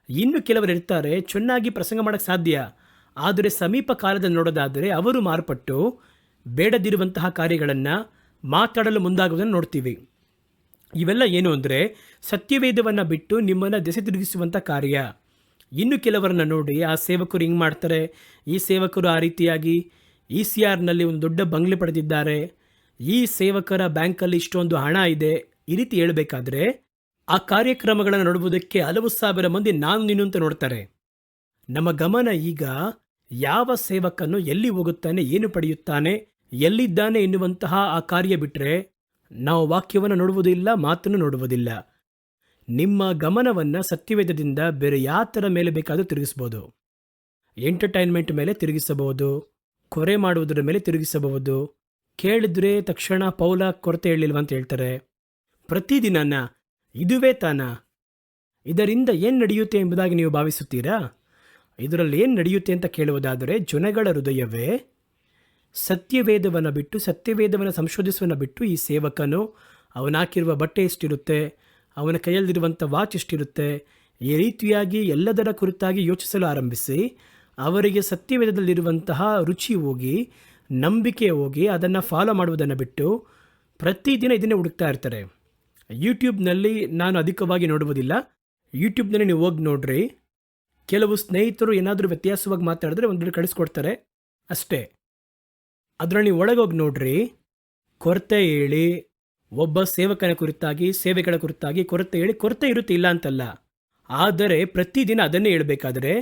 ಇನ್ನು ಕೆಲವರು ಇರ್ತಾರೆ, ಚೆನ್ನಾಗಿ ಪ್ರಸಂಗ ಮಾಡೋಕ್ಕೆ ಸಾಧ್ಯ, ಆದರೆ ಸಮೀಪ ಕಾಲದಲ್ಲಿ ನೋಡೋದಾದರೆ ಅವರು ಮಾರ್ಪಟ್ಟು ಬೇಡದಿರುವಂತಹ ಕಾರ್ಯಗಳನ್ನು ಮಾತಾಡಲು ಮುಂದಾಗುವುದನ್ನು ನೋಡ್ತೀವಿ. ಇವೆಲ್ಲ ಏನು ಅಂದರೆ ಸತ್ಯವೇದವನ್ನು ಬಿಟ್ಟು ನಿಮ್ಮನ್ನು ದೆಸೆ ತಿರುಗಿಸುವಂಥ ಕಾರ್ಯ. ಇನ್ನು ಕೆಲವರನ್ನು ನೋಡಿ, ಆ ಸೇವಕರು ಹಿಂಗೆ ಮಾಡ್ತಾರೆ, ಈ ಸೇವಕರು ಆ ರೀತಿಯಾಗಿ ECRನಲ್ಲಿ ಒಂದು ದೊಡ್ಡ ಬಂಗ್ಲೆ ಪಡೆದಿದ್ದಾರೆ, ಈ ಸೇವಕರ ಬ್ಯಾಂಕಲ್ಲಿ ಇಷ್ಟೊಂದು ಹಣ ಇದೆ, ಈ ರೀತಿ ಹೇಳಬೇಕಾದ್ರೆ ಆ ಕಾರ್ಯಕ್ರಮಗಳನ್ನು ನೋಡುವುದಕ್ಕೆ ಹಲವು ಸಾವಿರ ಮಂದಿ ನಾನು ನೀನು ಅಂತ ನೋಡ್ತಾರೆ. ನಮ್ಮ ಗಮನ ಈಗ ಯಾವ ಸೇವಕನು ಎಲ್ಲಿ ಹೋಗುತ್ತಾನೆ, ಏನು ಪಡೆಯುತ್ತಾನೆ, ಎಲ್ಲಿದ್ದಾನೆ ಎನ್ನುವಂತಹ ಆ ಕಾರ್ಯ ಬಿಟ್ಟರೆ ನಾವು ವಾಕ್ಯವನ್ನು ನೋಡುವುದಿಲ್ಲ, ಮಾತನ್ನು ನೋಡುವುದಿಲ್ಲ. ನಿಮ್ಮ ಗಮನವನ್ನು ಸತ್ಯವೇದದಿಂದ ಬೇರೆ ಯಾವ ಥರ ಮೇಲೆ ಬೇಕಾದರೂ ತಿರುಗಿಸ್ಬೋದು. ಎಂಟರ್ಟೈನ್ಮೆಂಟ್ ಮೇಲೆ ತಿರುಗಿಸಬಹುದು, ಕೊರೆ ಮಾಡುವುದರ ಮೇಲೆ ತಿರುಗಿಸಬಹುದು. ಕೇಳಿದ್ರೆ ತಕ್ಷಣ ಪೌಲ ಕೊರತೆ ಹೇಳಿಲ್ವ ಅಂತ ಹೇಳ್ತಾರೆ. ಪ್ರತಿದಿನನ ಇದುವೇ ತಾನ, ಇದರಿಂದ ಏನು ನಡೆಯುತ್ತೆ ಎಂಬುದಾಗಿ ನೀವು ಭಾವಿಸುತ್ತೀರಾ? ಇದರಲ್ಲಿ ಏನು ನಡೆಯುತ್ತೆ ಅಂತ ಕೇಳುವುದಾದರೆ ಜನಗಳ ಹೃದಯವೇ ಸತ್ಯವೇದವನ್ನು ಬಿಟ್ಟು, ಸತ್ಯವೇದವನ್ನು ಸಂಶೋಧಿಸುವನ್ನು ಬಿಟ್ಟು, ಈ ಸೇವಕನು ಅವನು ಹಾಕಿರುವ ಬಟ್ಟೆ ಎಷ್ಟಿರುತ್ತೆ, ಅವನ ಕೈಯಲ್ಲಿರುವಂಥ ವಾಚ್ ಎಷ್ಟಿರುತ್ತೆ, ಈ ರೀತಿಯಾಗಿ ಎಲ್ಲದರ ಕುರಿತಾಗಿ ಯೋಚಿಸಲು ಆರಂಭಿಸಿ ಅವರಿಗೆ ಸತ್ಯವೇದದಲ್ಲಿರುವಂತಹ ರುಚಿ ಹೋಗಿ, ನಂಬಿಕೆ ಹೋಗಿ, ಅದನ್ನು ಫಾಲೋ ಮಾಡುವುದನ್ನು ಬಿಟ್ಟು ಪ್ರತಿದಿನ ಇದನ್ನೇ ಹುಡುಕ್ತಾ ಇರ್ತಾರೆ. ಯೂಟ್ಯೂಬ್ನಲ್ಲಿ ನಾನು ಅಧಿಕವಾಗಿ ನೋಡುವುದಿಲ್ಲ. ಯೂಟ್ಯೂಬ್ನಲ್ಲಿ ನೀವು ಹೋಗಿ ನೋಡ್ರಿ, ಕೆಲವು ಸ್ನೇಹಿತರು ಏನಾದರೂ ವ್ಯತ್ಯಾಸವಾಗಿ ಮಾತಾಡಿದ್ರೆ ಒಂದೆರಡು ಕಳಿಸ್ಕೊಡ್ತಾರೆ ಅಷ್ಟೇ. ಅದರಲ್ಲಿ ನೀವು ಒಳಗೋಗಿ ನೋಡ್ರಿ, ಕೊರತೆ ಹೇಳಿ ಒಬ್ಬ ಸೇವಕನ ಕುರಿತಾಗಿ, ಸೇವೆಗಳ ಕುರಿತಾಗಿ ಕೊರತೆ ಹೇಳಿ, ಕೊರತೆ ಇರುತ್ತೆ ಇಲ್ಲ ಅಂತಲ್ಲ, ಆದರೆ ಪ್ರತಿದಿನ ಅದನ್ನೇ ಹೇಳಬೇಕಾದ್ರೆ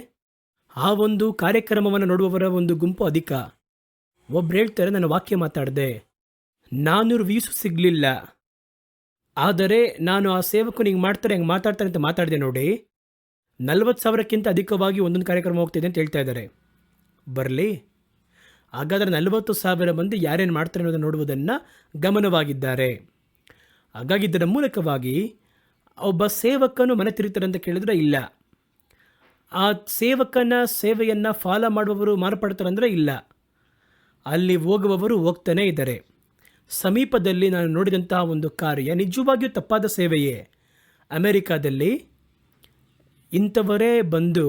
ಆ ಒಂದು ಕಾರ್ಯಕ್ರಮವನ್ನು ನೋಡುವವರ ಒಂದು ಗುಂಪು ಅಧಿಕ. ಒಬ್ರು ಹೇಳ್ತಾರೆ, ನಾನು ವಾಕ್ಯ ಮಾತಾಡಿದೆ, 400 ವ್ಯೂಸು ಸಿಗಲಿಲ್ಲ, ಆದರೆ ನಾನು ಆ ಸೇವಕನು ಹಿಂಗೆ ಮಾಡ್ತಾರೆ, ಹೆಂಗೆ ಮಾತಾಡ್ತಾರೆ ಅಂತ ಮಾತಾಡಿದೆ ನೋಡಿ, 40,000ಕ್ಕಿಂತ ಅಧಿಕವಾಗಿ ಒಂದೊಂದು ಕಾರ್ಯಕ್ರಮ ಹೋಗ್ತಿದೆ ಅಂತ ಹೇಳ್ತಾ ಇದ್ದಾರೆ. ಬರಲಿ, ಹಾಗಾದರೆ 40,000 ಮಂದಿ ಯಾರೇನು ಮಾಡ್ತಾರೆ ಅನ್ನೋದನ್ನು ನೋಡುವುದನ್ನು ಗಮನವಾಗಿದ್ದಾರೆ. ಹಾಗಾಗಿ ಇದರ ಮೂಲಕವಾಗಿ ಒಬ್ಬ ಸೇವಕನು ಮನೆ ತಿರುತ್ತಾರೆ ಅಂತ ಕೇಳಿದ್ರೆ ಇಲ್ಲ. ಆ ಸೇವಕನ ಸೇವೆಯನ್ನು ಫಾಲೋ ಮಾಡುವವರು ಮಾರ್ಪಡ್ತಾರೆ ಅಂದರೆ ಇಲ್ಲ. ಅಲ್ಲಿ ಹೋಗುವವರು ಹೋಗ್ತಾನೇ ಇದ್ದಾರೆ. ಸಮೀಪದಲ್ಲಿ ನಾನು ನೋಡಿದಂತಹ ಒಂದು ಕಾರ್ಯ ನಿಜವಾಗಿಯೂ ತಪ್ಪಾದ ಸೇವೆಯೇ. ಅಮೆರಿಕಾದಲ್ಲಿ ಇಂಥವರೇ ಬಂದು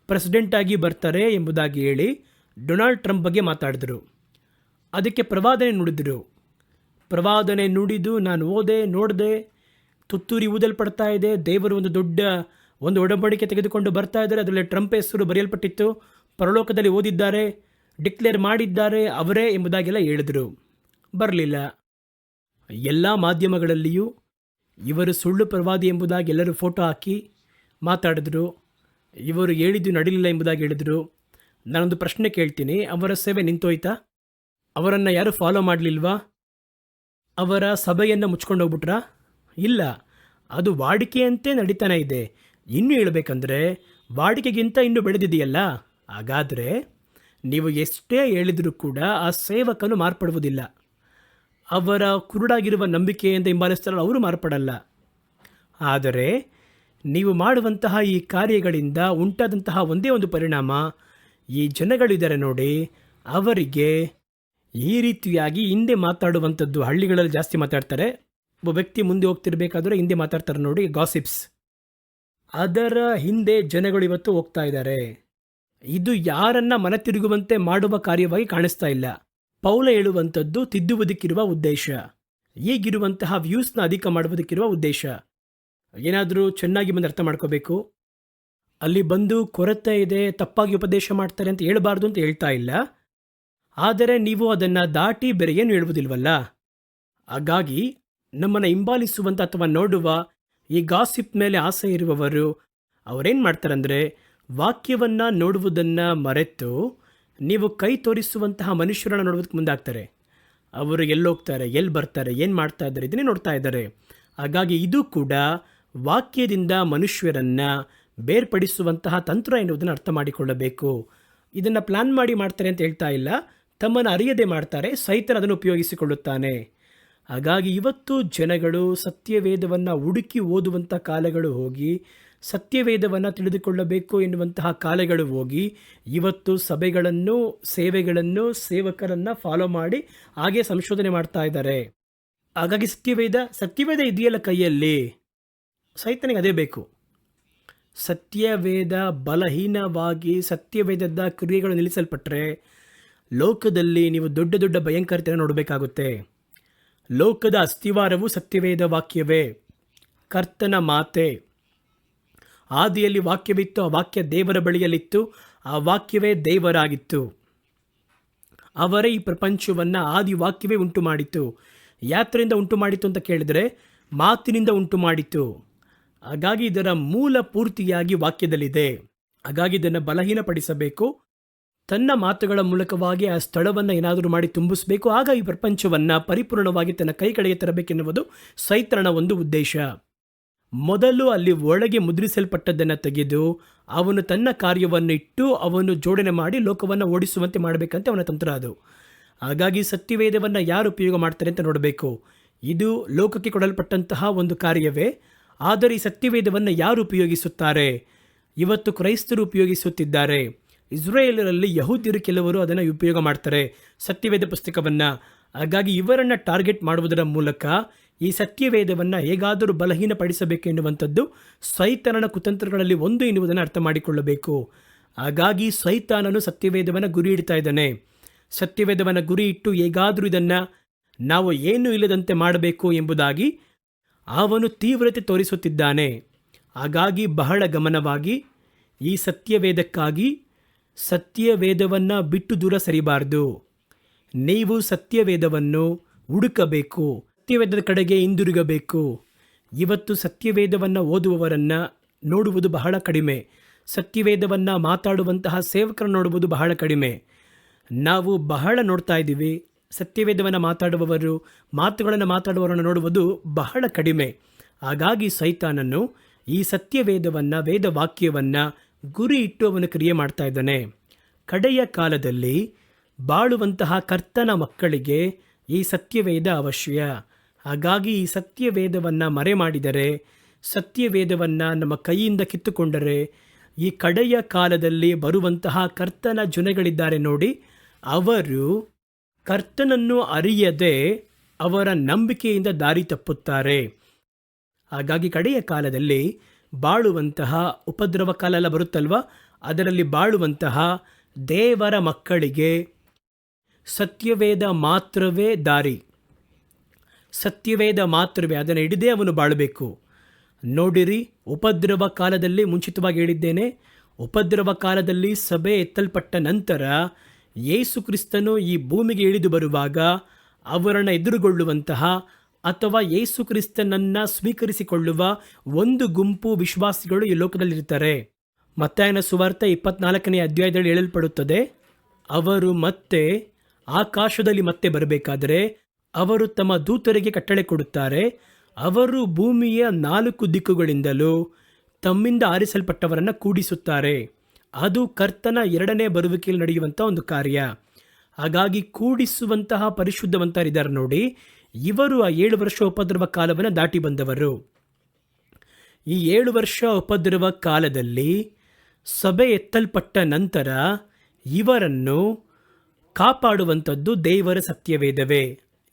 ಪ್ರೆಸಿಡೆಂಟಾಗಿ ಬರ್ತಾರೆ ಎಂಬುದಾಗಿ ಹೇಳಿ ಡೊನಾಲ್ಡ್ ಟ್ರಂಪ್ ಬಗ್ಗೆ ಮಾತಾಡಿದ್ರು. ಅದಕ್ಕೆ ಪ್ರವಾದನೆ ನುಡಿದರು. ಪ್ರವಾದನೆ ನುಡಿದು ನಾನು ಓದೆ, ನೋಡಿದೆ, ತುತ್ತೂರಿ ಊದಲ್ಪಡ್ತಾ ಇದೆ, ದೇವರು ಒಂದು ದೊಡ್ಡ ಒಂದು ಒಡಂಬಡಿಕೆ ತೆಗೆದುಕೊಂಡು ಬರ್ತಾ ಇದ್ದಾರೆ, ಅದರಲ್ಲಿ ಟ್ರಂಪ್ ಹೆಸರು ಬರೆಯಲ್ಪಟ್ಟಿತ್ತು, ಪರಲೋಕದಲ್ಲಿ ಓದಿದ್ದಾರೆ, ಡಿಕ್ಲೇರ್ ಮಾಡಿದ್ದಾರೆ ಅವರೇ ಎಂಬುದಾಗೆಲ್ಲ ಹೇಳಿದರು. ಬರಲಿಲ್ಲ. ಎಲ್ಲ ಮಾಧ್ಯಮಗಳಲ್ಲಿಯೂ ಇವರು ಸುಳ್ಳು ಪ್ರವಾದಿ ಎಂಬುದಾಗಿ ಎಲ್ಲರೂ ಫೋಟೋ ಹಾಕಿ ಮಾತಾಡಿದ್ರು. ಇವರು ಹೇಳಿದ್ದು ನಡೀಲಿಲ್ಲ ಎಂಬುದಾಗಿ ಹೇಳಿದರು. ನಾನೊಂದು ಪ್ರಶ್ನೆ ಕೇಳ್ತೀನಿ, ಅವರ ಸೇವೆ ನಿಂತೋಯ್ತಾ? ಅವರನ್ನು ಯಾರು ಫಾಲೋ ಮಾಡಲಿಲ್ವಾ? ಅವರ ಸಭೆಯನ್ನು ಮುಚ್ಕೊಂಡು ಹೋಗ್ಬಿಟ್ರಾ? ಇಲ್ಲ, ಅದು ವಾಡಿಕೆಯಂತೆ ನಡೀತಾನೆ ಇದೆ. ಇನ್ನೂ ಹೇಳಬೇಕಂದ್ರೆ ವಾಡಿಕೆಗಿಂತ ಇನ್ನೂ ಬೆಳೆದಿದೆಯಲ್ಲ. ಹಾಗಾದರೆ ನೀವು ಎಷ್ಟೇ ಹೇಳಿದರೂ ಕೂಡ ಆ ಸೇವಕನು ಮಾರ್ಪಡುವುದಿಲ್ಲ. ಅವರ ಕುರುಡಾಗಿರುವ ನಂಬಿಕೆಯಿಂದ ಹಿಂಬಾಲಿಸ್ತಾರಲ್ಲ, ಅವರು ಮಾರ್ಪಡಲ್ಲ. ಆದರೆ ನೀವು ಮಾಡುವಂತಹ ಈ ಕಾರ್ಯಗಳಿಂದ ಉಂಟಾದಂತಹ ಒಂದೇ ಒಂದು ಪರಿಣಾಮ, ಈ ಜನಗಳಿದ್ದಾರೆ ನೋಡಿ, ಅವರಿಗೆ ಈ ರೀತಿಯಾಗಿ ಹಿಂದೆ ಮಾತಾಡುವಂಥದ್ದು. ಹಳ್ಳಿಗಳಲ್ಲಿ ಜಾಸ್ತಿ ಮಾತಾಡ್ತಾರೆ. ಒಬ್ಬ ವ್ಯಕ್ತಿ ಮುಂದೆ ಹೋಗ್ತಿರ್ಬೇಕಾದ್ರೆ ಹಿಂದೆ ಮಾತಾಡ್ತಾರೆ ನೋಡಿ, ಗಾಸಿಪ್ಸ್. ಅದರ ಹಿಂದೆ ಜನಗಳು ಇವತ್ತು ಹೋಗ್ತಾ ಇದ್ದಾರೆ. ಇದು ಯಾರನ್ನ ಮನ ತಿರುಗುವಂತೆ ಮಾಡುವ ಕಾರ್ಯವಾಗಿ ಕಾಣಿಸ್ತಾ ಇಲ್ಲ. ಪೌಲ ಹೇಳುವಂಥದ್ದು ತಿದ್ದುವುದಕ್ಕಿರುವ ಉದ್ದೇಶ, ಈಗಿರುವಂತಹ ವ್ಯೂಸ್ನ ಅಧಿಕ ಮಾಡುವುದಕ್ಕಿರುವ ಉದ್ದೇಶ. ಏನಾದರೂ ಚೆನ್ನಾಗಿ ಬಂದು ಅರ್ಥ ಮಾಡ್ಕೋಬೇಕು. ಅಲ್ಲಿ ಬಂದು ಕೊರತೆ ಇದೆ, ತಪ್ಪಾಗಿ ಉಪದೇಶ ಮಾಡ್ತಾರೆ ಅಂತ ಹೇಳ್ಬಾರ್ದು ಅಂತ ಹೇಳ್ತಾ ಇಲ್ಲ. ಆದರೆ ನೀವು ಅದನ್ನು ದಾಟಿ ಬೇರೆ ಏನು ಹೇಳುವುದಿಲ್ವಲ್ಲ. ಹಾಗಾಗಿ ನಮ್ಮನ್ನು ಹಿಂಬಾಲಿಸುವಂಥ ಅಥವಾ ನೋಡುವ ಈ ಗಾಸಿಪ್ ಮೇಲೆ ಆಸೆ ಇರುವವರು ಅವರೇನು ಮಾಡ್ತಾರಂದರೆ, ವಾಕ್ಯವನ್ನು ನೋಡುವುದನ್ನು ಮರೆತು ನೀವು ಕೈ ತೋರಿಸುವಂತಹ ಮನುಷ್ಯರನ್ನು ನೋಡೋದಕ್ಕೆ ಮುಂದಾಗ್ತಾರೆ. ಅವರು ಎಲ್ಲೋಗ್ತಾರೆ, ಎಲ್ಲಿ ಬರ್ತಾರೆ, ಏನು ಮಾಡ್ತಾ ಇದ್ದಾರೆ, ಇದನ್ನೇ ನೋಡ್ತಾ ಇದ್ದಾರೆ. ಹಾಗಾಗಿ ಇದು ಕೂಡ ವಾಕ್ಯದಿಂದ ಮನುಷ್ಯರನ್ನು ಬೇರ್ಪಡಿಸುವಂತಹ ತಂತ್ರ ಎನ್ನುವುದನ್ನು ಅರ್ಥ ಮಾಡಿಕೊಳ್ಳಬೇಕು. ಇದನ್ನು ಪ್ಲಾನ್ ಮಾಡಿ ಮಾಡ್ತಾರೆ ಅಂತ ಹೇಳ್ತಾ ಇಲ್ಲ, ತಮ್ಮನ್ನು ಅರಿಯದೆ ಮಾಡ್ತಾರೆ, ಸೈತನ ಅದನ್ನು ಉಪಯೋಗಿಸಿಕೊಳ್ಳುತ್ತಾನೆ. ಹಾಗಾಗಿ ಇವತ್ತು ಜನಗಳು ಸತ್ಯವೇದವನ್ನು ಹುಡುಕಿ ಓದುವಂಥ ಕಾಲಗಳು ಹೋಗಿ, ಸತ್ಯವೇದವನ್ನು ತಿಳಿದುಕೊಳ್ಳಬೇಕು ಎನ್ನುವಂತಹ ಕಾಲಗಳು ಹೋಗಿ, ಇವತ್ತು ಸಭೆಗಳನ್ನು, ಸೇವೆಗಳನ್ನು, ಸೇವಕರನ್ನು ಫಾಲೋ ಮಾಡಿ ಹಾಗೆ ಸಂಶೋಧನೆ ಮಾಡ್ತಾ ಇದ್ದಾರೆ. ಹಾಗಾಗಿ ಸತ್ಯವೇದ ಇದೆಯಲ್ಲ ಕೈಯಲ್ಲಿ, ಸೈತನಿಗೆ ಅದೇ ಬೇಕು. ಸತ್ಯವೇದ ಬಲಹೀನವಾಗಿ ಸತ್ಯವೇದದ ಕ್ರಿಯೆಗಳು ನಿಲ್ಲಿಸಲ್ಪಟ್ಟರೆ ಲೋಕದಲ್ಲಿ ನೀವು ದೊಡ್ಡ ದೊಡ್ಡ ಭಯಂಕರತೆಯನ್ನು ನೋಡಬೇಕಾಗುತ್ತೆ. ಲೋಕದ ಅಸ್ತಿವಾರವು ಸತ್ಯವೇದ ವಾಕ್ಯವೇ, ಕರ್ತನ ಮಾತೆ. ಆದಿಯಲ್ಲಿ ವಾಕ್ಯವಿತ್ತು, ಆ ವಾಕ್ಯ ದೇವರ ಬಳಿಯಲ್ಲಿತ್ತು, ಆ ವಾಕ್ಯವೇ ದೇವರಾಗಿತ್ತು. ಅವರೇ ಈ ಪ್ರಪಂಚವನ್ನು ಆದಿ ವಾಕ್ಯವೇ ಉಂಟು ಮಾಡಿತು. ಯಾತ್ರೆಯಿಂದ ಉಂಟು ಮಾಡಿತು ಅಂತ ಕೇಳಿದರೆ ಮಾತಿನಿಂದ ಉಂಟು ಮಾಡಿತು. ಹಾಗಾಗಿ ಇದರ ಮೂಲ ಪೂರ್ತಿಯಾಗಿ ವಾಕ್ಯದಲ್ಲಿದೆ. ಹಾಗಾಗಿ ಇದನ್ನು ಬಲಹೀನಪಡಿಸಬೇಕು. ತನ್ನ ಮಾತುಗಳ ಮೂಲಕವಾಗಿ ಆ ಸ್ಥಳವನ್ನು ಏನಾದರೂ ಮಾಡಿ ತುಂಬಿಸಬೇಕು. ಆಗ ಈ ಪ್ರಪಂಚವನ್ನು ಪರಿಪೂರ್ಣವಾಗಿ ತನ್ನ ಕೈ ಕಡೆಗೆ ತರಬೇಕೆನ್ನುವುದು ಸೈತನ ಒಂದು ಉದ್ದೇಶ. ಮೊದಲು ಅಲ್ಲಿ ಒಳಗೆ ಮುದ್ರಿಸಲ್ಪಟ್ಟದ್ದನ್ನು ತೆಗೆದು ಅವನು ತನ್ನ ಕಾರ್ಯವನ್ನು ಇಟ್ಟು ಅವನು ಜೋಡಣೆ ಮಾಡಿ ಲೋಕವನ್ನು ಓಡಿಸುವಂತೆ ಮಾಡಬೇಕಂತ ಅವನ ತಂತ್ರ ಅದು. ಹಾಗಾಗಿ ಸತ್ಯವೇದವನ್ನು ಯಾರು ಉಪಯೋಗ ಮಾಡ್ತಾರೆ ಅಂತ ನೋಡಬೇಕು. ಇದು ಲೋಕಕ್ಕೆ ಕೊಡಲ್ಪಟ್ಟಂತಹ ಒಂದು ಕಾರ್ಯವೇ. ಆದರೆ ಈ ಸತ್ಯವೇದವನ್ನು ಯಾರು ಉಪಯೋಗಿಸುತ್ತಾರೆ? ಇವತ್ತು ಕ್ರೈಸ್ತರು ಉಪಯೋಗಿಸುತ್ತಿದ್ದಾರೆ. ಇಸ್ರೇಲರಲ್ಲಿ ಯಹೂದ್ಯರು ಕೆಲವರು ಅದನ್ನು ಉಪಯೋಗ ಮಾಡ್ತಾರೆ, ಸತ್ಯವೇದ ಪುಸ್ತಕವನ್ನು. ಹಾಗಾಗಿ ಇವರನ್ನು ಟಾರ್ಗೆಟ್ ಮಾಡುವುದರ ಮೂಲಕ ಈ ಸತ್ಯವೇದವನ್ನು ಹೇಗಾದರೂ ಬಲಹೀನಪಡಿಸಬೇಕು ಎನ್ನುವಂಥದ್ದು ಸೈತಾನನ ಕುತಂತ್ರಗಳಲ್ಲಿ ಒಂದು ಎನ್ನುವುದನ್ನು ಅರ್ಥ ಮಾಡಿಕೊಳ್ಳಬೇಕು. ಹಾಗಾಗಿ ಸೈತಾನನು ಸತ್ಯವೇದವನ್ನು ಗುರಿ ಇಡ್ತಾ ಇದ್ದಾನೆ. ಸತ್ಯವೇದವನ್ನು ಗುರಿ ಇಟ್ಟು ಹೇಗಾದರೂ ಇದನ್ನು ನಾವು ಏನೂ ಇಲ್ಲದಂತೆ ಮಾಡಬೇಕು ಎಂಬುದಾಗಿ ಅವನು ತೀವ್ರತೆ ತೋರಿಸುತ್ತಿದ್ದಾನೆ. ಹಾಗಾಗಿ ಬಹಳ ಗಮನವಾಗಿ ಈ ಸತ್ಯವೇದಕ್ಕಾಗಿ ಸತ್ಯವೇದವನ್ನು ಬಿಟ್ಟು ದೂರ ಸರಿಬಾರದು. ನೀವು ಸತ್ಯವೇದವನ್ನು ಹುಡುಕಬೇಕು, ಸತ್ಯವೇದದ ಕಡೆಗೆ ಹಿಂದಿರುಗಬೇಕು. ಇವತ್ತು ಸತ್ಯವೇದವನ್ನು ಓದುವವರನ್ನು ನೋಡುವುದು ಬಹಳ ಕಡಿಮೆ. ಸತ್ಯವೇದವನ್ನು ಮಾತಾಡುವಂತಹ ಸೇವಕರನ್ನು ನೋಡುವುದು ಬಹಳ ಕಡಿಮೆ. ನಾವು ಬಹಳ ನೋಡ್ತಾ ಇದ್ದೀವಿ, ಸತ್ಯವೇದವನ್ನು ಮಾತಾಡುವವರು, ಮಾತುಗಳನ್ನು ಮಾತಾಡುವವರನ್ನು ನೋಡುವುದು ಬಹಳ ಕಡಿಮೆ. ಹಾಗಾಗಿ ಸೈತಾನನು ಈ ಸತ್ಯವೇದವನ್ನು, ವೇದ ವಾಕ್ಯವನ್ನು ಗುರಿ ಇಟ್ಟು ಅವನು ಕ್ರಿಯೆ ಮಾಡ್ತಾ ಇದ್ದಾನೆ. ಕಡೆಯ ಕಾಲದಲ್ಲಿ ಬಾಳುವಂತಹ ಕರ್ತನ ಮಕ್ಕಳಿಗೆ ಈ ಸತ್ಯವೇದ ಅವಶ್ಯ. ಹಾಗಾಗಿ ಈ ಸತ್ಯವೇದವನ್ನು ಮರೆ ಮಾಡಿದರೆ, ಸತ್ಯವೇದವನ್ನು ನಮ್ಮ ಕೈಯಿಂದ ಕಿತ್ತುಕೊಂಡರೆ, ಈ ಕಡೆಯ ಕಾಲದಲ್ಲಿ ಬರುವಂತಹ ಕರ್ತನ ಜನಗಳಿದ್ದಾರೆ ನೋಡಿ, ಅವರು ಕರ್ತನನ್ನು ಅರಿಯದೆ ಅವರ ನಂಬಿಕೆಯಿಂದ ದಾರಿ ತಪ್ಪುತ್ತಾರೆ. ಹಾಗಾಗಿ ಕಡೆಯ ಕಾಲದಲ್ಲಿ ಬಾಳುವಂತಹ ಉಪದ್ರವ ಕಾಲ ಎಲ್ಲ ಬರುತ್ತಲ್ವ, ಅದರಲ್ಲಿ ಬಾಳುವಂತಹ ದೇವರ ಮಕ್ಕಳಿಗೆ ಸತ್ಯವೇದ ಮಾತ್ರವೇ ದಾರಿ, ಸತ್ಯವೇದ ಮಾತ್ರವೇ, ಅದನ್ನು ಹಿಡಿದೇ ಅವನು ಬಾಳಬೇಕು. ನೋಡಿರಿ, ಉಪದ್ರವ ಕಾಲದಲ್ಲಿ ಮುಂಚಿತವಾಗಿ ಹೇಳಿದ್ದೇನೆ, ಉಪದ್ರವ ಕಾಲದಲ್ಲಿ ಸಭೆ ಎತ್ತಲ್ಪಟ್ಟ ನಂತರ ಯೇಸು ಕ್ರಿಸ್ತನು ಈ ಭೂಮಿಗೆ ಇಳಿದು ಬರುವಾಗ ಅವರನ್ನು ಎದುರುಗೊಳ್ಳುವಂತಹ ಅಥವಾ ಯೇಸು ಕ್ರಿಸ್ತನನ್ನು ಸ್ವೀಕರಿಸಿಕೊಳ್ಳುವ ಒಂದು ಗುಂಪು ವಿಶ್ವಾಸಿಗಳು ಈ ಲೋಕದಲ್ಲಿರ್ತಾರೆ. ಮತ್ತಾಯನ ಸುವಾರ್ತೆ 24ನೇ ಅಧ್ಯಾಯದಲ್ಲಿ ಹೇಳಲ್ಪಡುತ್ತದೆ, ಅವರು ಮತ್ತೆ ಆಕಾಶದಲ್ಲಿ ಮತ್ತೆ ಬರಬೇಕಾದರೆ ಅವರು ತಮ್ಮ ದೂತರಿಗೆ ಕಟ್ಟಳೆ ಕೊಡುತ್ತಾರೆ. ಅವರು ಭೂಮಿಯ 4 ದಿಕ್ಕುಗಳಿಂದಲೂ ತಮ್ಮಿಂದ ಆರಿಸಲ್ಪಟ್ಟವರನ್ನು ಕೂಡಿಸುತ್ತಾರೆ. ಅದು ಕರ್ತನ 2ನೇ ಬರುವಿಕೆಯಲ್ಲಿ ನಡೆಯುವಂಥ ಒಂದು ಕಾರ್ಯ. ಹಾಗಾಗಿ ಕೂಡಿಸುವಂತಹ ಪರಿಶುದ್ಧವಂತರಿದ್ದಾರೆ ನೋಡಿ, ಇವರು ಆ 7 ವರ್ಷ ಉಪದ್ರವ ಕಾಲವನ್ನು ದಾಟಿ ಬಂದವರು. ಈ 7 ವರ್ಷ ಉಪದ್ರವ ಕಾಲದಲ್ಲಿ ಸಭೆ ಎತ್ತಲ್ಪಟ್ಟ ನಂತರ ಇವರನ್ನು ಕಾಪಾಡುವಂಥದ್ದು ದೇವರ ಸತ್ಯವೇದವೇ.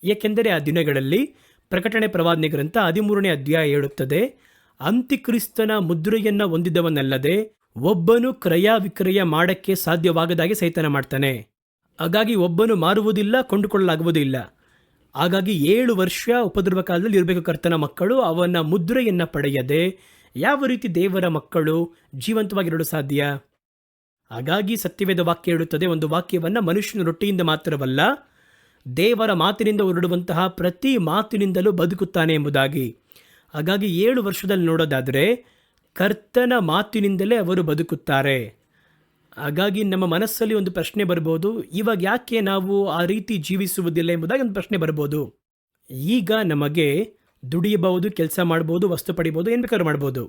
ಏಕೆಂದರೆ ಆ ದಿನಗಳಲ್ಲಿ ಪ್ರಕಟಣೆ ಪ್ರವಾದನೆ ಗ್ರಂಥ 13ನೇ ಅಧ್ಯಾಯ ಹೇಳುತ್ತದೆ, ಅಂತ್ಯಕ್ರಿಸ್ತನ ಮುದ್ರೆಯನ್ನು ಹೊಂದಿದವನಲ್ಲದೆ ಒಬ್ಬನು ಕ್ರಯ ವಿಕ್ರಯ ಮಾಡಕ್ಕೆ ಸಾಧ್ಯವಾಗದಾಗೆ ಸೈತಾನ ಮಾಡ್ತಾನೆ. ಹಾಗಾಗಿ ಒಬ್ಬನು ಮಾರುವುದಿಲ್ಲ, ಕೊಂಡುಕೊಳ್ಳಲಾಗುವುದಿಲ್ಲ. ಹಾಗಾಗಿ 7 ವರ್ಷ ಉಪದ್ರವ ಕಾಲದಲ್ಲಿ ಇರಬೇಕು ಕರ್ತನ ಮಕ್ಕಳು. ಅವನ ಮುದ್ರೆಯನ್ನು ಪಡೆಯದೆ ಯಾವ ರೀತಿ ದೇವರ ಮಕ್ಕಳು ಜೀವಂತವಾಗಿರಲು ಸಾಧ್ಯ? ಹಾಗಾಗಿ ಸತ್ಯವೇದ ವಾಕ್ಯ ಹೇಳುತ್ತದೆ, ಒಂದು ವಾಕ್ಯವನ್ನು ಮನುಷ್ಯನ ರೊಟ್ಟಿಯಿಂದ ಮಾತ್ರವಲ್ಲ, ದೇವರ ಮಾತಿನಿಂದ ಹೊರಡುವಂತಹ ಪ್ರತಿ ಮಾತಿನಿಂದಲೂ ಬದುಕುತ್ತಾನೆ ಎಂಬುದಾಗಿ. ಹಾಗಾಗಿ 7 ವರ್ಷದಲ್ಲಿ ನೋಡೋದಾದರೆ ಕರ್ತನ ಮಾತಿನಿಂದಲೇ ಅವರು ಬದುಕುತ್ತಾರೆ. ಹಾಗಾಗಿ ನಮ್ಮ ಮನಸ್ಸಲ್ಲಿ ಒಂದು ಪ್ರಶ್ನೆ ಬರ್ಬೋದು, ಇವಾಗ ಯಾಕೆ ನಾವು ಆ ರೀತಿ ಜೀವಿಸುವುದಿಲ್ಲ ಎಂಬುದಾಗಿ ಒಂದು ಪ್ರಶ್ನೆ ಬರ್ಬೋದು. ಈಗ ನಮಗೆ ದುಡಿಯಬಹುದು, ಕೆಲಸ ಮಾಡ್ಬೋದು, ವಸ್ತು ಪಡಿಬೋದು, ಏನು ಬೇಕಾದ್ರೂ ಮಾಡ್ಬೋದು.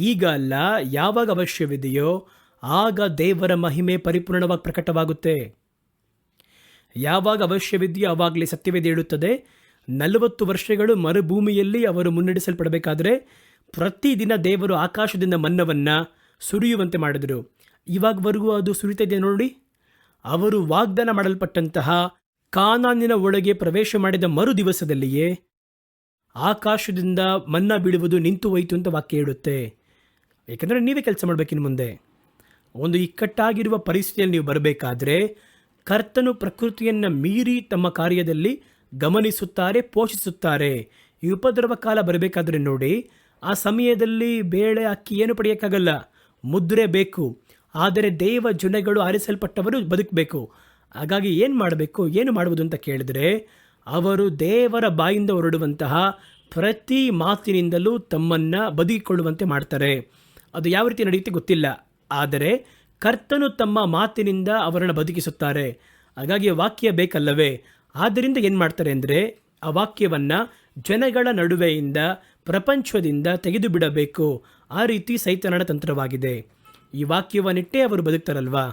ಈಗ ಅಲ್ಲ, ಯಾವಾಗ ಅವಶ್ಯವಿದೆಯೋ ಆಗ ದೇವರ ಮಹಿಮೆ ಪರಿಪೂರ್ಣವಾಗಿ ಪ್ರಕಟವಾಗುತ್ತೆ. ಯಾವಾಗ ಅವಶ್ಯವಿದೆಯೋ ಆವಾಗಲೇ ಸತ್ಯವೇದ ಹೇಳುತ್ತದೆ, 40 ವರ್ಷಗಳು ಮರುಭೂಮಿಯಲ್ಲಿ ಅವರು ಮುನ್ನಡೆಸಲ್ಪಡಬೇಕಾದ್ರೆ ಪ್ರತಿದಿನ ದೇವರು ಆಕಾಶದಿಂದ ಮನ್ನವನ್ನು ಸುರಿಯುವಂತೆ ಮಾಡಿದರು. ಇವಾಗವರೆಗೂ ಅದು ಸುರಿತಾ ಇದೆ ನೋಡಿ. ಅವರು ವಾಗ್ದಾನ ಮಾಡಲ್ಪಟ್ಟಂತಹ ಕಾನಾನಿನ ಒಳಗೆ ಪ್ರವೇಶ ಮಾಡಿದ ಮರು ದಿವಸದಲ್ಲಿಯೇ ಆಕಾಶದಿಂದ ಮನ್ನಾ ಬೀಳುವುದು ನಿಂತು ಹೋಯಿತು ಅಂತ ವಾಕ್ಯ ಹೇಳುತ್ತೆ. ಏಕೆಂದರೆ ನೀವೇ ಕೆಲಸ ಮಾಡಬೇಕಿನ್ನು ಮುಂದೆ. ಒಂದು ಇಕ್ಕಟ್ಟಾಗಿರುವ ಪರಿಸ್ಥಿತಿಯಲ್ಲಿ ನೀವು ಬರಬೇಕಾದ್ರೆ ಕರ್ತನು ಪ್ರಕೃತಿಯನ್ನು ಮೀರಿ ತಮ್ಮ ಕಾರ್ಯದಲ್ಲಿ ಗಮನಿಸುತ್ತಾರೆ, ಪೋಷಿಸುತ್ತಾರೆ. ಈ ಉಪದ್ರವ ಕಾಲ ಬರಬೇಕಾದ್ರೆ ನೋಡಿ, ಆ ಸಮಯದಲ್ಲಿ ಬೇಳೆ ಅಕ್ಕಿ ಏನು ಪಡೆಯೋಕ್ಕಾಗಲ್ಲ, ಮುದ್ರೆ ಬೇಕು. ಆದರೆ ದೇವ ಜನಗಳು ಆರಿಸಲ್ಪಟ್ಟವರು ಬದುಕಬೇಕು. ಹಾಗಾಗಿ ಏನು ಮಾಡಬೇಕು, ಏನು ಮಾಡುವುದು ಅಂತ ಕೇಳಿದ್ರೆ, ಅವರು ದೇವರ ಬಾಯಿಂದ ಹೊರಡುವಂತಹ ಪ್ರತಿ ಮಾತಿನಿಂದಲೂ ತಮ್ಮನ್ನು ಬದುಕಿಕೊಳ್ಳುವಂತೆ ಮಾಡ್ತಾರೆ. ಅದು ಯಾವ ರೀತಿ ನಡೆಯುತ್ತೆ ಗೊತ್ತಿಲ್ಲ, ಆದರೆ ಕರ್ತನು ತಮ್ಮ ಮಾತಿನಿಂದ ಅವರನ್ನು ಬದುಕಿಸುತ್ತಾರೆ. ಹಾಗಾಗಿ ವಾಕ್ಯ ಬೇಕಲ್ಲವೇ? ಆದ್ದರಿಂದ ಏನು ಮಾಡ್ತಾರೆ ಅಂದರೆ, ಆ ವಾಕ್ಯವನ್ನು ಜನಗಳ ನಡುವೆಯಿಂದ, ಪ್ರಪಂಚದಿಂದ ತೆಗೆದು ಬಿಡಬೇಕು. ಆ ರೀತಿ ಸೈತಾನನ ತಂತ್ರವಾಗಿದೆ. ಈ ವಾಕ್ಯವನ್ನಿಟ್ಟೇ ಅವರು ಬದುಕ್ತಾರಲ್ವಾ.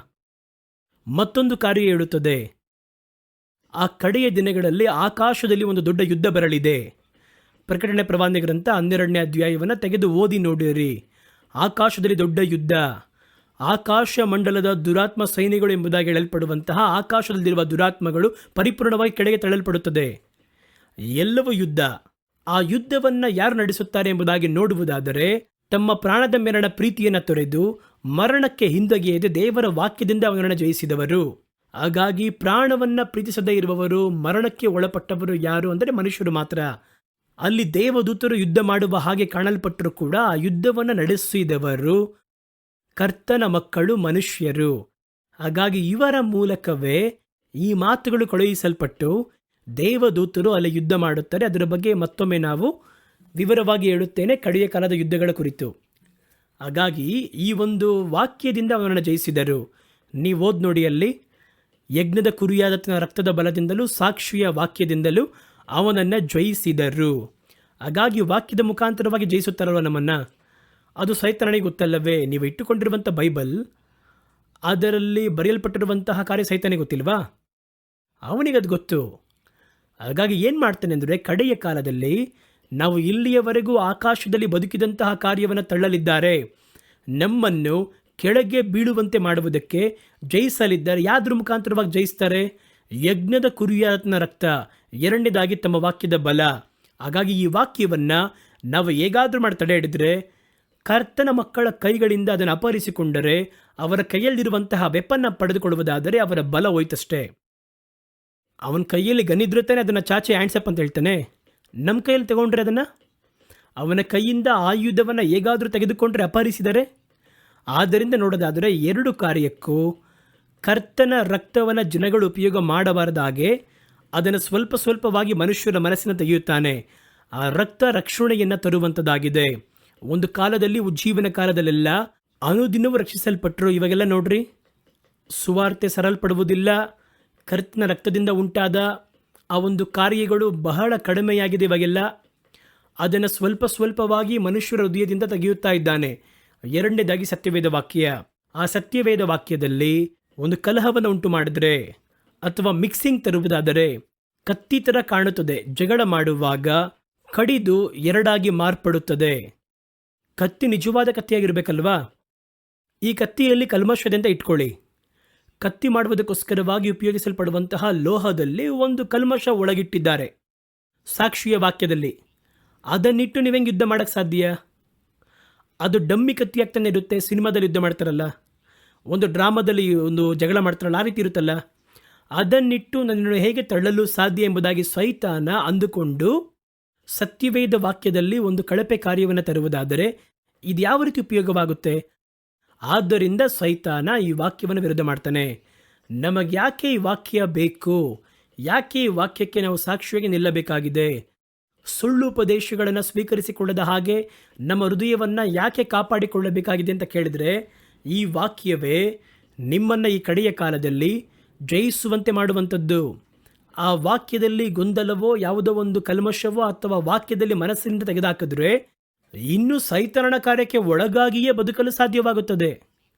ಮತ್ತೊಂದು ಕಾರ್ಯ ಹೇಳುತ್ತದೆ, ಆ ಕಡೆಯ ದಿನಗಳಲ್ಲಿ ಆಕಾಶದಲ್ಲಿ ಒಂದು ದೊಡ್ಡ ಯುದ್ಧ ಬರಲಿದೆ. ಪ್ರಕಟಣೆ ಪ್ರವಾದನೆ ಗ್ರಂಥ 12ನೇ ಅಧ್ಯಾಯವನ್ನು ತೆಗೆದು ಓದಿ ನೋಡಿರಿ. ಆಕಾಶದಲ್ಲಿ ದೊಡ್ಡ ಯುದ್ಧ. ಆಕಾಶ ಮಂಡಲದ ದುರಾತ್ಮ ಸೈನಿಗಳು ಎಂಬುದಾಗಿ ಹೇಳಲ್ಪಡುವಂತಹ ಆಕಾಶದಲ್ಲಿರುವ ದುರಾತ್ಮಗಳು ಪರಿಪೂರ್ಣವಾಗಿ ಕೆಳಗೆ ತಳ್ಳಲ್ಪಡುತ್ತದೆ. ಎಲ್ಲವೂ ಯುದ್ಧ. ಆ ಯುದ್ಧವನ್ನು ಯಾರು ನಡೆಸುತ್ತಾರೆ ಎಂಬುದಾಗಿ ನೋಡುವುದಾದರೆ, ತಮ್ಮ ಪ್ರಾಣದ ಮೇಲಣ ಪ್ರೀತಿಯನ್ನು ತೊರೆದು ಮರಣಕ್ಕೆ ಹಿಂದಗೆಯದೆ ದೇವರ ವಾಕ್ಯದಿಂದ ಅವನನ್ನು ಜಯಿಸಿದವರು. ಹಾಗಾಗಿ ಪ್ರಾಣವನ್ನು ಪ್ರೀತಿಸದೇ ಇರುವವರು, ಮರಣಕ್ಕೆ ಒಳಪಟ್ಟವರು ಯಾರು ಅಂದರೆ ಮನುಷ್ಯರು ಮಾತ್ರ. ಅಲ್ಲಿ ದೇವದೂತರು ಯುದ್ಧ ಮಾಡುವ ಹಾಗೆ ಕಾಣಲ್ಪಟ್ಟರೂ ಕೂಡ ಆ ಯುದ್ಧವನ್ನು ನಡೆಸಿದವರು ಕರ್ತನ ಮಕ್ಕಳು, ಮನುಷ್ಯರು. ಹಾಗಾಗಿ ಇವರ ಮೂಲಕವೇ ಈ ಮಾತುಗಳು ಕಳುಹಿಸಲ್ಪಟ್ಟು ದೇವದೂತರು ಅಲ್ಲಿ ಯುದ್ಧ ಮಾಡುತ್ತಾರೆ. ಅದರ ಬಗ್ಗೆ ಮತ್ತೊಮ್ಮೆ ನಾವು ವಿವರವಾಗಿ ಹೇಳುತ್ತೇನೆ, ಕಡೆಯ ಕಾಲದ ಯುದ್ಧಗಳ ಕುರಿತು. ಹಾಗಾಗಿ ಈ ಒಂದು ವಾಕ್ಯದಿಂದ ಅವನನ್ನು ಜಯಿಸಿದರು. ನೀವು ಓದ್ ನೋಡಿ, ಅಲ್ಲಿ ಯಜ್ಞದ ಕುರಿಯಾದ ರಕ್ತದ ಬಲದಿಂದಲೂ ಸಾಕ್ಷಿಯ ವಾಕ್ಯದಿಂದಲೂ ಅವನನ್ನು ಜಯಿಸಿದರು. ಹಾಗಾಗಿ ವಾಕ್ಯದ ಮುಖಾಂತರವಾಗಿ ಜಯಿಸುತ್ತಾರಲ್ವ ನಮ್ಮನ್ನು. ಅದು ಸೈತಾನನಿಗೆ ಗೊತ್ತಲ್ಲವೇ? ನೀವು ಇಟ್ಟುಕೊಂಡಿರುವಂಥ ಬೈಬಲ್, ಅದರಲ್ಲಿ ಬರೆಯಲ್ಪಟ್ಟಿರುವಂತಹ ಕಾರ್ಯ ಸೈತಾನಿಗೆ ಗೊತ್ತಿಲ್ವಾ? ಅವನಿಗೆ ಅದು ಗೊತ್ತು. ಹಾಗಾಗಿ ಏನು ಮಾಡ್ತಾನೆ ಅಂದರೆ, ಕಡೆಯ ಕಾಲದಲ್ಲಿ ನಾವು ಇಲ್ಲಿಯವರೆಗೂ ಆಕಾಶದಲ್ಲಿ ಬದುಕಿದಂತಹ ಕಾರ್ಯವನ್ನು ತಳ್ಳಲಿದ್ದಾರೆ. ನಮ್ಮನ್ನು ಕೆಳಗೆ ಬೀಳುವಂತೆ ಮಾಡುವುದಕ್ಕೆ ಜಯಿಸಲಿದ್ದಾರೆ. ಯಾವ್ದ್ರ ಮುಖಾಂತರವಾಗಿ ಜಯಿಸ್ತಾರೆ? ಯಜ್ಞದ ಕುರಿಯಾತನ ರಕ್ತ, ಎರಡನೇದಾಗಿ ತಮ್ಮ ವಾಕ್ಯದ ಬಲ. ಹಾಗಾಗಿ ಈ ವಾಕ್ಯವನ್ನು ನಾವು ಹೇಗಾದರೂ ಮಾಡಿ ತಡೆ ಹಿಡಿದ್ರೆ, ಕರ್ತನ ಮಕ್ಕಳ ಕೈಗಳಿಂದ ಅದನ್ನು ಅಪಹರಿಸಿಕೊಂಡರೆ, ಅವರ ಕೈಯಲ್ಲಿರುವಂತಹ ವೆಪನ್ನ ಪಡೆದುಕೊಳ್ಳುವುದಾದರೆ ಅವರ ಬಲ ಹೋಯ್ತಷ್ಟೇ. ಅವನ ಕೈಯಲ್ಲಿ ಗನ್ನಿದ್ರುತ್ತಾನೆ, ಅದನ್ನು ಚಾಚೆ ಹ್ಯಾಂಡ್ಸಪ್ ಅಂತ ಹೇಳ್ತಾನೆ. ನಮ್ಮ ಕೈಯಲ್ಲಿ ತಗೊಂಡ್ರೆ ಅದನ್ನು, ಅವನ ಕೈಯಿಂದ ಆಯುಧವನ್ನು ಹೇಗಾದರೂ ತೆಗೆದುಕೊಂಡ್ರೆ ಅಪಹರಿಸಿದರೆ. ಆದ್ದರಿಂದ ನೋಡೋದಾದರೆ 2 ಕಾರ್ಯಕ್ಕೂ ಕರ್ತನ ರಕ್ತವನ್ನು ಜನಗಳು ಉಪಯೋಗ ಮಾಡಬಾರದಾಗೆ ಅದನ್ನು ಸ್ವಲ್ಪ ಸ್ವಲ್ಪವಾಗಿ ಮನುಷ್ಯರ ಮನಸ್ಸಿನ ತೆಗೆಯುತ್ತಾನೆ. ಆ ರಕ್ತ ರಕ್ಷಣೆಯನ್ನು ತರುವಂಥದ್ದಾಗಿದೆ. ಒಂದು ಕಾಲದಲ್ಲಿ, ಉಜ್ಜೀವನ ಕಾಲದಲ್ಲೆಲ್ಲ ಅನುದಿನವೂ ರಕ್ಷಿಸಲ್ಪಟ್ಟರು. ಇವಾಗೆಲ್ಲ ನೋಡ್ರಿ, ಸುವಾರ್ತೆ ಸರಲ್ಪಡುವುದಿಲ್ಲ. ಕರ್ತನ ರಕ್ತದಿಂದ ಉಂಟಾದ ಆ ಒಂದು ಕಾರ್ಯಗಳು ಬಹಳ ಕಡಿಮೆಯಾಗಿದೆ ಇವಾಗೆಲ್ಲ. ಅದನ್ನು ಸ್ವಲ್ಪ ಸ್ವಲ್ಪವಾಗಿ ಮನುಷ್ಯರ ಹೃದಯದಿಂದ ತೆಗೆಯುತ್ತಾ ಇದ್ದಾನೆ. ಎರಡನೇದಾಗಿ ಸತ್ಯವೇದ ವಾಕ್ಯ. ಆ ಸತ್ಯವೇದ ವಾಕ್ಯದಲ್ಲಿ ಒಂದು ಕಲಹವನ್ನು ಉಂಟು ಮಾಡಿದ್ರೆ ಅಥವಾ ಮಿಕ್ಸಿಂಗ್ ತರುವುದಾದರೆ ಕತ್ತಿ ಥರ ಕಾಣುತ್ತದೆ. ಜಗಳ ಮಾಡುವಾಗ ಕಡಿದು ಎರಡಾಗಿ ಮಾರ್ಪಡುತ್ತದೆ. ಕತ್ತಿ ನಿಜವಾದ ಕತ್ತಿಯಾಗಿರಬೇಕಲ್ವಾ? ಈ ಕತ್ತಿಯಲ್ಲಿ ಕಲ್ಮಶದೆ ಅಂತ ಇಟ್ಕೊಳ್ಳಿ. ಕತ್ತಿ ಮಾಡುವುದಕ್ಕೋಸ್ಕರವಾಗಿ ಉಪಯೋಗಿಸಲ್ಪಡುವಂತಹ ಲೋಹದಲ್ಲಿ ಒಂದು ಕಲ್ಮಶ ಒಳಗಿಟ್ಟಿದ್ದಾರೆ, ಸಾಕ್ಷಿಯ ವಾಕ್ಯದಲ್ಲಿ. ಅದನ್ನಿಟ್ಟು ನೀವು ಹೆಂಗೆ ಯುದ್ಧ ಮಾಡೋಕ್ಕೆ ಸಾಧ್ಯ? ಅದು ಡಮ್ಮಿ ಕತ್ತಿ ಆಗ್ತಾನೆ ಇರುತ್ತೆ. ಸಿನಿಮಾದಲ್ಲಿ ಯುದ್ಧ ಮಾಡ್ತಾರಲ್ಲ, ಒಂದು ಡ್ರಾಮಾದಲ್ಲಿ ಒಂದು ಜಗಳ ಮಾಡ್ತಾರಲ್ಲ, ಆ ರೀತಿ ಇರುತ್ತಲ್ಲ. ಅದನ್ನಿಟ್ಟು ನನ್ನನ್ನು ಹೇಗೆ ತಳ್ಳಲು ಸಾಧ್ಯ ಎಂಬುದಾಗಿ ಸೈತಾನ ಅಂದುಕೊಂಡು ಸತ್ಯವೇದ ವಾಕ್ಯದಲ್ಲಿ ಒಂದು ಕಳಪೆ ಕಾರ್ಯವನ್ನು ತರುವುದಾದರೆ ಇದು ಯಾವ ರೀತಿ ಉಪಯೋಗವಾಗುತ್ತೆ? ಆದ್ದರಿಂದ ಸೈತಾನ ಈ ವಾಕ್ಯವನ್ನು ವಿರೋಧ ಮಾಡ್ತಾನೆ. ನಮಗೆ ಯಾಕೆ ಈ ವಾಕ್ಯ ಬೇಕು? ಯಾಕೆ ಈ ವಾಕ್ಯಕ್ಕೆ ನಾವು ಸಾಕ್ಷಿಯಾಗಿ ನಿಲ್ಲಬೇಕಾಗಿದೆ? ಸುಳ್ಳು ಉಪದೇಶಗಳನ್ನು ಸ್ವೀಕರಿಸಿಕೊಳ್ಳದ ಹಾಗೆ ನಮ್ಮ ಹೃದಯವನ್ನು ಯಾಕೆ ಕಾಪಾಡಿಕೊಳ್ಳಬೇಕಾಗಿದೆ ಅಂತ ಕೇಳಿದರೆ, ಈ ವಾಕ್ಯವೇ ನಿಮ್ಮನ್ನು ಈ ಕಡೆಯ ಕಾಲದಲ್ಲಿ ಜಯಿಸುವಂತೆ ಮಾಡುವಂಥದ್ದು. ಆ ವಾಕ್ಯದಲ್ಲಿ ಗೊಂದಲವೋ ಯಾವುದೋ ಒಂದು ಕಲ್ಮಶವೋ ಅಥವಾ ವಾಕ್ಯದಲ್ಲಿ ಮನಸ್ಸಿನಿಂದ ತೆಗೆದುಹಾಕಿದ್ರೆ ಇನ್ನೂ ಸೈತಾನನ ಕಾರ್ಯಕ್ಕೆ ಒಳಗಾಗಿಯೇ ಬದುಕಲು ಸಾಧ್ಯವಾಗುತ್ತದೆ.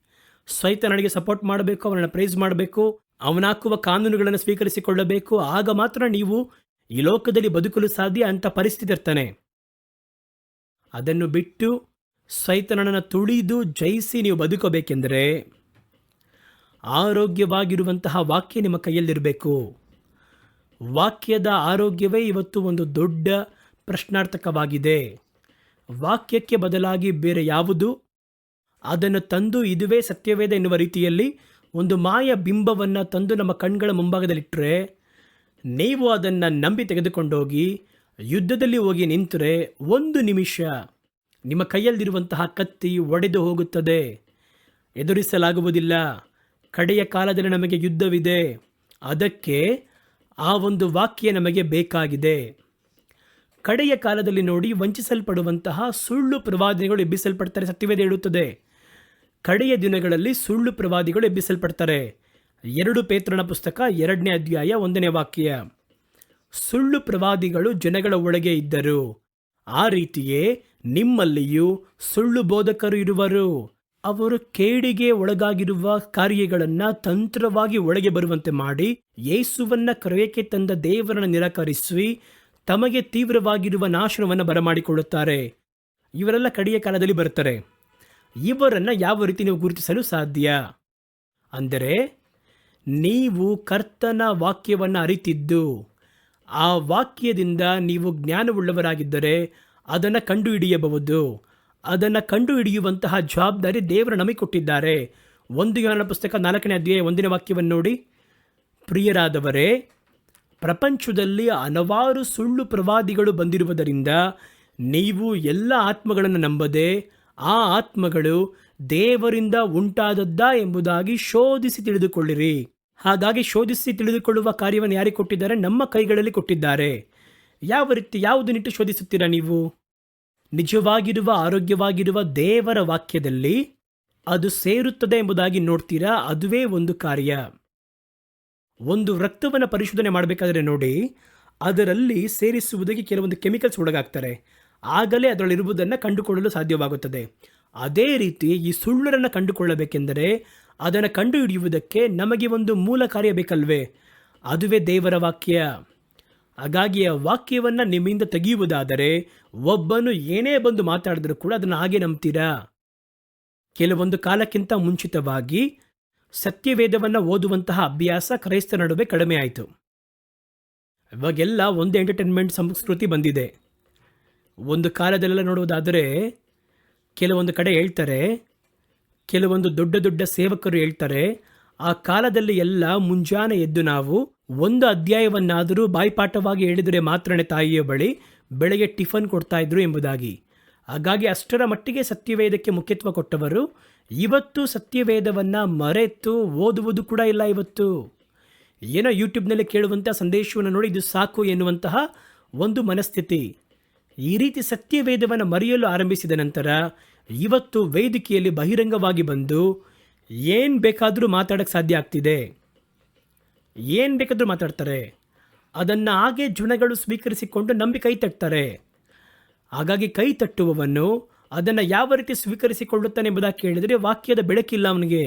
ಸೈತಾನನಿಗೆ ಸಪೋರ್ಟ್ ಮಾಡಬೇಕು, ಅವನನ್ನು ಪ್ರೈಸ್ ಮಾಡಬೇಕು, ಅವನಾಕುವ ಕಾನೂನುಗಳನ್ನು ಸ್ವೀಕರಿಸಿಕೊಳ್ಳಬೇಕು. ಆಗ ಮಾತ್ರ ನೀವು ಈ ಲೋಕದಲ್ಲಿ ಬದುಕಲು ಸಾಧ್ಯ ಅಂತ ಪರಿಸ್ಥಿತಿ ಇರ್ತಾನೆ. ಅದನ್ನು ಬಿಟ್ಟು ಸೈತಾನನನ್ನು ತುಳಿದು ಜಯಿಸಿ ನೀವು ಬದುಕಬೇಕೆಂದರೆ ಆರೋಗ್ಯವಾಗಿರುವಂತಹ ವಾಕ್ಯ ನಿಮ್ಮ ಕೈಯಲ್ಲಿರಬೇಕು. ವಾಕ್ಯದ ಆರೋಗ್ಯವೇ ಇವತ್ತು ಒಂದು ದೊಡ್ಡ ಪ್ರಶ್ನಾರ್ಥಕವಾಗಿದೆ. ವಾಕ್ಯಕ್ಕೆ ಬದಲಾಗಿ ಬೇರೆ ಯಾವುದು ಅದನ್ನು ತಂದು ಇದುವೇ ಸತ್ಯವೇದ ಎನ್ನುವ ರೀತಿಯಲ್ಲಿ ಒಂದು ಮಾಯ ಬಿಂಬವನ್ನು ತಂದು ನಮ್ಮ ಕಣ್ಗಳ ಮುಂಭಾಗದಲ್ಲಿಟ್ಟರೆ, ನೀವು ಅದನ್ನು ನಂಬಿ ತೆಗೆದುಕೊಂಡೋಗಿ ಯುದ್ಧದಲ್ಲಿ ಹೋಗಿ ನಿಂತರೆ 1 ನಿಮಿಷ ನಿಮ್ಮ ಕೈಯಲ್ಲಿರುವಂತಹ ಕತ್ತಿ ಒಡೆದು ಹೋಗುತ್ತದೆ. ಎದುರಿಸಲಾಗುವುದಿಲ್ಲ. ಕಡೆಯ ಕಾಲದಲ್ಲಿ ನಮಗೆ ಯುದ್ಧವಿದೆ. ಅದಕ್ಕೆ ಆ ಒಂದು ವಾಕ್ಯ ನಮಗೆ ಬೇಕಾಗಿದೆ. ಕಡೆಯ ಕಾಲದಲ್ಲಿ ನೋಡಿ, ವಂಚಿಸಲ್ಪಡುವಂತಹ ಸುಳ್ಳು ಪ್ರವಾದಿಗಳು ಎಬ್ಬಿಸಲ್ಪಡ್ತಾರೆ. ಸತ್ಯವೇದ ಹೇಳುತ್ತದೆ, ಕಡೆಯ ದಿನಗಳಲ್ಲಿ ಸುಳ್ಳು ಪ್ರವಾದಿಗಳು ಎಬ್ಬಿಸಲ್ಪಡ್ತಾರೆ. 2 ಪೇತ್ರನ ಪುಸ್ತಕ 2ನೇ ಅಧ್ಯಾಯ 1ನೇ ವಾಕ್ಯ. ಸುಳ್ಳು ಪ್ರವಾದಿಗಳು ಜನಗಳ ಒಳಗೆ ಇದ್ದರು. ಆ ರೀತಿಯೇ ನಿಮ್ಮಲ್ಲಿಯೂ ಸುಳ್ಳು ಬೋಧಕರು ಇರುವರು. ಅವರು ಕೇಡಿಗೆ ಒಳಗಾಗಿರುವ ಕಾರ್ಯಗಳನ್ನು ತಂತ್ರವಾಗಿ ಒಳಗೆ ಬರುವಂತೆ ಮಾಡಿ ಯೇಸುವನ್ನ ಕರೆಯಕ್ಕೆ ತಂದ ದೇವರನ್ನು ನಿರಾಕರಿಸಿ ತಮಗೆ ತೀವ್ರವಾಗಿರುವ ನಾಶನವನ್ನು ಬರಮಾಡಿಕೊಳ್ಳುತ್ತಾರೆ. ಇವರೆಲ್ಲ ಕಡೆಯ ಕಾಲದಲ್ಲಿ ಬರ್ತಾರೆ. ಇವರನ್ನು ಯಾವ ರೀತಿ ನೀವು ಗುರುತಿಸಲು ಸಾಧ್ಯ ಅಂದರೆ, ನೀವು ಕರ್ತನ ವಾಕ್ಯವನ್ನು ಅರಿತಿದ್ದು ಆ ವಾಕ್ಯದಿಂದ ನೀವು ಜ್ಞಾನವುಳ್ಳವರಾಗಿದ್ದರೆ ಅದನ್ನು ಕಂಡುಹಿಡಿಯಬಹುದು. ಅದನ್ನು ಕಂಡುಹಿಡಿಯುವಂತಹ ಜವಾಬ್ದಾರಿ ದೇವರು ನಮಗೆ ಕೊಟ್ಟಿದ್ದಾರೆ. 1 ಯೋಹನ ಪುಸ್ತಕ 4ನೇ ಅಧ್ಯಾಯ 1ನೇ ವಾಕ್ಯವನ್ನು ನೋಡಿ, ಪ್ರಿಯರಾದವರೇ, ಪ್ರಪಂಚದಲ್ಲಿ ಹಲವಾರು ಸುಳ್ಳು ಪ್ರವಾದಿಗಳು ಬಂದಿರುವುದರಿಂದ ನೀವು ಎಲ್ಲ ಆತ್ಮಗಳನ್ನು ನಂಬದೆ ಆ ಆತ್ಮಗಳು ದೇವರಿಂದ ಉಂಟಾದದ್ದ ಎಂಬುದಾಗಿ ಶೋಧಿಸಿ ತಿಳಿದುಕೊಳ್ಳಿರಿ. ಹಾಗಾಗಿ ಶೋಧಿಸಿ ತಿಳಿದುಕೊಳ್ಳುವ ಕಾರ್ಯವನ್ನು ಯಾರಿಗೆ ಕೊಟ್ಟಿದ್ದಾರೆ? ನಮ್ಮ ಕೈಗಳಲ್ಲಿ ಕೊಟ್ಟಿದ್ದಾರೆ. ಯಾವ ರೀತಿ, ಯಾವುದನ್ನಿಟ್ಟು ಶೋಧಿಸುತ್ತೀರಾ ನೀವು? ನಿಜವಾಗಿರುವ ಆರೋಗ್ಯವಾಗಿರುವ ದೇವರ ವಾಕ್ಯದಲ್ಲಿ ಅದು ಸೇರುತ್ತದೆ ಎಂಬುದಾಗಿ ನೋಡ್ತೀರಾ. ಅದುವೇ ಒಂದು ಕಾರ್ಯ. ಒಂದು ರಕ್ತವನ್ನು ಪರಿಶೋಧನೆ ಮಾಡಬೇಕಾದ್ರೆ ನೋಡಿ, ಅದರಲ್ಲಿ ಸೇರಿಸುವುದಕ್ಕೆ ಕೆಲವೊಂದು ಕೆಮಿಕಲ್ಸ್ ಒಳಗಾಗ್ತಾರೆ. ಆಗಲೇ ಅದರಲ್ಲಿರುವುದನ್ನು ಕಂಡುಕೊಳ್ಳಲು ಸಾಧ್ಯವಾಗುತ್ತದೆ. ಅದೇ ರೀತಿ ಈ ಸುಳ್ಳರನ್ನು ಕಂಡುಕೊಳ್ಳಬೇಕೆಂದರೆ ಅದನ್ನು ಕಂಡುಹಿಡಿಯುವುದಕ್ಕೆ ನಮಗೆ ಒಂದು ಮೂಲ ಕಾರ್ಯ ಬೇಕಲ್ವೇ? ಅದುವೇ ದೇವರ ವಾಕ್ಯ. ಹಾಗಾಗಿ ಆ ವಾಕ್ಯವನ್ನು ನಿಮ್ಮಿಂದ ತೆಗೆಯುವುದಾದರೆ ಒಬ್ಬನು ಏನೇ ಬಂದು ಮಾತಾಡಿದ್ರೂ ಕೂಡ ಅದನ್ನು ಹಾಗೆ ನಂಬ್ತೀರಾ. ಕೆಲವೊಂದು ಕಾಲಕ್ಕಿಂತ ಮುಂಚಿತವಾಗಿ ಸತ್ಯವೇದವನ್ನು ಓದುವಂತಹ ಅಭ್ಯಾಸ ಕ್ರೈಸ್ತರ ನಡುವೆ ಕಡಿಮೆ ಆಯಿತು. ಇವಾಗೆಲ್ಲ ಒಂದು ಎಂಟರ್ಟೈನ್ಮೆಂಟ್ ಸಂಸ್ಕೃತಿ ಬಂದಿದೆ. ಒಂದು ಕಾಲದಲ್ಲೆಲ್ಲ ನೋಡುವುದಾದರೆ ಕೆಲವೊಂದು ಕಡೆ ಹೇಳ್ತಾರೆ, ಕೆಲವೊಂದು ದೊಡ್ಡ ದೊಡ್ಡ ಸೇವಕರು ಹೇಳ್ತಾರೆ, ಆ ಕಾಲದಲ್ಲಿ ಎಲ್ಲ ಮುಂಜಾನೆ ಎದ್ದು ನಾವು ಒಂದು ಅಧ್ಯಾಯವನ್ನಾದರೂ ಬಾಯ್ಪಾಠವಾಗಿ ಹೇಳಿದರೆ ಮಾತ್ರನೇ ತಾಯಿಯ ಬಳಿ ಬೆಳಗ್ಗೆ ಟಿಫನ್ ಕೊಡ್ತಾ ಇದ್ರು ಎಂಬುದಾಗಿ. ಹಾಗಾಗಿ ಅಷ್ಟರ ಮಟ್ಟಿಗೆ ಸತ್ಯವೇದಕ್ಕೆ ಮುಖ್ಯತ್ವ ಕೊಟ್ಟವರು ಇವತ್ತು ಸತ್ಯವೇದವನ್ನು ಮರೆತು ಓದುವುದು ಕೂಡ ಇಲ್ಲ. ಇವತ್ತು ಏನೋ ಯೂಟ್ಯೂಬ್ನಲ್ಲಿ ಕೇಳುವಂಥ ಸಂದೇಶವನ್ನು ನೋಡಿ ಇದು ಸಾಕು ಎನ್ನುವಂತಹ ಒಂದು ಮನಸ್ಥಿತಿ. ಈ ರೀತಿ ಸತ್ಯವೇದವನ್ನು ಮರೆಯಲು ಆರಂಭಿಸಿದ ನಂತರ ಇವತ್ತು ವೇದಿಕೆಯಲ್ಲಿ ಬಹಿರಂಗವಾಗಿ ಬಂದು ಏನು ಬೇಕಾದರೂ ಮಾತಾಡೋಕ್ಕೆ ಸಾಧ್ಯ ಆಗ್ತಿದೆ. ಏನು ಬೇಕಾದರೂ ಮಾತಾಡ್ತಾರೆ. ಅದನ್ನು ಹಾಗೆ ಜನಗಳು ಸ್ವೀಕರಿಸಿಕೊಂಡು ನಂಬಿ ಕೈ ತಟ್ತಾರೆ. ಹಾಗಾಗಿ ಕೈ ತಟ್ಟುವವನು ಅದನ್ನು ಯಾವ ರೀತಿ ಸ್ವೀಕರಿಸಿಕೊಳ್ಳುತ್ತಾನೆ ಎಂಬುದಾಗಿ ಕೇಳಿದರೆ ವಾಕ್ಯದ ಬೆಳಕಿಲ್ಲ ಅವನಿಗೆ.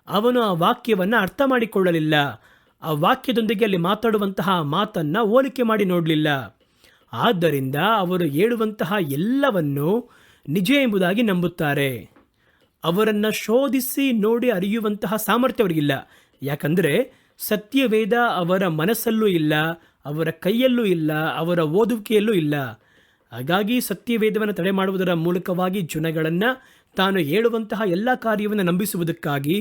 ಅವನು ಆ ವಾಕ್ಯವನ್ನು ಅರ್ಥ ಮಾಡಿಕೊಳ್ಳಲಿಲ್ಲ. ಆ ವಾಕ್ಯದೊಂದಿಗೆ ಅಲ್ಲಿ ಮಾತಾಡುವಂತಹ ಮಾತನ್ನು ಹೋಲಿಕೆ ಮಾಡಿ ನೋಡಲಿಲ್ಲ. ಆದ್ದರಿಂದ ಅವರು ಹೇಳುವಂತಹ ಎಲ್ಲವನ್ನು ನಿಜ ಎಂಬುದಾಗಿ ನಂಬುತ್ತಾರೆ. ಅವರನ್ನು ಶೋಧಿಸಿ ನೋಡಿ ಅರಿಯುವಂತಹ ಸಾಮರ್ಥ್ಯ ಅವರಿಗಿಲ್ಲ. ಯಾಕಂದರೆ ಸತ್ಯವೇದ ಅವರ ಮನಸ್ಸಲ್ಲೂ ಇಲ್ಲ, ಅವರ ಕೈಯಲ್ಲೂ ಇಲ್ಲ, ಅವರ ಓದುವಿಕೆಯಲ್ಲೂ ಇಲ್ಲ. ಹಾಗಾಗಿ ಸತ್ಯವೇದವನ್ನು ತಡೆ ಮಾಡುವುದರ ಮೂಲಕವಾಗಿ ಜನಗಳನ್ನು ತಾನು ಹೇಳುವಂತಹ ಎಲ್ಲ ಕಾರ್ಯವನ್ನು ನಂಬಿಸುವುದಕ್ಕಾಗಿ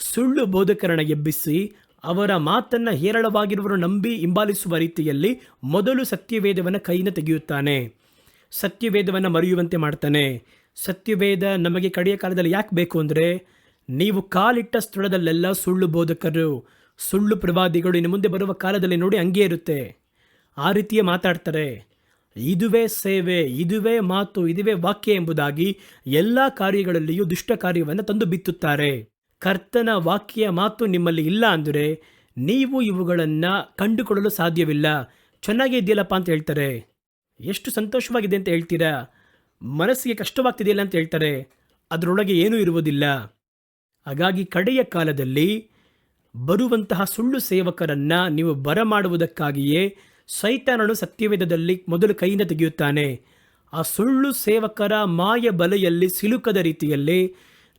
ಸುಳ್ಳು ಬೋಧಕರನ್ನು ಎಬ್ಬಿಸಿ ಅವರ ಮಾತನ್ನು ಹೇರಳವಾಗಿರುವರು ನಂಬಿ ಹಿಂಬಾಲಿಸುವ ರೀತಿಯಲ್ಲಿ ಮೊದಲು ಸತ್ಯವೇದವನ್ನು ಕೈಯಿಂದ ತೆಗೆಯುತ್ತಾನೆ. ಸತ್ಯವೇದವನ್ನು ಮರೆಯುವಂತೆ ಮಾಡ್ತಾನೆ. ಸತ್ಯವೇದ ನಮಗೆ ಕಡೆಯ ಕಾಲದಲ್ಲಿ ಯಾಕೆ ಬೇಕು ಅಂದರೆ, ನೀವು ಕಾಲಿಟ್ಟ ಸ್ಥಳದಲ್ಲೆಲ್ಲ ಸುಳ್ಳು ಬೋಧಕರು, ಸುಳ್ಳು ಪ್ರವಾದಿಗಳು ಇನ್ನು ಮುಂದೆ ಬರುವ ಕಾಲದಲ್ಲಿ ನೋಡಿ ಹಂಗೆ ಇರುತ್ತೆ. ಆ ರೀತಿಯೇ ಮಾತಾಡ್ತಾರೆ. ಇದುವೇ ಸೇವೆ, ಇದುವೇ ಮಾತು, ಇದುವೇ ವಾಕ್ಯ ಎಂಬುದಾಗಿ ಎಲ್ಲ ಕಾರ್ಯಗಳಲ್ಲಿಯೂ ದುಷ್ಟ ಕಾರ್ಯವನ್ನು ತಂದು ಬಿತ್ತುತ್ತಾರೆ. ಕರ್ತನ ವಾಕ್ಯ ಮಾತು ನಿಮ್ಮಲ್ಲಿ ಇಲ್ಲ ಅಂದರೆ ನೀವು ಇವುಗಳನ್ನು ಕಂಡುಕೊಳ್ಳಲು ಸಾಧ್ಯವಿಲ್ಲ. ಚೆನ್ನಾಗೇ ಇದೆಯಲ್ಲಪ್ಪ ಅಂತ ಹೇಳ್ತಾರೆ. ಎಷ್ಟು ಸಂತೋಷವಾಗಿದೆ ಅಂತ ಹೇಳ್ತೀರಾ, ಮನಸ್ಸಿಗೆ ಕಷ್ಟವಾಗ್ತಿದೆಯಲ್ಲ ಅಂತ ಹೇಳ್ತಾರೆ. ಅದರೊಳಗೆ ಏನೂ ಇರುವುದಿಲ್ಲ. ಹಾಗಾಗಿ ಕಡೆಯ ಕಾಲದಲ್ಲಿ ಬರುವಂತಹ ಸುಳ್ಳು ಸೇವಕರನ್ನು ನೀವು ಬರಮಾಡುವುದಕ್ಕಾಗಿಯೇ ಸೈತಾನನು ಸತ್ಯವೇದದಲ್ಲಿ ಮೊದಲು ಕೈಯಿಂದ ತೆಗೆಯುತ್ತಾನೆ. ಆ ಸುಳ್ಳು ಸೇವಕರ ಮಾಯ ಬಲೆಯಲ್ಲಿ ಸಿಲುಕದ ರೀತಿಯಲ್ಲಿ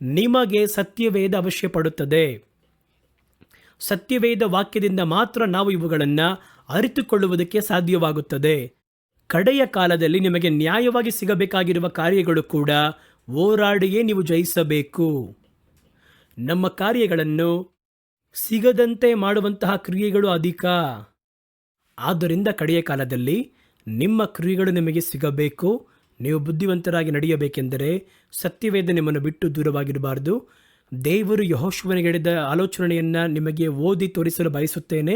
ನಿಮಗೆ ಸತ್ಯವೇದ ಅವಶ್ಯ ಪಡುತ್ತದೆ. ಸತ್ಯವೇದ ವಾಕ್ಯದಿಂದ ಮಾತ್ರ ನಾವು ಇವುಗಳನ್ನು ಅರಿತುಕೊಳ್ಳುವುದಕ್ಕೆ ಸಾಧ್ಯವಾಗುತ್ತದೆ. ಕಡೆಯ ಕಾಲದಲ್ಲಿ ನಿಮಗೆ ನ್ಯಾಯವಾಗಿ ಸಿಗಬೇಕಾಗಿರುವ ಕಾರ್ಯಗಳು ಕೂಡ ಹೋರಾಡಿಯೇ ನೀವು ಜಯಿಸಬೇಕು. ನಮ್ಮ ಕಾರ್ಯಗಳನ್ನು ಸಿಗದಂತೆ ಮಾಡುವಂತಹ ಕ್ರಿಯೆಗಳು ಅಧಿಕ. ಆದ್ದರಿಂದ ಕಡೆಯ ಕಾಲದಲ್ಲಿ ನಿಮ್ಮ ಕ್ರಿಯೆಗಳು ನಿಮಗೆ ಸಿಗಬೇಕು. ನೀವು ಬುದ್ಧಿವಂತರಾಗಿ ನಡೆಯಬೇಕೆಂದರೆ ಸತ್ಯವೇದ ನಿಮ್ಮನ್ನು ಬಿಟ್ಟು ದೂರವಾಗಿರಬಾರ್ದು. ದೇವರು ಯೆಹೋಶುವನಿಗೆ ಹೇಳಿದ ಆಲೋಚನೆಯನ್ನು ನಿಮಗೆ ಓದಿ ತೋರಿಸಲು ಬಯಸುತ್ತೇನೆ.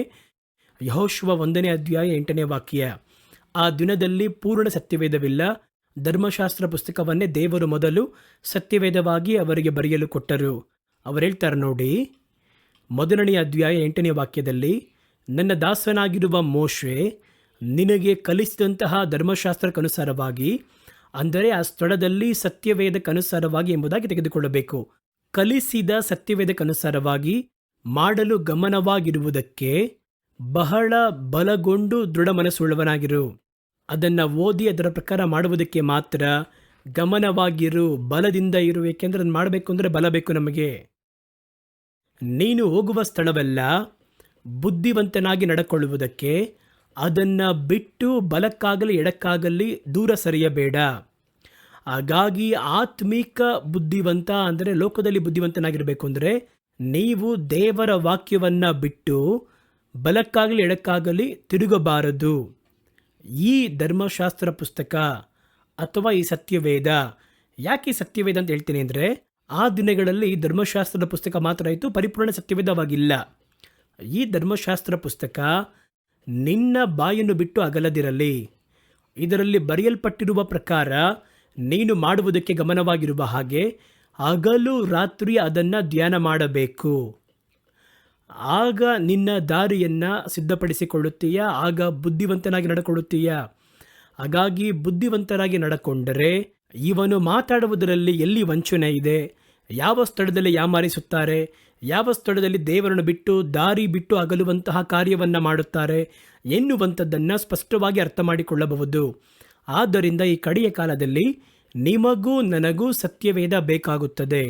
ಯೆಹೋಶುವ 1ನೇ ಅಧ್ಯಾಯ 8ನೇ ವಾಕ್ಯ. ಆ ದಿನದಲ್ಲಿ ಪೂರ್ಣ ಸತ್ಯವೇದವಿಲ್ಲ. ಧರ್ಮಶಾಸ್ತ್ರ ಪುಸ್ತಕವನ್ನೇ ದೇವರು ಮೊದಲು ಸತ್ಯವೇದವಾಗಿ ಅವರಿಗೆ ಬರೆಯಲು ಕೊಟ್ಟರು. ಅವರು ಹೇಳ್ತಾರೆ ನೋಡಿ, 1ನೇ ಅಧ್ಯಾಯ 8ನೇ ವಾಕ್ಯದಲ್ಲಿ, ನನ್ನ ದಾಸನಾಗಿರುವ ಮೋಶೆ ನಿನಗೆ ಕಲಿಸಿದಂತಹ ಧರ್ಮಶಾಸ್ತ್ರಕ್ಕನುಸಾರವಾಗಿ, ಅಂದರೆ ಆ ಸ್ಥಳದಲ್ಲಿ ಸತ್ಯವೇದಕ್ಕನುಸಾರವಾಗಿ ಎಂಬುದಾಗಿ ತೆಗೆದುಕೊಳ್ಳಬೇಕು. ಕಲಿಸಿದ ಸತ್ಯವೇದಕ್ಕನುಸಾರವಾಗಿ ಮಾಡಲು ಗಮನವಾಗಿರುವುದಕ್ಕೆ ಬಹಳ ಬಲಗೊಂಡು ದೃಢ ಮನಸ್ಸುಳ್ಳವನಾಗಿರು. ಅದನ್ನು ಓದಿ ಅದರ ಪ್ರಕಾರ ಮಾಡುವುದಕ್ಕೆ ಮಾತ್ರ ಗಮನವಾಗಿರು, ಬಲದಿಂದ ಇರು. ಏಕೆಂದರೆ ಅದನ್ನು ಮಾಡಬೇಕು ಅಂದರೆ ಬಲ ಬೇಕು ನಮಗೆ. ನೀನು ಹೋಗುವ ಸ್ಥಳವೆಲ್ಲ ಬುದ್ಧಿವಂತನಾಗಿ ನಡ್ಕೊಳ್ಳುವುದಕ್ಕೆ ಅದನ್ನು ಬಿಟ್ಟು ಬಲಕ್ಕಾಗಲಿ ಎಡಕ್ಕಾಗಲಿ ದೂರ ಸರಿಯಬೇಡ. ಹಾಗಾಗಿ ಆತ್ಮಿಕ ಬುದ್ಧಿವಂತ ಅಂದರೆ ಲೋಕದಲ್ಲಿ ಬುದ್ಧಿವಂತನಾಗಿರಬೇಕು ಅಂದರೆ ನೀವು ದೇವರ ವಾಕ್ಯವನ್ನು ಬಿಟ್ಟು ಬಲಕ್ಕಾಗಲಿ ಎಡಕ್ಕಾಗಲಿ ತಿರುಗಬಾರದು. ಈ ಧರ್ಮಶಾಸ್ತ್ರ ಪುಸ್ತಕ ಅಥವಾ ಈ ಸತ್ಯವೇದ, ಯಾಕೆ ಸತ್ಯವೇದ ಅಂತ ಹೇಳ್ತೀನಿ ಅಂದರೆ, ಆ ದಿನಗಳಲ್ಲಿ ಧರ್ಮಶಾಸ್ತ್ರದ ಪುಸ್ತಕ ಮಾತ್ರ ಇತ್ತು, ಪರಿಪೂರ್ಣ ಸತ್ಯವೇದವಾಗಿಲ್ಲ. ಈ ಧರ್ಮಶಾಸ್ತ್ರ ಪುಸ್ತಕ ನಿನ್ನ ಬಾಯನ್ನು ಬಿಟ್ಟು ಅಗಲದಿರಲಿ. ಇದರಲ್ಲಿ ಬರೆಯಲ್ಪಟ್ಟಿರುವ ಪ್ರಕಾರ ನೀನು ಮಾಡುವುದಕ್ಕೆ ಗಮನವಾಗಿರುವ ಹಾಗೆ ಹಗಲು ರಾತ್ರಿ ಅದನ್ನು ಧ್ಯಾನ ಮಾಡಬೇಕು. ಆಗ ನಿನ್ನ ದಾರಿಯನ್ನು ಸಿದ್ಧಪಡಿಸಿಕೊಳ್ಳುತ್ತೀಯ, ಆಗ ಬುದ್ಧಿವಂತನಾಗಿ ನಡ್ಕೊಳ್ಳುತ್ತೀಯ. ಹಾಗಾಗಿ ಬುದ್ಧಿವಂತರಾಗಿ ನಡ್ಕೊಂಡರೆ ಇವನು ಮಾತಾಡುವುದರಲ್ಲಿ ಎಲ್ಲಿ ವಂಚನೆ ಇದೆ, ಯಾವ ಸ್ಥಳದಲ್ಲಿ ಯಾಮಾರಿಸುತ್ತಾರೆ, ಯಾವ ಸ್ಥಳದಲ್ಲಿ ದೇವರನ್ನು ಬಿಟ್ಟು ದಾರಿ ಬಿಟ್ಟು ಅಗಲುವಂತಹ ಕಾರ್ಯವನ್ನು ಮಾಡುತ್ತಾರೆ ಎನ್ನುವಂಥದ್ದನ್ನು ಸ್ಪಷ್ಟವಾಗಿ ಅರ್ಥ ಮಾಡಿಕೊಳ್ಳಬಹುದು. ಆದ್ದರಿಂದ ಈ ಕಡೆಯ ಕಾಲದಲ್ಲಿ ನಿಮಗೂ ನನಗೂ ಸತ್ಯವೇದ ಬೇಕಾಗುತ್ತದೆ.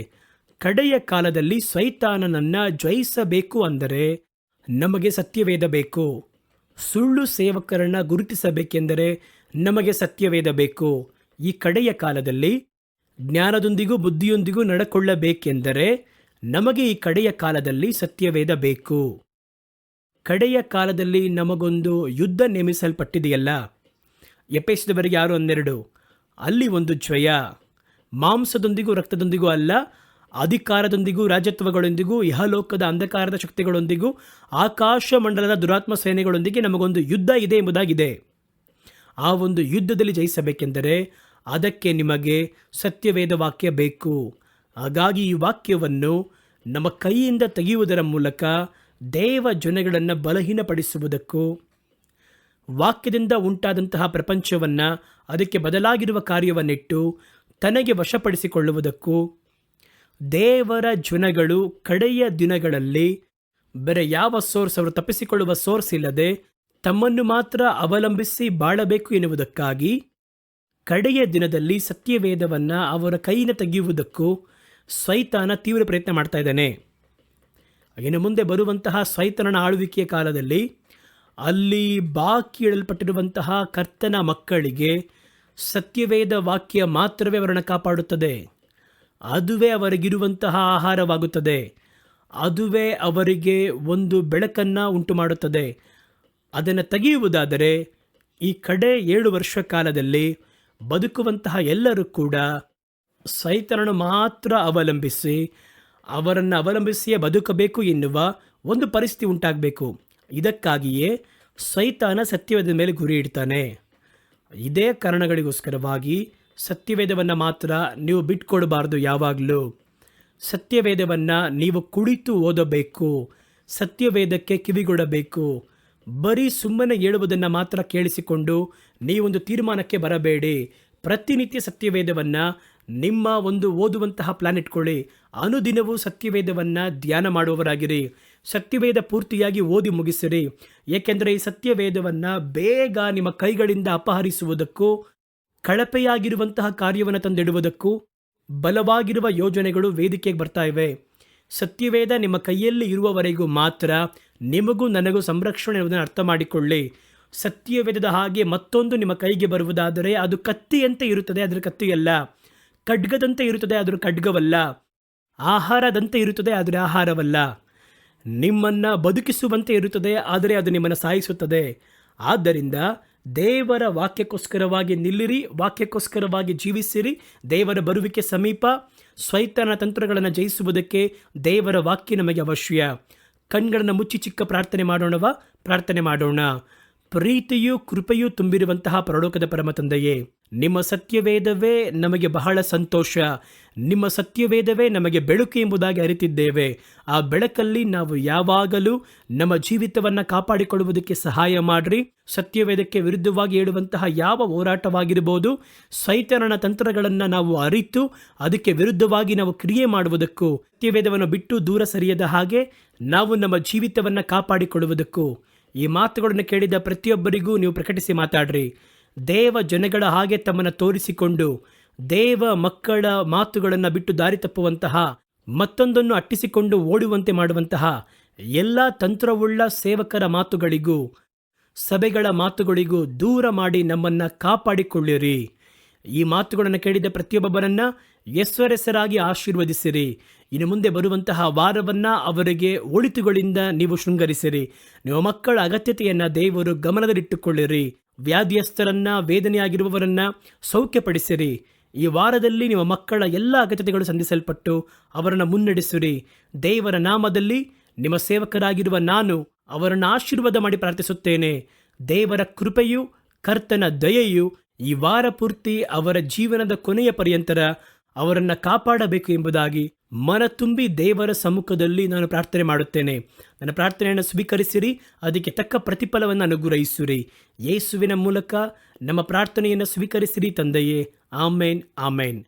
ಕಡೆಯ ಕಾಲದಲ್ಲಿ ಸೈತಾನನನ್ನು ಜಯಿಸಬೇಕು ಅಂದರೆ ನಮಗೆ ಸತ್ಯವೇದ ಬೇಕು. ಸುಳ್ಳು ಸೇವಕರನ್ನು ಗುರುತಿಸಬೇಕೆಂದರೆ ನಮಗೆ ಸತ್ಯವೇದ ಬೇಕು. ಈ ಕಡೆಯ ಕಾಲದಲ್ಲಿ ಜ್ಞಾನದೊಂದಿಗೂ ಬುದ್ಧಿಯೊಂದಿಗೂ ನಡ್ಕೊಳ್ಳಬೇಕೆಂದರೆ ನಮಗೆ ಈ ಕಡೆಯ ಕಾಲದಲ್ಲಿ ಸತ್ಯವೇದ ಬೇಕು. ಕಡೆಯ ಕಾಲದಲ್ಲಿ ನಮಗೊಂದು ಯುದ್ಧ ನೇಮಿಸಲ್ಪಟ್ಟಿದೆಯಲ್ಲ, ಎಫೆಸದವರಿಗೆ 6:12, ಅಲ್ಲಿ ಒಂದು ಜಯ ಮಾಂಸದೊಂದಿಗೂ ರಕ್ತದೊಂದಿಗೂ ಅಲ್ಲ, ಅಧಿಕಾರದೊಂದಿಗೂ ರಾಜತ್ವಗಳೊಂದಿಗೂ ಇಹಲೋಕದ ಅಂಧಕಾರದ ಶಕ್ತಿಗಳೊಂದಿಗೂ ಆಕಾಶ ಮಂಡಲದ ದುರಾತ್ಮ ಸೇನೆಗಳೊಂದಿಗೆ ನಮಗೊಂದು ಯುದ್ಧ ಇದೆ ಎಂಬುದಾಗಿದೆ. ಆ ಒಂದು ಯುದ್ಧದಲ್ಲಿ ಜಯಿಸಬೇಕೆಂದರೆ ಅದಕ್ಕೆ ನಿಮಗೆ ಸತ್ಯವೇದ ವಾಕ್ಯ ಬೇಕು. ಹಾಗಾಗಿ ಈ ವಾಕ್ಯವನ್ನು ನಮ್ಮ ಕೈಯಿಂದ ತೆಗೆಯುವುದರ ಮೂಲಕ ದೇವ ಜನಗಳನ್ನು ಬಲಹೀನಪಡಿಸುವುದಕ್ಕೂ, ವಾಕ್ಯದಿಂದ ಉಂಟಾದಂತಹ ಪ್ರಪಂಚವನ್ನು ಅದಕ್ಕೆ ಬದಲಾಗಿರುವ ಕಾರ್ಯವನ್ನಿಟ್ಟು ತನಗೆ ವಶಪಡಿಸಿಕೊಳ್ಳುವುದಕ್ಕೂ, ದೇವರ ಜನಗಳು ಕಡೆಯ ದಿನಗಳಲ್ಲಿ ಬೇರೆ ಯಾವ ಸೋರ್ಸ್, ಅವರು ತಪ್ಪಿಸಿಕೊಳ್ಳುವ ಸೋರ್ಸ್ ಇಲ್ಲದೆ ತಮ್ಮನ್ನು ಮಾತ್ರ ಅವಲಂಬಿಸಿ ಬಾಳಬೇಕು ಎನ್ನುವುದಕ್ಕಾಗಿ ಕಡೆಯ ದಿನದಲ್ಲಿ ಸತ್ಯವೇದವನ್ನು ಅವರ ಕೈಯಿಂದ ತೆಗೆಯುವುದಕ್ಕೂ ಸೈತಾನ ತೀವ್ರ ಪ್ರಯತ್ನ ಮಾಡ್ತಾ ಇದ್ದಾನೆ. ಇನ್ನು ಮುಂದೆ ಬರುವಂತಹ ಸೈತಾನನ ಆಳ್ವಿಕೆಯ ಕಾಲದಲ್ಲಿ ಅಲ್ಲಿ ಬಾಕಿ ಇಡಲ್ಪಟ್ಟಿರುವಂತಹ ಕರ್ತನ ಮಕ್ಕಳಿಗೆ ಸತ್ಯವೇದ ವಾಕ್ಯ ಮಾತ್ರವೇ ಅವರನ್ನು ಕಾಪಾಡುತ್ತದೆ. ಅದುವೇ ಅವರಿಗಿರುವಂತಹ ಆಹಾರವಾಗುತ್ತದೆ. ಅದುವೇ ಅವರಿಗೆ ಒಂದು ಬೆಳಕನ್ನು ಉಂಟು ಮಾಡುತ್ತದೆ. ಅದನ್ನು ತೆಗೆಯುವುದಾದರೆ ಈ ಕಡೆ 7 ವರ್ಷ ಕಾಲದಲ್ಲಿ ಬದುಕುವಂತಹ ಎಲ್ಲರೂ ಕೂಡ ಸೈತಾನನು ಮಾತ್ರ ಅವಲಂಬಿಸಿ ಅವರನ್ನು ಅವಲಂಬಿಸಿಯೇ ಬದುಕಬೇಕು ಎನ್ನುವ ಒಂದು ಪರಿಸ್ಥಿತಿ ಉಂಟಾಗಬೇಕು. ಇದಕ್ಕಾಗಿಯೇ ಸೈತಾನ ಸತ್ಯವೇದದ ಮೇಲೆ ಗುರಿ ಇಡ್ತಾನೆ. ಇದೇ ಕಾರಣಗಳಿಗೋಸ್ಕರವಾಗಿ ಸತ್ಯವೇದವನ್ನು ಮಾತ್ರ ನೀವು ಬಿಟ್ಕೊಡಬಾರ್ದು. ಯಾವಾಗಲೂ ಸತ್ಯವೇದವನ್ನು ನೀವು ಕುಳಿತು ಓದಬೇಕು, ಸತ್ಯವೇದಕ್ಕೆ ಕಿವಿಗೊಡಬೇಕು. ಬರೀ ಸುಮ್ಮನೆ ಹೇಳುವುದನ್ನು ಮಾತ್ರ ಕೇಳಿಸಿಕೊಂಡು ನೀವೊಂದು ತೀರ್ಮಾನಕ್ಕೆ ಬರಬೇಡಿ. ಪ್ರತಿನಿತ್ಯ ಸತ್ಯವೇದವನ್ನು ನಿಮ್ಮ ಒಂದು ಓದುವಂತಹ ಪ್ಲಾನ್ ಇಟ್ಕೊಳ್ಳಿ. ಅನುದಿನವೂ ಸತ್ಯವೇದವನ್ನು ಧ್ಯಾನ ಮಾಡುವವರಾಗಿರಿ. ಸತ್ಯವೇದ ಪೂರ್ತಿಯಾಗಿ ಓದಿ ಮುಗಿಸಿರಿ. ಏಕೆಂದರೆ ಈ ಸತ್ಯವೇದವನ್ನು ಬೇಗ ನಿಮ್ಮ ಕೈಗಳಿಂದ ಅಪಹರಿಸುವುದಕ್ಕೂ, ಕಳಪೆಯಾಗಿರುವಂತಹ ಕಾರ್ಯವನ್ನು ತಂದಿಡುವುದಕ್ಕೂ ಬಲವಾಗಿರುವ ಯೋಜನೆಗಳು ವೇದಿಕೆಗೆ ಬರ್ತಾ ಇವೆ. ಸತ್ಯವೇದ ನಿಮ್ಮ ಕೈಯಲ್ಲಿ ಇರುವವರೆಗೂ ಮಾತ್ರ ನಿಮಗೂ ನನಗೂ ಸಂರಕ್ಷಣೆ ಇರುವುದನ್ನು ಅರ್ಥ ಮಾಡಿಕೊಳ್ಳಿ. ಸತ್ಯವೇದದ ಹಾಗೆ ಮತ್ತೊಂದು ನಿಮ್ಮ ಕೈಗೆ ಬರುವುದಾದರೆ ಅದು ಕತ್ತಿಯಂತೆ ಇರುತ್ತದೆ, ಅದರ ಕತ್ತಿಯಲ್ಲ. ಖಡ್ಗದಂತೆ ಇರುತ್ತದೆ, ಅದರ ಖಡ್ಗವಲ್ಲ. ಆಹಾರದಂತೆ ಇರುತ್ತದೆ, ಅದರ ಆಹಾರವಲ್ಲ. ನಿಮ್ಮನ್ನು ಬದುಕಿಸುವಂತೆ ಇರುತ್ತದೆ, ಆದರೆ ಅದು ನಿಮ್ಮನ್ನು ಸಾಯಿಸುತ್ತದೆ. ಆದ್ದರಿಂದ ದೇವರ ವಾಕ್ಯಕ್ಕೋಸ್ಕರವಾಗಿ ನಿಲ್ಲಿರಿ, ವಾಕ್ಯಕ್ಕೋಸ್ಕರವಾಗಿ ಜೀವಿಸಿರಿ. ದೇವರ ಬರುವಿಕೆ ಸಮೀಪ. ಸೈತಾನನ ತಂತ್ರಗಳನ್ನು ಜಯಿಸುವುದಕ್ಕೆ ದೇವರ ವಾಕ್ಯ ನಮಗೆ ಅವಶ್ಯ. ಕಣ್ಗಳನ್ನು ಮುಚ್ಚಿ ಚಿಕ್ಕ ಪ್ರಾರ್ಥನೆ ಮಾಡೋಣ. ಪ್ರೀತಿಯೂ ಕೃಪೆಯೂ ತುಂಬಿರುವಂತಹ ಪರಲೋಕದ ಪರಮ ತಂದೆಯೇ, ನಿಮ್ಮ ಸತ್ಯವೇದವೇ ನಮಗೆ ಬಹಳ ಸಂತೋಷ. ನಿಮ್ಮ ಸತ್ಯವೇದವೇ ನಮಗೆ ಬೆಳಕು ಎಂಬುದಾಗಿ ಅರಿತಿದ್ದೇವೆ. ಆ ಬೆಳಕಲ್ಲಿ ನಾವು ಯಾವಾಗಲೂ ನಮ್ಮ ಜೀವಿತವನ್ನು ಕಾಪಾಡಿಕೊಳ್ಳುವುದಕ್ಕೆ ಸಹಾಯ ಮಾಡಿರಿ. ಸತ್ಯವೇದಕ್ಕೆ ವಿರುದ್ಧವಾಗಿ ಹೇಳುವಂತಹ ಯಾವ ಹೋರಾಟವಾಗಿರ್ಬೋದು, ಸೈತಾನನ ತಂತ್ರಗಳನ್ನು ನಾವು ಅರಿತು ಅದಕ್ಕೆ ವಿರುದ್ಧವಾಗಿ ನಾವು ಕ್ರಿಯೆ ಮಾಡುವುದಕ್ಕೂ, ಸತ್ಯವೇದವನ್ನು ಬಿಟ್ಟು ದೂರ ಸರಿಯದ ಹಾಗೆ ನಾವು ನಮ್ಮ ಜೀವಿತವನ್ನು ಕಾಪಾಡಿಕೊಳ್ಳುವುದಕ್ಕೂ ಈ ಮಾತುಗಳನ್ನು ಕೇಳಿದ ಪ್ರತಿಯೊಬ್ಬರಿಗೂ ನೀವು ಪ್ರಕಟಿಸಿ ಮಾತಾಡ್ರಿ. ದೇವ ಜನಗಳ ಹಾಗೆ ತಮ್ಮನ್ನು ತೋರಿಸಿಕೊಂಡು ದೇವ ಮಕ್ಕಳ ಮಾತುಗಳನ್ನು ಬಿಟ್ಟು ದಾರಿ ತಪ್ಪುವಂತಹ, ಮತ್ತೊಂದನ್ನು ಅಟ್ಟಿಸಿಕೊಂಡು ಓಡುವಂತೆ ಮಾಡುವಂತಹ ಎಲ್ಲ ತಂತ್ರವುಳ್ಳ ಸೇವಕರ ಮಾತುಗಳಿಗೂ, ಸಭೆಗಳ ಮಾತುಗಳಿಗೂ ದೂರ ಮಾಡಿ ನಮ್ಮನ್ನು ಕಾಪಾಡಿಕೊಳ್ಳಿರಿ. ಈ ಮಾತುಗಳನ್ನು ಕೇಳಿದ ಪ್ರತಿಯೊಬ್ಬರನ್ನು ಹೆಸರಾಗಿ ಆಶೀರ್ವದಿಸಿರಿ. ಇನ್ನು ಮುಂದೆ ಬರುವಂತಹ ವಾರವನ್ನು ಅವರಿಗೆ ಒಳಿತುಗಳಿಂದ ನೀವು ಶೃಂಗರಿಸಿರಿ. ನಿಮ್ಮ ಮಕ್ಕಳ ಅಗತ್ಯತೆಯನ್ನು ದೇವರು ಗಮನದಲ್ಲಿಟ್ಟುಕೊಳ್ಳಿರಿ. ವ್ಯಾಧಿಯಸ್ಥರನ್ನು, ವೇದನೆಯಾಗಿರುವವರನ್ನು ಸೌಖ್ಯಪಡಿಸಿರಿ. ಈ ವಾರದಲ್ಲಿ ನಿಮ್ಮ ಮಕ್ಕಳ ಎಲ್ಲ ಅಗತ್ಯತೆಗಳು ಸಂಧಿಸಲ್ಪಟ್ಟು ಅವರನ್ನು ಮುನ್ನಡೆಸಿರಿ. ದೇವರ ನಾಮದಲ್ಲಿ ನಿಮ್ಮ ಸೇವಕರಾಗಿರುವ ನಾನು ಅವರನ್ನು ಆಶೀರ್ವಾದ ಮಾಡಿ ಪ್ರಾರ್ಥಿಸುತ್ತೇನೆ. ದೇವರ ಕೃಪೆಯು, ಕರ್ತನ ದಯೆಯು ಈ ವಾರ ಪೂರ್ತಿ ಅವರ ಜೀವನದ ಕೊನೆಯ ಪರ್ಯಂತರ ಅವರನ್ನು ಕಾಪಾಡಬೇಕು ಎಂಬುದಾಗಿ ಮನ ತುಂಬಿ ದೇವರ ಸಮ್ಮುಖದಲ್ಲಿ ನಾನು ಪ್ರಾರ್ಥನೆ ಮಾಡುತ್ತೇನೆ. ನನ್ನ ಪ್ರಾರ್ಥನೆಯನ್ನು ಸ್ವೀಕರಿಸಿರಿ, ಅದಕ್ಕೆ ತಕ್ಕ ಪ್ರತಿಫಲವನ್ನು ಅನುಗ್ರಹಿಸಿರಿ. ಯೇಸುವಿನ ಮೂಲಕ ನಮ್ಮ ಪ್ರಾರ್ಥನೆಯನ್ನು ಸ್ವೀಕರಿಸಿರಿ ತಂದೆಯೇ. ಆಮೇನ್, ಆಮೇನ್.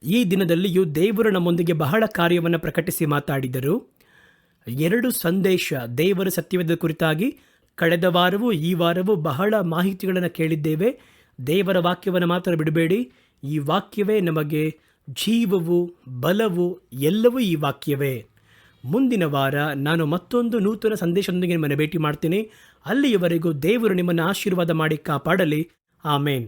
ಈ ದಿನದಲ್ಲಿಯೂ ದೇವರು ನಮ್ಮೊಂದಿಗೆ ಬಹಳ ಕಾರ್ಯವನ್ನು ಪ್ರಕಟಿಸಿ ಮಾತಾಡಿದರು. 2 ಸಂದೇಶ ದೇವರ ಸತ್ಯವೇದ ಕುರಿತಾಗಿ ಕಳೆದ ವಾರವೂ ಈ ವಾರವೂ ಬಹಳ ಮಾಹಿತಿಗಳನ್ನು ಕೇಳಿದ್ದೇವೆ. ದೇವರ ವಾಕ್ಯವನ್ನು ಮಾತ್ರ ಬಿಡಬೇಡಿ. ಈ ವಾಕ್ಯವೇ ನಮಗೆ ಜೀವವು, ಬಲವು, ಎಲ್ಲವೂ ಈ ವಾಕ್ಯವೇ. ಮುಂದಿನ ವಾರ ನಾನು ಮತ್ತೊಂದು ನೂತನ ಸಂದೇಶದೊಂದಿಗೆ ನಿಮ್ಮನ್ನು ಭೇಟಿ ಮಾಡ್ತೀನಿ. ಅಲ್ಲಿಯವರೆಗೂ ದೇವರು ನಿಮ್ಮನ್ನು ಆಶೀರ್ವಾದ ಮಾಡಿ ಕಾಪಾಡಲಿ. ಆಮೇನ್.